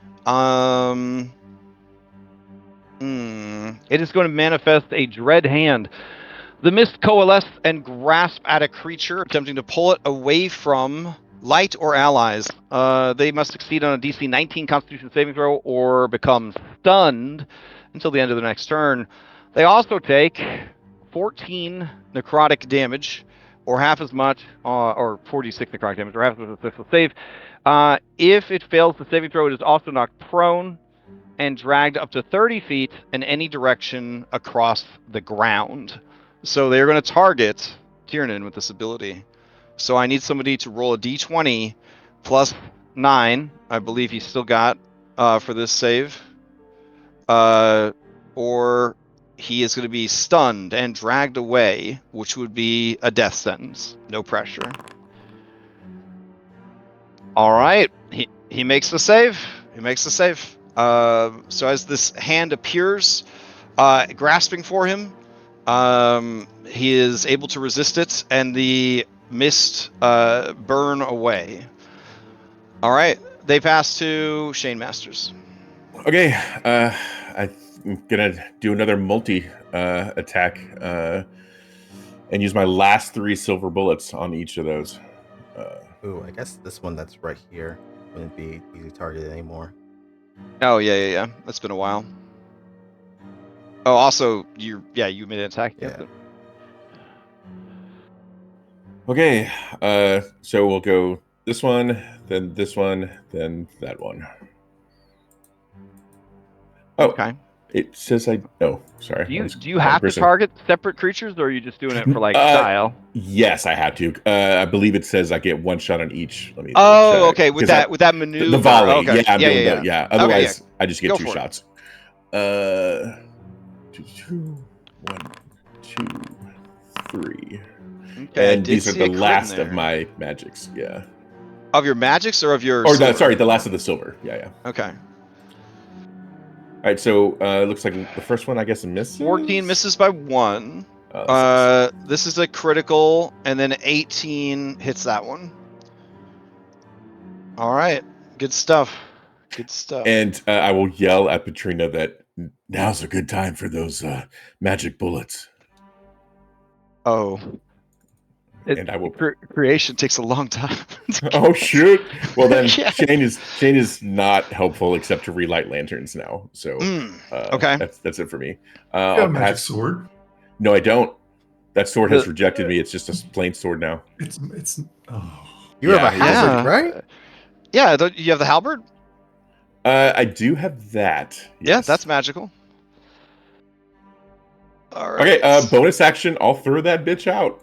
It is going to manifest a dread hand. The mist coalesce and grasp at a creature, attempting to pull it away from light or allies. They must succeed on a DC 19 Constitution saving throw or become stunned until the end of the next turn. They also take 14 necrotic damage, or half as much, or 46 necrotic damage, or half as much as a successful save. If it fails the saving throw, it is also knocked prone and dragged up to 30 feet in any direction across the ground. So they're going to target Tiernan with this ability. So I need somebody to roll a d20 plus 9. I believe he's still got for this save. Or he is going to be stunned and dragged away, which would be a death sentence. No pressure. All right. He makes the save. He makes the save. So as this hand appears, grasping for him, he is able to resist it, and the mist burn away. All right, they pass to Shane Masters. Okay, I'm gonna do another multi attack and use my last 3 silver bullets on each of those. Ooh, I guess this one that's right here wouldn't be easy targeted anymore. Oh yeah. That's been a while. Oh, also you made an attack against it. Okay, so we'll go this one, then that one. Oh, Okay. it says sorry. Do you have to target separate creatures, or are you just doing it for like style? Yes, I have to. I believe it says I get 1 shot on each. Let me. Oh, okay. With that maneuver, the volley. Okay. Yeah, I'm doing yeah. Otherwise, okay, I just get Go 2 for it. shots. 1, 2, 3. Okay, And these are the last of my magics. Yeah. Of your magics or of your? Or no, sorry, the last of the silver. Yeah. Okay. All right, so it looks like the first one, I guess, misses. 14 misses by 1. This is a critical, and then 18 hits that one. All right, good stuff. Good stuff. And I will yell at Petrina that now's a good time for those magic bullets. Oh. And I will. Creation takes a long time. Oh shoot! Well then, Yeah. Shane is not helpful except to relight lanterns now. So Okay, that's it for me. You got a magic sword? No, I don't. That sword has rejected me. It's just a plain sword now. It's oh. You have a Yeah, halberd, yeah. right? Yeah, don't you have the halberd? I do have that. Yeah, Yes. that's magical. All right. Okay, bonus action. I'll throw that bitch out.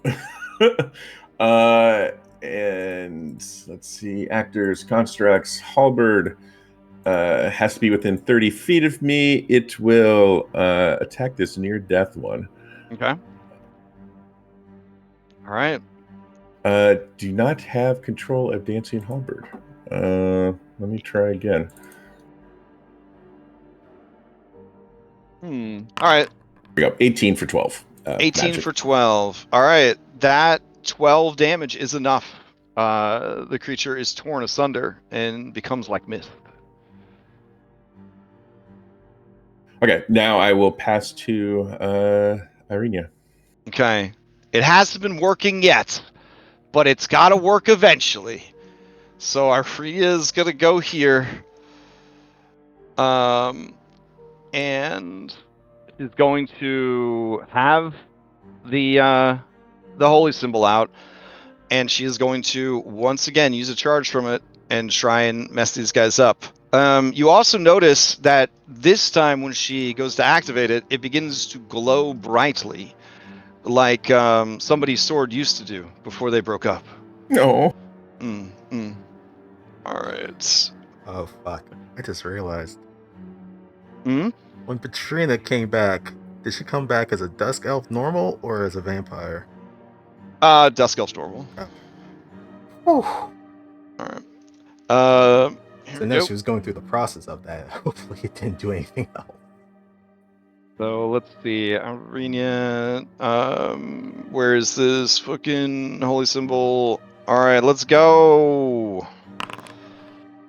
And let's see. Actors, constructs, halberd has to be within 30 feet of me. It will attack this near death one. Okay. All right. Do not have control of dancing halberd. Let me try again. All right. Here we go. 18 for 12. 18 magic. for 12. All right. That 12 damage is enough. The creature is torn asunder and becomes like mist. Okay, now I will pass to Irenia. Okay. It hasn't been working yet, but it's got to work eventually. So Irenia's going to go here. And is going to have the holy symbol out, and she is going to once again use a charge from it and try and mess these guys up. You also notice that this time when she goes to activate it, it begins to glow brightly, like somebody's sword used to do before they broke up. No. All right. Oh fuck! I just realized. Hmm? When Patrina came back, did she come back as a dusk elf normal or as a vampire? Dusk Elf normal. Whew. All right. Here So we now go. she was going through the process of that. Hopefully, it didn't do anything else. So let's see, Arena. Where is this fucking holy symbol? All right, let's go.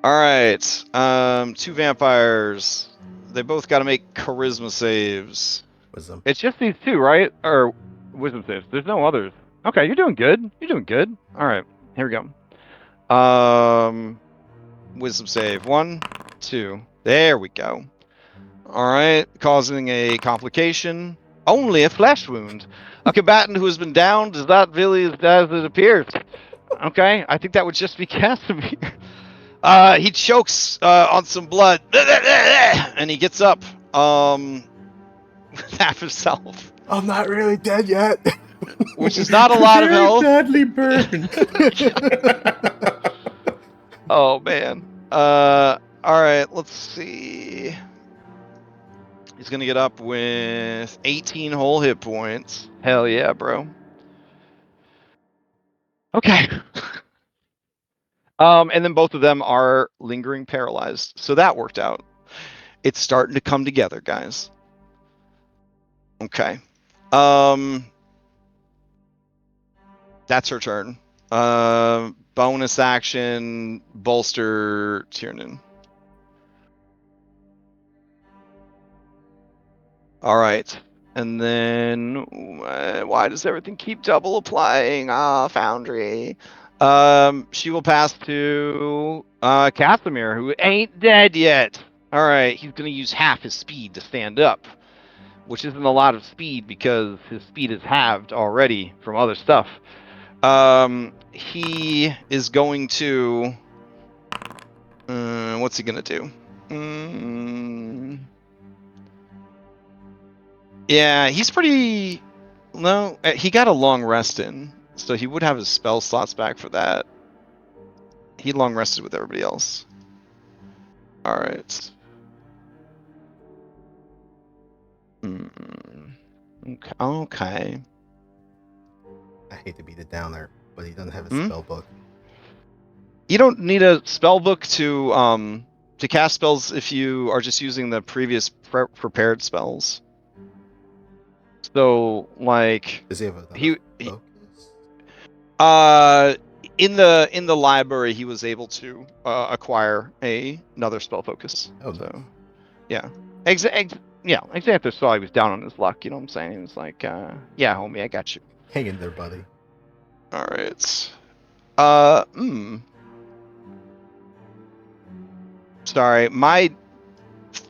All right, 2 vampires. They both got to make charisma saves. Wisdom. It's just these two, right? Or wisdom saves. There's no others. Okay, you're doing good. You're doing good. All right, here we go. Wisdom save 1, 2. There we go. All right, causing a complication. Only a flesh wound. A combatant who has been downed is not really as bad as it appears. Okay, I think that would just be Casimir. He chokes on some blood, and he gets up with half himself, I'm not really dead yet. which is not a lot of Very health. badly burned. Oh man. All right, let's see. He's gonna get up with 18 whole hit points. Hell yeah, bro. Okay. And then both of them are lingering paralyzed, so that worked out. It's starting to come together, guys. Okay. That's her turn. Bonus action, bolster Tiernan. All right. And then why does everything keep double applying? Foundry. She will pass to Casimir, who ain't dead yet. All right, he's gonna use half his speed to stand up, which isn't a lot of speed because his speed is halved already from other stuff. He is going to. What's he gonna do? Yeah, he's pretty. No, he got a long rest in, so he would have his spell slots back for that. He long rested with everybody else. All right. Okay. I hate to beat it down there, but he doesn't have a spell book. You don't need a spell book to cast spells if you are just using the previous prepared spells. So like Does he have a focus? In the library he was able to acquire another spell focus. Oh, so nice. yeah. Xanthus saw he was down on his luck, you know what I'm saying? He was like, yeah, homie, I got you. Hang in there, buddy. All right. Sorry, my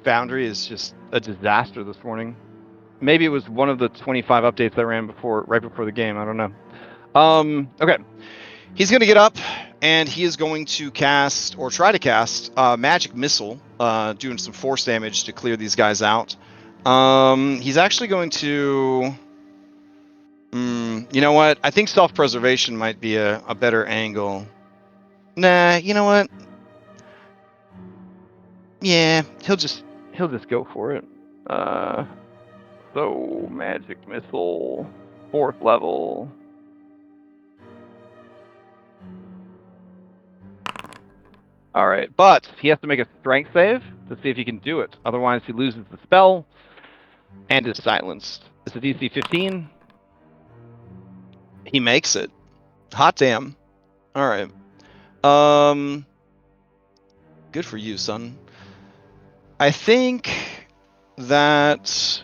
foundry is just a disaster this morning. Maybe it was one of the 25 updates I ran right before the game. I don't know. Okay. He's going to get up, and he is going to cast, or try to cast, Magic Missile, doing some force damage to clear these guys out. He's actually going to... you know what? I think self-preservation might be a better angle. Nah, you know what? Yeah, He'll just go for it. So Magic Missile, 4th level. All right, but he has to make a strength save to see if he can do it. Otherwise, he loses the spell and is silenced. It's a DC 15. he makes it. Hot damn. All right. Good for you, son. I think that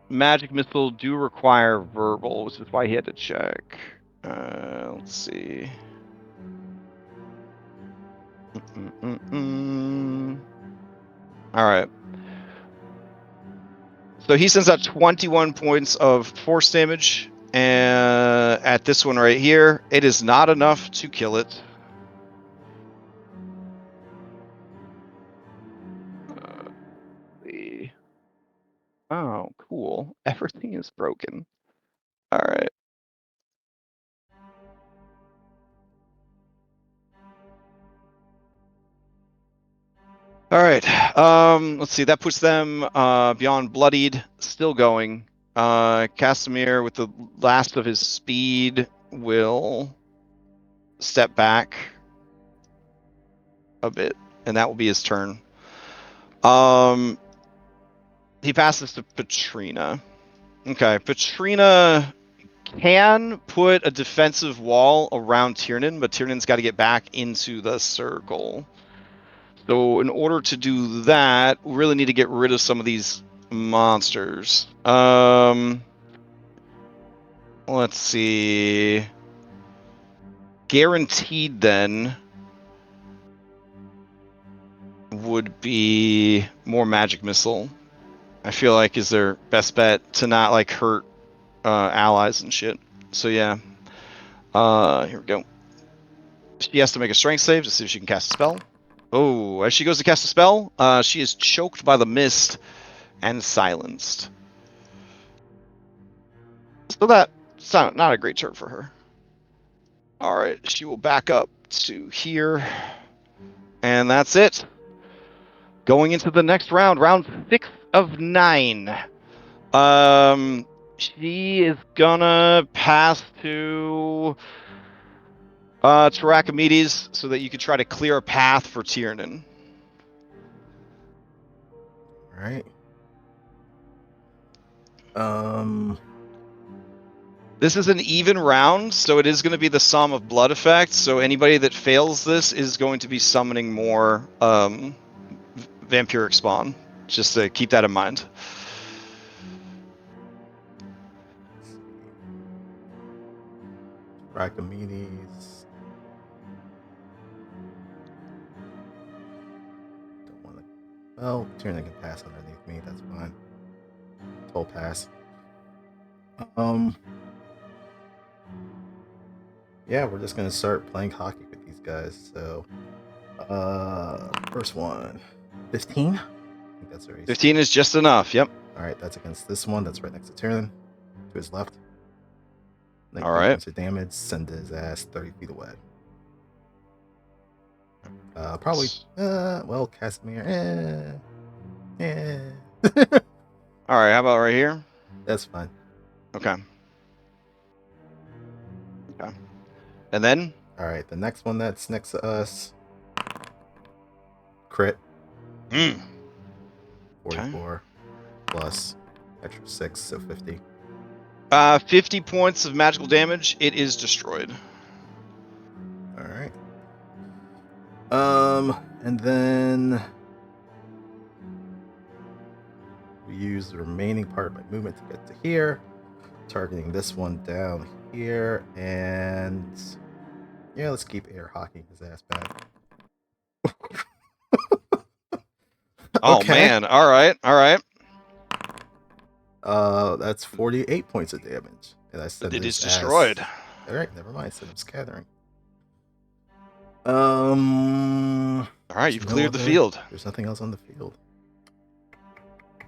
Magic Missile do require verbal, which is why he had to check. Let's see. All right. So he sends out 21 points of force damage, and at this one right here, it is not enough to kill it. Oh, cool. Everything is broken. All right. All right. Let's see. That puts them beyond bloodied, still going. Casimir, with the last of his speed, will step back a bit, and that will be his turn. He passes to Patrina. Okay, Patrina can put a defensive wall around Tiernan, but Tiernan's got to get back into the circle. So in order to do that, we really need to get rid of some of these monsters. Let's see. Guaranteed then would be more magic missile. I feel like is their best bet to not like hurt allies and shit. So yeah. Here we go. She has to make a strength save to see if she can cast a spell. Oh, as she goes to cast a spell, she is choked by the mist and silenced. So that's not a great turn for her. All right, she will back up to here, and that's it. Going into the next round, round 6 of 9. She is gonna pass to Archimedes so that you can try to clear a path for Tiernan. All right. This is an even round, so it is going to be the sum of blood effect. So anybody that fails this is going to be summoning more vampiric spawn. Just to keep that in mind. Archimedes. Don't want to. Well, Tiernan can pass underneath me. That's fine. Toll pass. Yeah, we're just gonna start playing hockey with these guys. So, first one, 15. I think that's our AC. 15 is just enough. Yep. All right, that's against this one. That's right next to Tiernan, to his left. 19 All right. points of damage. Send his ass 30 feet away. Probably. Well, Casimir. All right. How about right here? That's fine. Okay. Okay. And then? All right, the next one that's next to us. Crit. 44 plus extra 6, so 50. 50 points of magical damage. It is destroyed. All right. And then we use the remaining part of my movement to get to here, targeting this one down here, and yeah, let's keep air hockeying his ass back. Oh Okay. man! All right, all right. That's 48 points of damage. And I said It is this as... destroyed. Alright, never mind. I said I'm scattering. All right, there's you've no cleared the other- field. There's nothing else on the field. I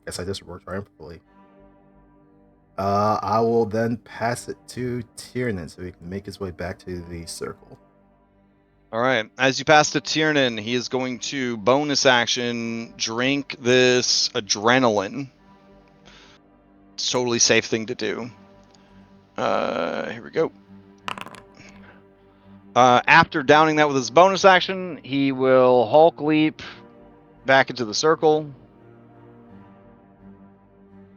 guess I just worked triumphantly. I will then pass it to Tiernan so he can make his way back to the circle. All right. As you pass to Tiernan, he is going to bonus action drink this adrenaline. It's a totally safe thing to do. Here we go. After downing that with his bonus action, he will Hulk leap back into the circle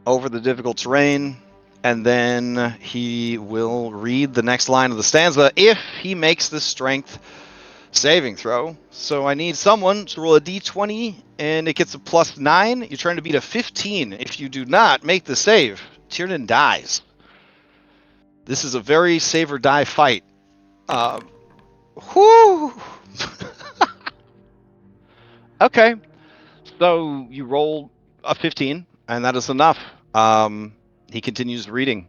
over the difficult terrain, and then he will read the next line of the stanza if he makes the strength saving throw. So I need someone to roll a d20, and it gets a +9. You're trying to beat a 15. If you do not make the save, Tiernan dies. This is a very save or die fight. Whoo! Okay, so you roll a 15, and that is enough. He continues reading.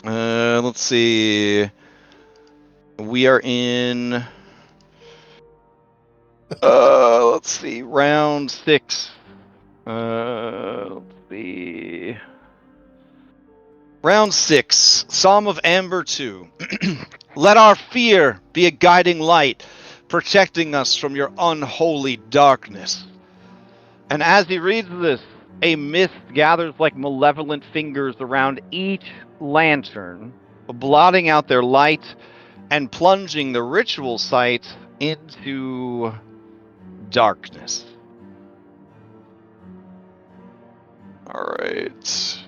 Let's see. We are in. Let's see, round 6. Let's see. Round 6, Psalm of Amber 2. Let our fear be a guiding light, protecting us from your unholy darkness. And as he reads this, a mist gathers like malevolent fingers around each lantern, blotting out their light and plunging the ritual site into darkness. All right.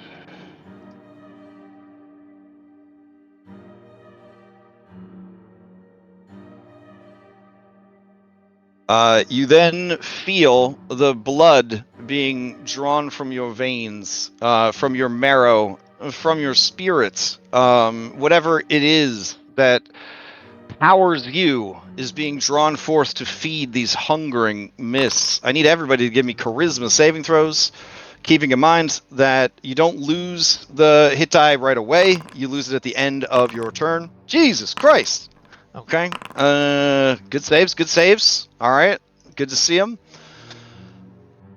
You then feel the blood being drawn from your veins, from your marrow, from your spirits. Whatever it is that powers you is being drawn forth to feed these hungering mists. I need everybody to give me charisma saving throws, keeping in mind that you don't lose the hit die right away. You lose it at the end of your turn. Jesus Christ! Okay. Good saves. All right. Good to see him.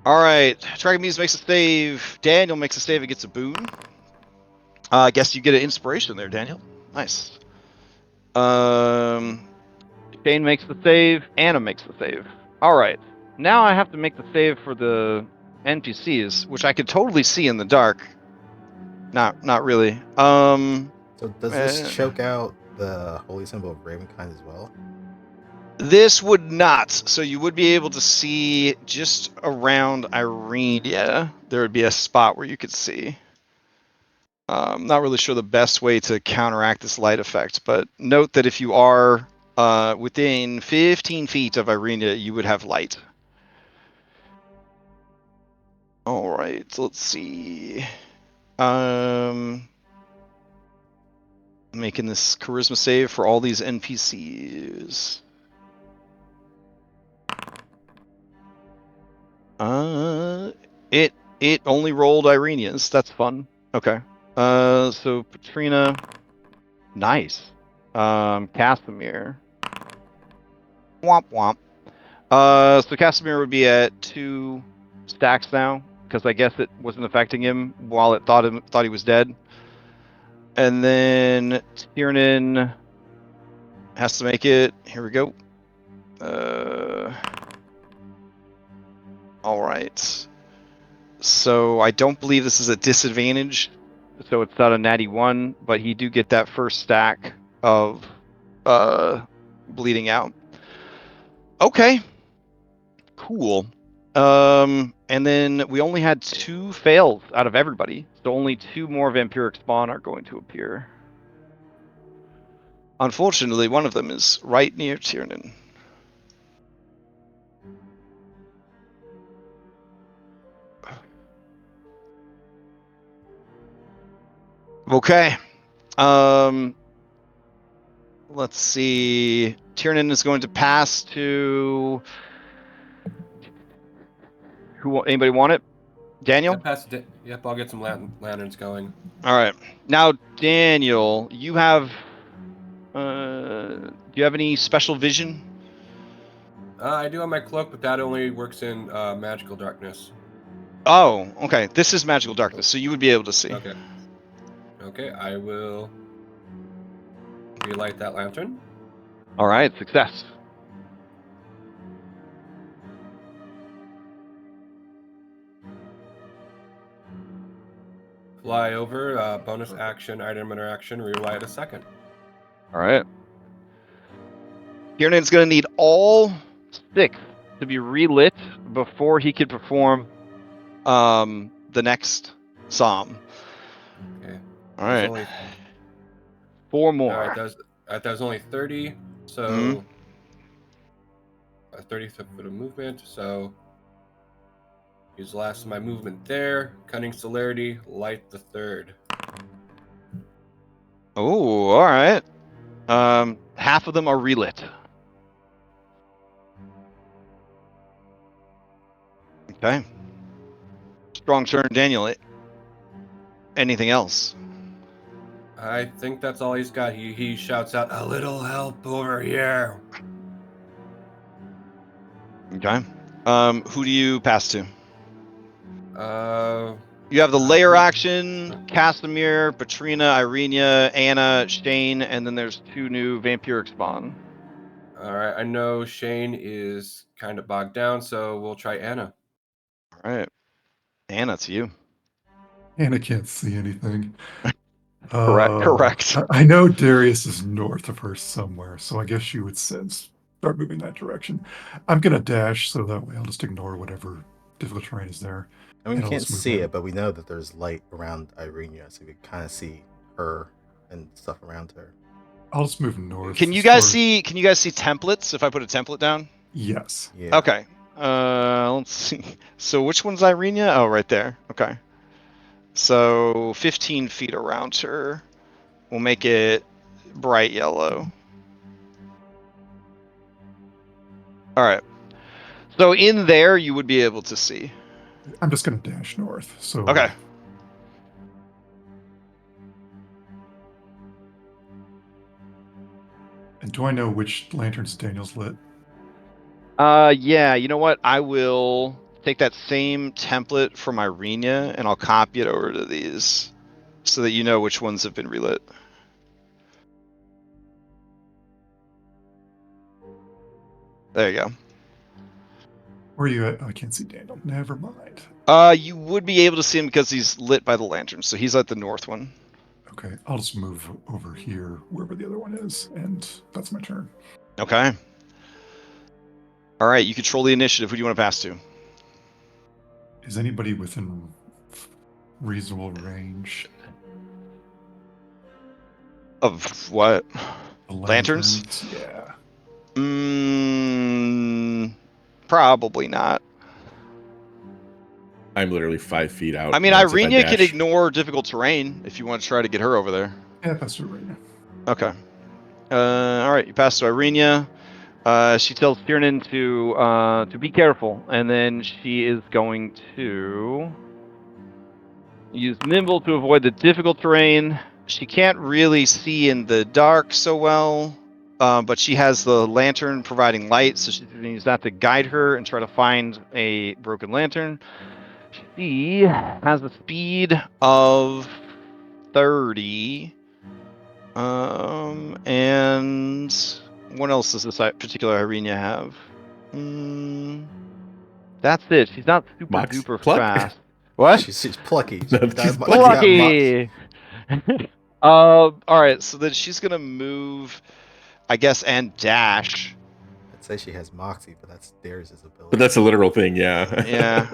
All right. Tragames makes a save. Daniel makes a save and gets a boon. I guess you get an inspiration there, Daniel. Nice. Shane makes the save. Anna makes the save. All right. Now I have to make the save for the NPCs, which I could totally see in the dark. Not really. So does this choke out the holy symbol of Ravenkind as well? This would not. So you would be able to see just around Irenia. There would be a spot where you could see. I'm not really sure the best way to counteract this light effect, but note that if you are within 15 feet of Irenia, you would have light. All right, let's see. Making this charisma save for all these NPCs. It only rolled Irenia's. That's fun. Okay. So Patrina, nice. Casimir. Womp womp. So Casimir would be at 2 stacks now, because I guess it wasn't affecting him while it thought he was dead. And then Tiernan has to make it. Here we go. All right. So I don't believe this is a disadvantage. So it's not a natty 1, but he do get that first stack of bleeding out. Okay. Cool. And then we only had 2 fails out of everybody. So only 2 more vampiric spawn are going to appear. Unfortunately, one of them is right near Tiernan. Okay. Let's see. Tiernan is going to pass to. Anybody want it? Daniel? Yep, I'll get some lanterns going. All right. Now, Daniel, you have. Do you have any special vision? I do have my cloak, but that only works in magical darkness. Oh, okay. This is magical darkness, so you would be able to see. Okay. Okay, I will relight that lantern. All right, success. Fly over, bonus action, item interaction, relight a second. All right. Kiernan's going to need all 6 to be relit before he could perform the next psalm. Okay. All There's right. only 4 more. All right, that was only 30, so Mhm. 30 foot of movement. So use the last of my movement there. Cunning celerity, light the third. Oh, all right. Half of them are relit. Okay. Strong turn, Daniel. Anything else? I think that's all he's got. He shouts out, "A little help over here." Okay. Who do you pass to? You have the I layer think- action, Casimir, Patrina, Irenia, Anna, Shane, and then there's 2 new vampiric spawn. All right, I know Shane is kind of bogged down, so we'll try Anna. All right. Anna, it's you. Anna can't see anything. Correct. I know Darius is north of her somewhere, so I guess she would start moving that direction. I'm gonna dash, so that way I'll just ignore whatever difficult terrain is there. I mean, And we I'll can't just move see in. it, but we know that there's light around Irenia, so we can kind of see her and stuff around her. I'll just move north. Can you as guys far- see? Can you guys see templates? If I put a template down. Yes. Yeah. Okay. Let's see. So which one's Irenia? Oh, right there. Okay. So 15 feet around her. We'll make it bright yellow. All right. So in there, you would be able to see. I'm just gonna dash north. So Okay. And do I know which lanterns Daniel's lit? Yeah. You know what? I will take that same template from Irenia and I'll copy it over to these, so that you know which ones have been relit. There you go. Where are you at? Oh, I can't see Daniel. Never mind. You would be able to see him because he's lit by the lantern, so he's at the north one. Okay, I'll just move over here, wherever the other one is, and that's my turn. Okay. All right, you control the initiative. Who do you want to pass to? Is anybody within reasonable range? Of what? The Lanterns? Yeah. Probably not. I'm literally 5 feet out. I mean, That's if I Irenia could dash. ignore difficult terrain if you want to try to get her over there. Yeah, that's her right now. Okay. All right, you pass to Irenia. She tells Tiernan to be careful, and then she is going to use Nimble to avoid the difficult terrain. She can't really see in the dark so well, but she has the lantern providing light, so she's going to use that to guide her and try to find a broken lantern. She has a speed of 30. And what else does this particular Irenia have? That's it. She's not super Mox? duper Pluck? fast. What? She's plucky. No, She's got she's mo- plucky. she's got mo- Lucky. All right. So then she's gonna move, I guess, and dash. I'd say she has moxie, but that's Darius' ability. But that's a literal thing, yeah. Yeah.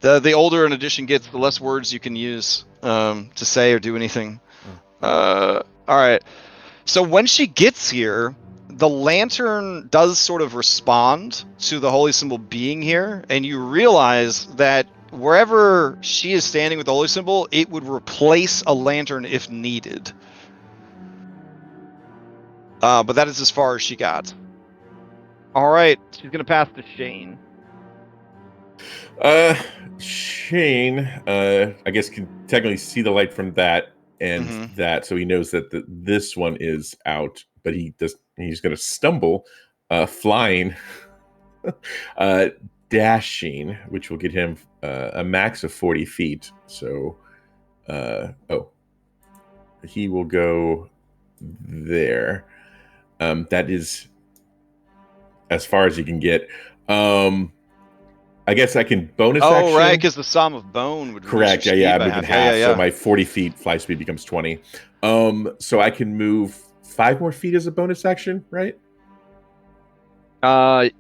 The older an edition gets, the less words you can use to say or do anything. All right. So when she gets here, the lantern does sort of respond to the holy symbol being here, and you realize that wherever she is standing with the holy symbol, it would replace a lantern if needed. But that is as far as she got. All right, she's gonna pass to Shane. Shane, I guess can technically see the light from that and Mhm. that, so he knows that this one is out, but he's going to stumble, flying, uh, dashing, which will get him a max of 40 feet. So, he will go there. That is as far as he can get. I guess I can bonus Oh, action. right, because the Psalm of Bone would Correct. reduce your Yeah, speed I'm by moving half. half. Yeah. So my 40 feet fly speed becomes 20. So I can move 5 more feet as a bonus action, right?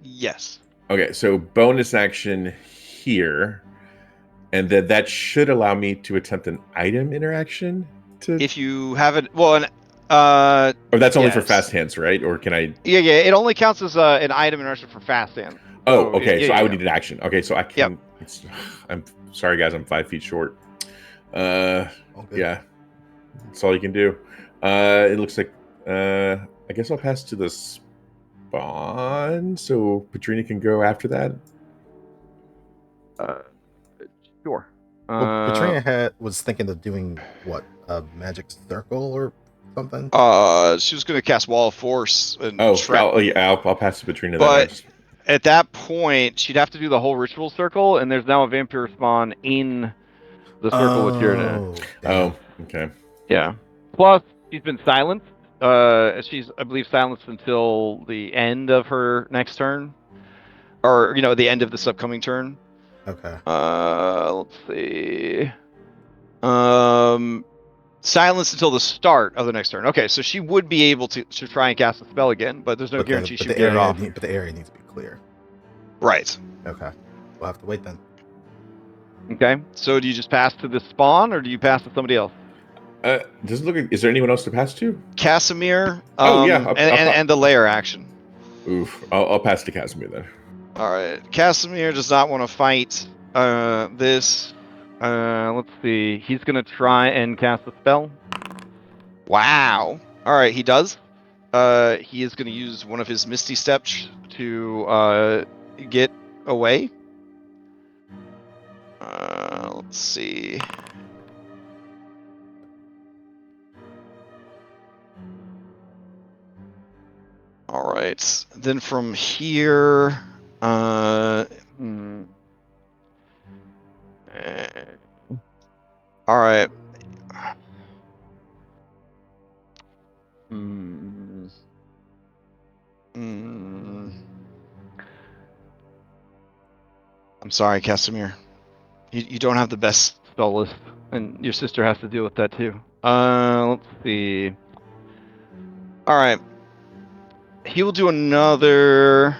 Yes. Okay, so bonus action here. And then that should allow me to attempt an item interaction to If you have it, well, or that's only for yes. fast hands, right? Or can I Yeah. It only counts as an item interaction for fast hand. Oh, So, okay. So I would yeah. need an action. Okay, so I can I'm sorry guys, I'm 5 feet short. All good. Yeah. That's all you can do. It looks like I guess I'll pass to the spawn, so Patrina can go after that. Sure. Well, Petrina was thinking of doing what, a magic circle or something. She was going to cast Wall of Force and Oh, trap. I'll pass to Patrina But then. at that point, she'd have to do the whole ritual circle, and there's now a vampire spawn in the circle with Tyrna. Damn. Okay. Yeah. Plus, she's been silenced. She's, I believe, silenced until the end of her next turn, or the end of this upcoming turn. Okay. Let's see. Silence until the start of the next turn. Okay, so she would be able to try and cast a spell again, but there's no guarantee she would get it off. But the area needs to be clear. Right. Okay. We'll have to wait then. Okay. So do you just pass to this spawn, or do you pass to somebody else? Does it look? Is there anyone else to pass to? Casimir. Oh, yeah, and the layer action. Oof. I'll pass to Casimir then. All right. Casimir does not want to fight this. Let's see. He's gonna try and cast a spell. Wow. All right, he does. He is gonna use one of his Misty Steps to get away. Let's see. All right. Then from here, all right. I'm sorry, Casimir. You don't have the best spell list, and your sister has to deal with that too. Let's see. All right. He will do another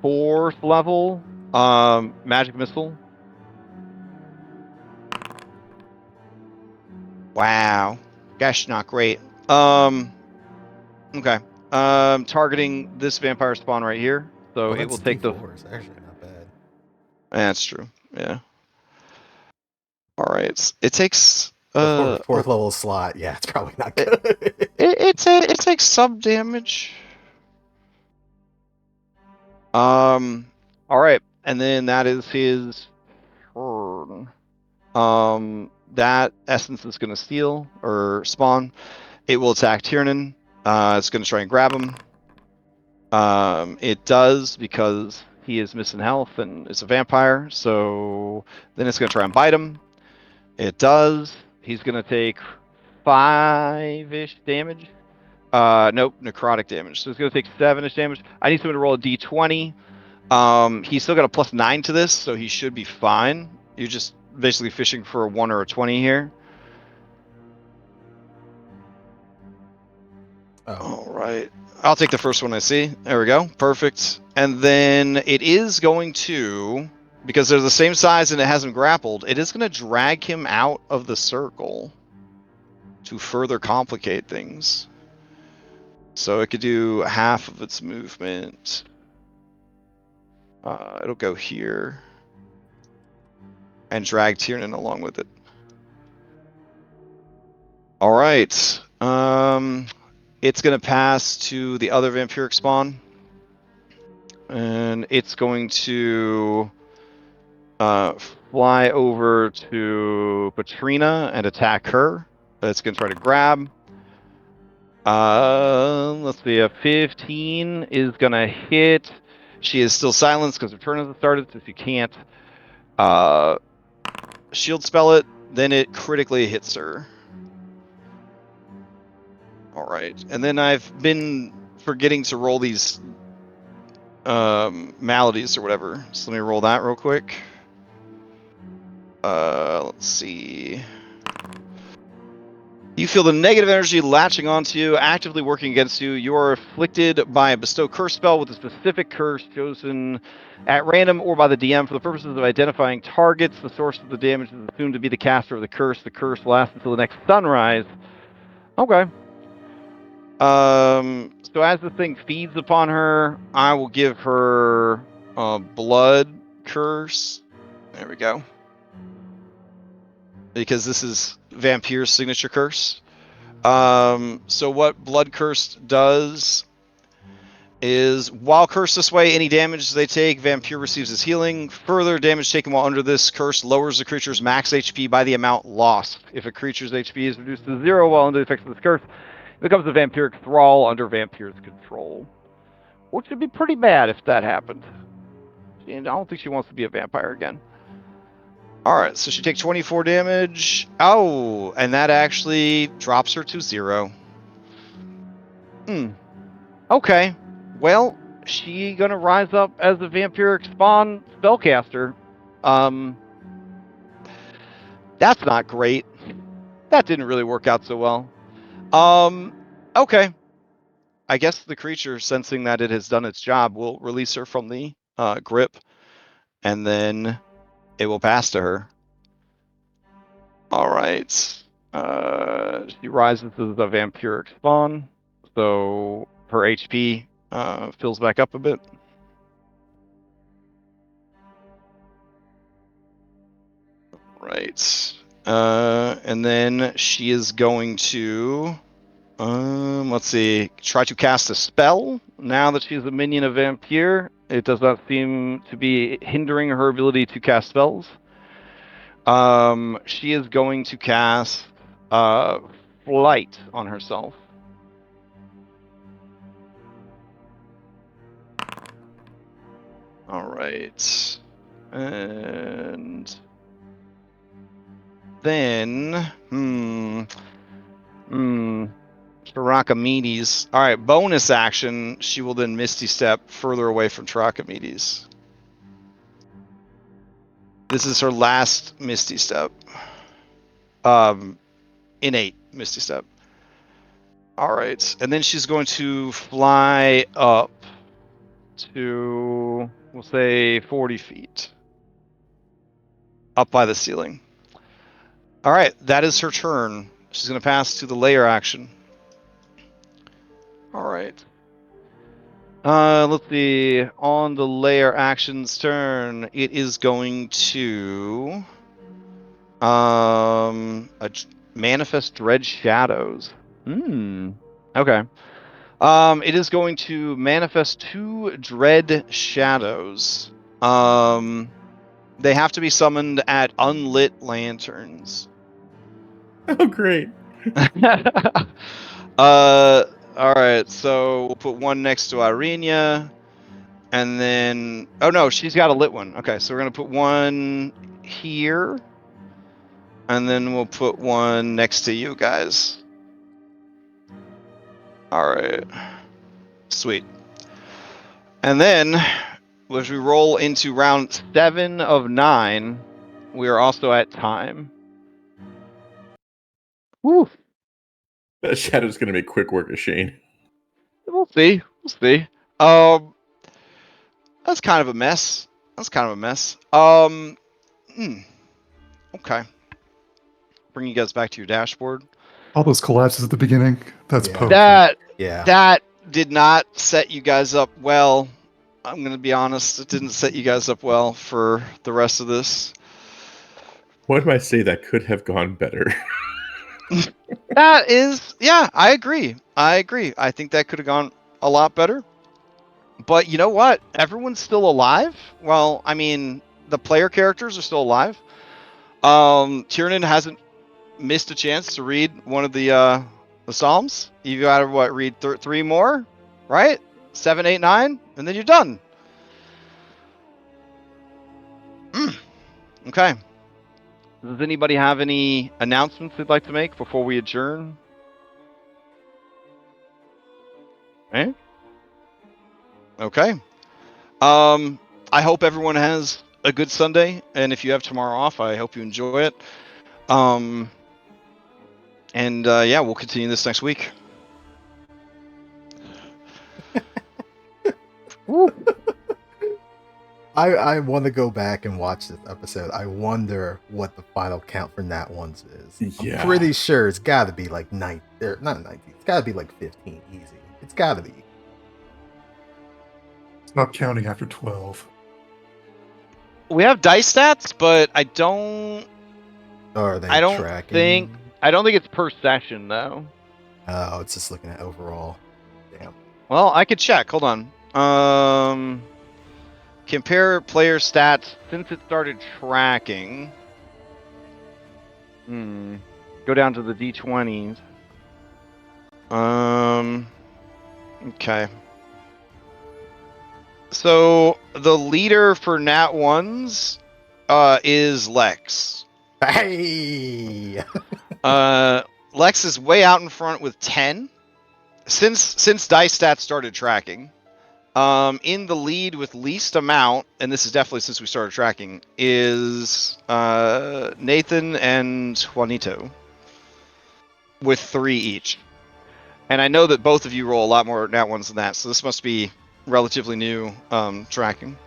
4th level magic missile. Wow. Gosh, not great. Okay. Targeting this vampire spawn right here. So Well, it will that's take the. D4. It's actually not bad. That's true. Yeah. All right. It takes. The fourth level slot. Yeah, it's probably not good. It takes some damage. All right, and then that is his turn. That essence is going to steal or spawn. It will attack Tiernan. It's going to try and grab him. It does because he is missing health and is a vampire. So then it's going to try and bite him. It does. He's going to take 5-ish damage. Nope, necrotic damage. So it's going to take 7-ish damage. I need someone to roll a d20. He's still got a +9 to this, so he should be fine. You're just basically fishing for a 1 or a 20 here. Oh. All right. I'll take the first one I see. There we go. Perfect. And then it is going to, because they're the same size and it has him grappled, it is going to drag him out of the circle to further complicate things. So it could do half of its movement. It'll go here and drag Tiernan along with it. All right. It's going to pass to the other vampiric spawn. And it's going to fly over to Patrina and attack her. It's going to try to grab. Let's see. A 15 is going to hit. She is still silenced because her turn hasn't started, so she can't shield spell it. Then it critically hits her. All right. And then I've been forgetting to roll these maladies or whatever. So let me roll that real quick. Let's see. You feel the negative energy latching onto you, actively working against you. You are afflicted by a bestow curse spell with a specific curse chosen at random or by the DM for the purposes of identifying targets. The source of the damage is assumed to be the caster of the curse. The curse lasts until the next sunrise. Okay. So as the thing feeds upon her, I will give her a blood curse. There we go. Because this is Vampire's signature curse. So what blood curse does is, while cursed this way, any damage they take, Vampire receives as healing. Further damage taken while under this curse lowers the creature's max HP by the amount lost. If a creature's HP is reduced to 0 while under the effects of this curse, it becomes a vampiric thrall under Vampire's control. Which would be pretty bad if that happened. And I don't think she wants to be a vampire again. Alright, so she takes 24 damage. Oh, and that actually drops her to 0. Okay. Well, she gonna rise up as a vampiric spawn spellcaster. That's not great. That didn't really work out so well. Okay. I guess the creature, sensing that it has done its job, will release her from the grip, and then it will pass to her. All right. She rises as a vampiric spawn, so her HP fills back up a bit. Right. And then she is going to, let's see, try to cast a spell. Now that she's a minion of Vampire, it does not seem to be hindering her ability to cast spells. She is going to cast Flight on herself. All right. And then, Archimedes. All right, bonus action. She will then Misty Step further away from Archimedes. This is her last Misty Step. Innate Misty Step. All right, and then she's going to fly up to, we'll say, 40 feet. Up by the ceiling. All right, that is her turn. She's going to pass to the layer action. All right. Let's see. On the layer action's turn, it is going to manifest dread shadows. Okay. It is going to manifest 2 dread shadows. They have to be summoned at unlit lanterns. Oh, great. All right, so we'll put one next to Irenia, and then, oh no, she's got a lit one. Okay, so we're gonna put one here, and then we'll put one next to you guys. All right, sweet. And then, as we roll into round 7 of 9, we are also at time. Woo. That shadow's going to make quick work of Shane. We'll see. That's kind of a mess. Okay. Bring you guys back to your dashboard. All those collapses at the beginning. That's Yeah. potent. That did not set you guys up well. I'm going to be honest. It didn't set you guys up well for the rest of this. What might I say that could have gone better? That is, yeah, I agree. I think that could have gone a lot better. But you know what? Everyone's still alive. Well, I mean, the player characters are still alive. Tiernan hasn't missed a chance to read one of the Psalms. You got to read 3 more, right? 7, 8, 9, and then you're done. Okay. Does anybody have any announcements they'd like to make before we adjourn? Eh? Okay. I hope everyone has a good Sunday, and if you have tomorrow off, I hope you enjoy it. Yeah, we'll continue this next week. I want to go back and watch this episode. I wonder what the final count for Nat ones is. Yeah. I'm pretty sure it's got to be like 9, not 19. It's got to be like 15 easy. It's got to be. It's not counting after 12. We have dice stats, but I don't. Or are they I don't tracking? I don't think it's per session though. Oh, it's just looking at overall. Damn. Well, I could check. Hold on. Compare player stats since it started tracking. Go down to the D20s. Okay. So the leader for Nat 1s is Lex. Hey! Lex is way out in front with 10 since dice stats started tracking. In the lead with least amount, and this is definitely since we started tracking, is Nathan and Juanito with 3 each. And I know that both of you roll a lot more Nat 1s than that, so this must be relatively new tracking.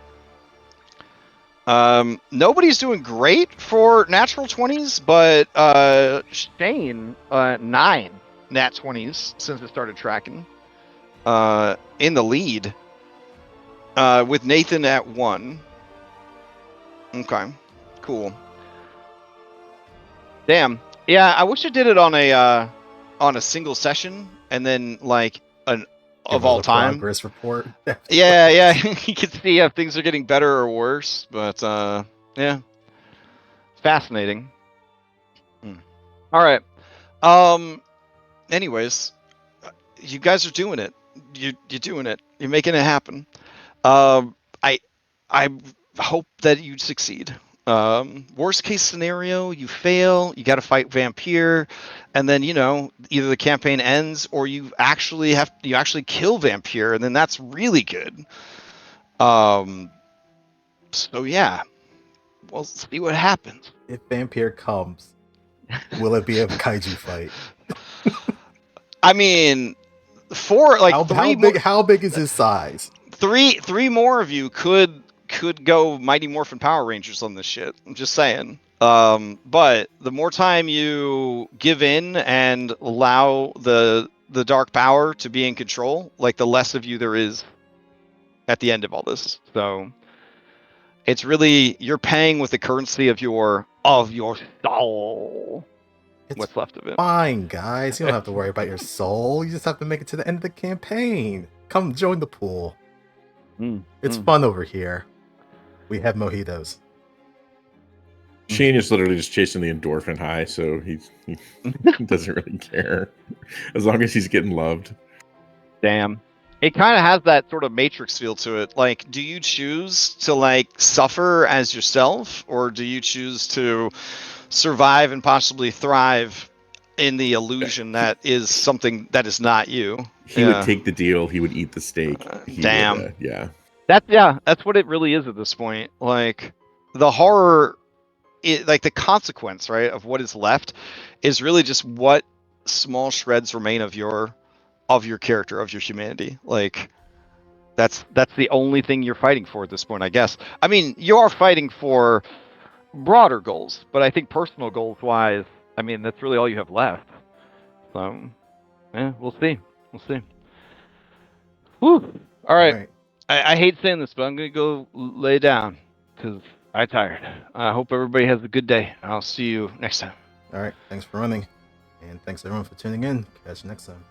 Nobody's doing great for natural 20s, but Shane 9 nat 20s since it started tracking in the lead with Nathan at 1. Okay, cool. Damn. Yeah, I wish I did it on a single session and then like an of all time progress report. Yeah, you can see if things are getting better or worse, but yeah, fascinating. All right. Anyways, you guys are doing it. You're doing it. You're making it happen. I hope that you succeed. Worst case scenario, you fail. You got to fight Vampire, and then either the campaign ends or you actually kill Vampire, and then that's really good. So yeah, we'll see what happens. If Vampire comes, will it be a kaiju fight? I mean, how big is his size? Three more of you could go Mighty Morphin Power Rangers on this shit. I'm just saying. But the more time you give in and allow the dark power to be in control, like the less of you there is at the end of all this. So it's really you're paying with the currency of your soul. It's what's left of it. Fine, guys. You don't have to worry about your soul. You just have to make it to the end of the campaign. Come join the pool. It's fun over here. We have mojitos. Shane is literally just chasing the endorphin high, so he doesn't really care as long as he's getting loved. Damn. It kind of has that sort of Matrix feel to it. Like, do you choose to like suffer as yourself, or do you choose to survive and possibly thrive in the illusion that is something that is not you? He would take the deal. He would eat the steak. Damn. Yeah. That's what it really is at this point. Like the horror, like the consequence, right, of what is left is really just what small shreds remain of your character, of your humanity. Like that's the only thing you're fighting for at this point, I guess. I mean, you are fighting for broader goals, but I think personal goals wise, I mean, that's really all you have left. So yeah, we'll see. Whew. All right. I hate saying this, but I'm gonna go lay down because I'm tired. I hope everybody has a good day. I'll see you next time. All right. Thanks for running. And thanks everyone for tuning in. Catch you next time.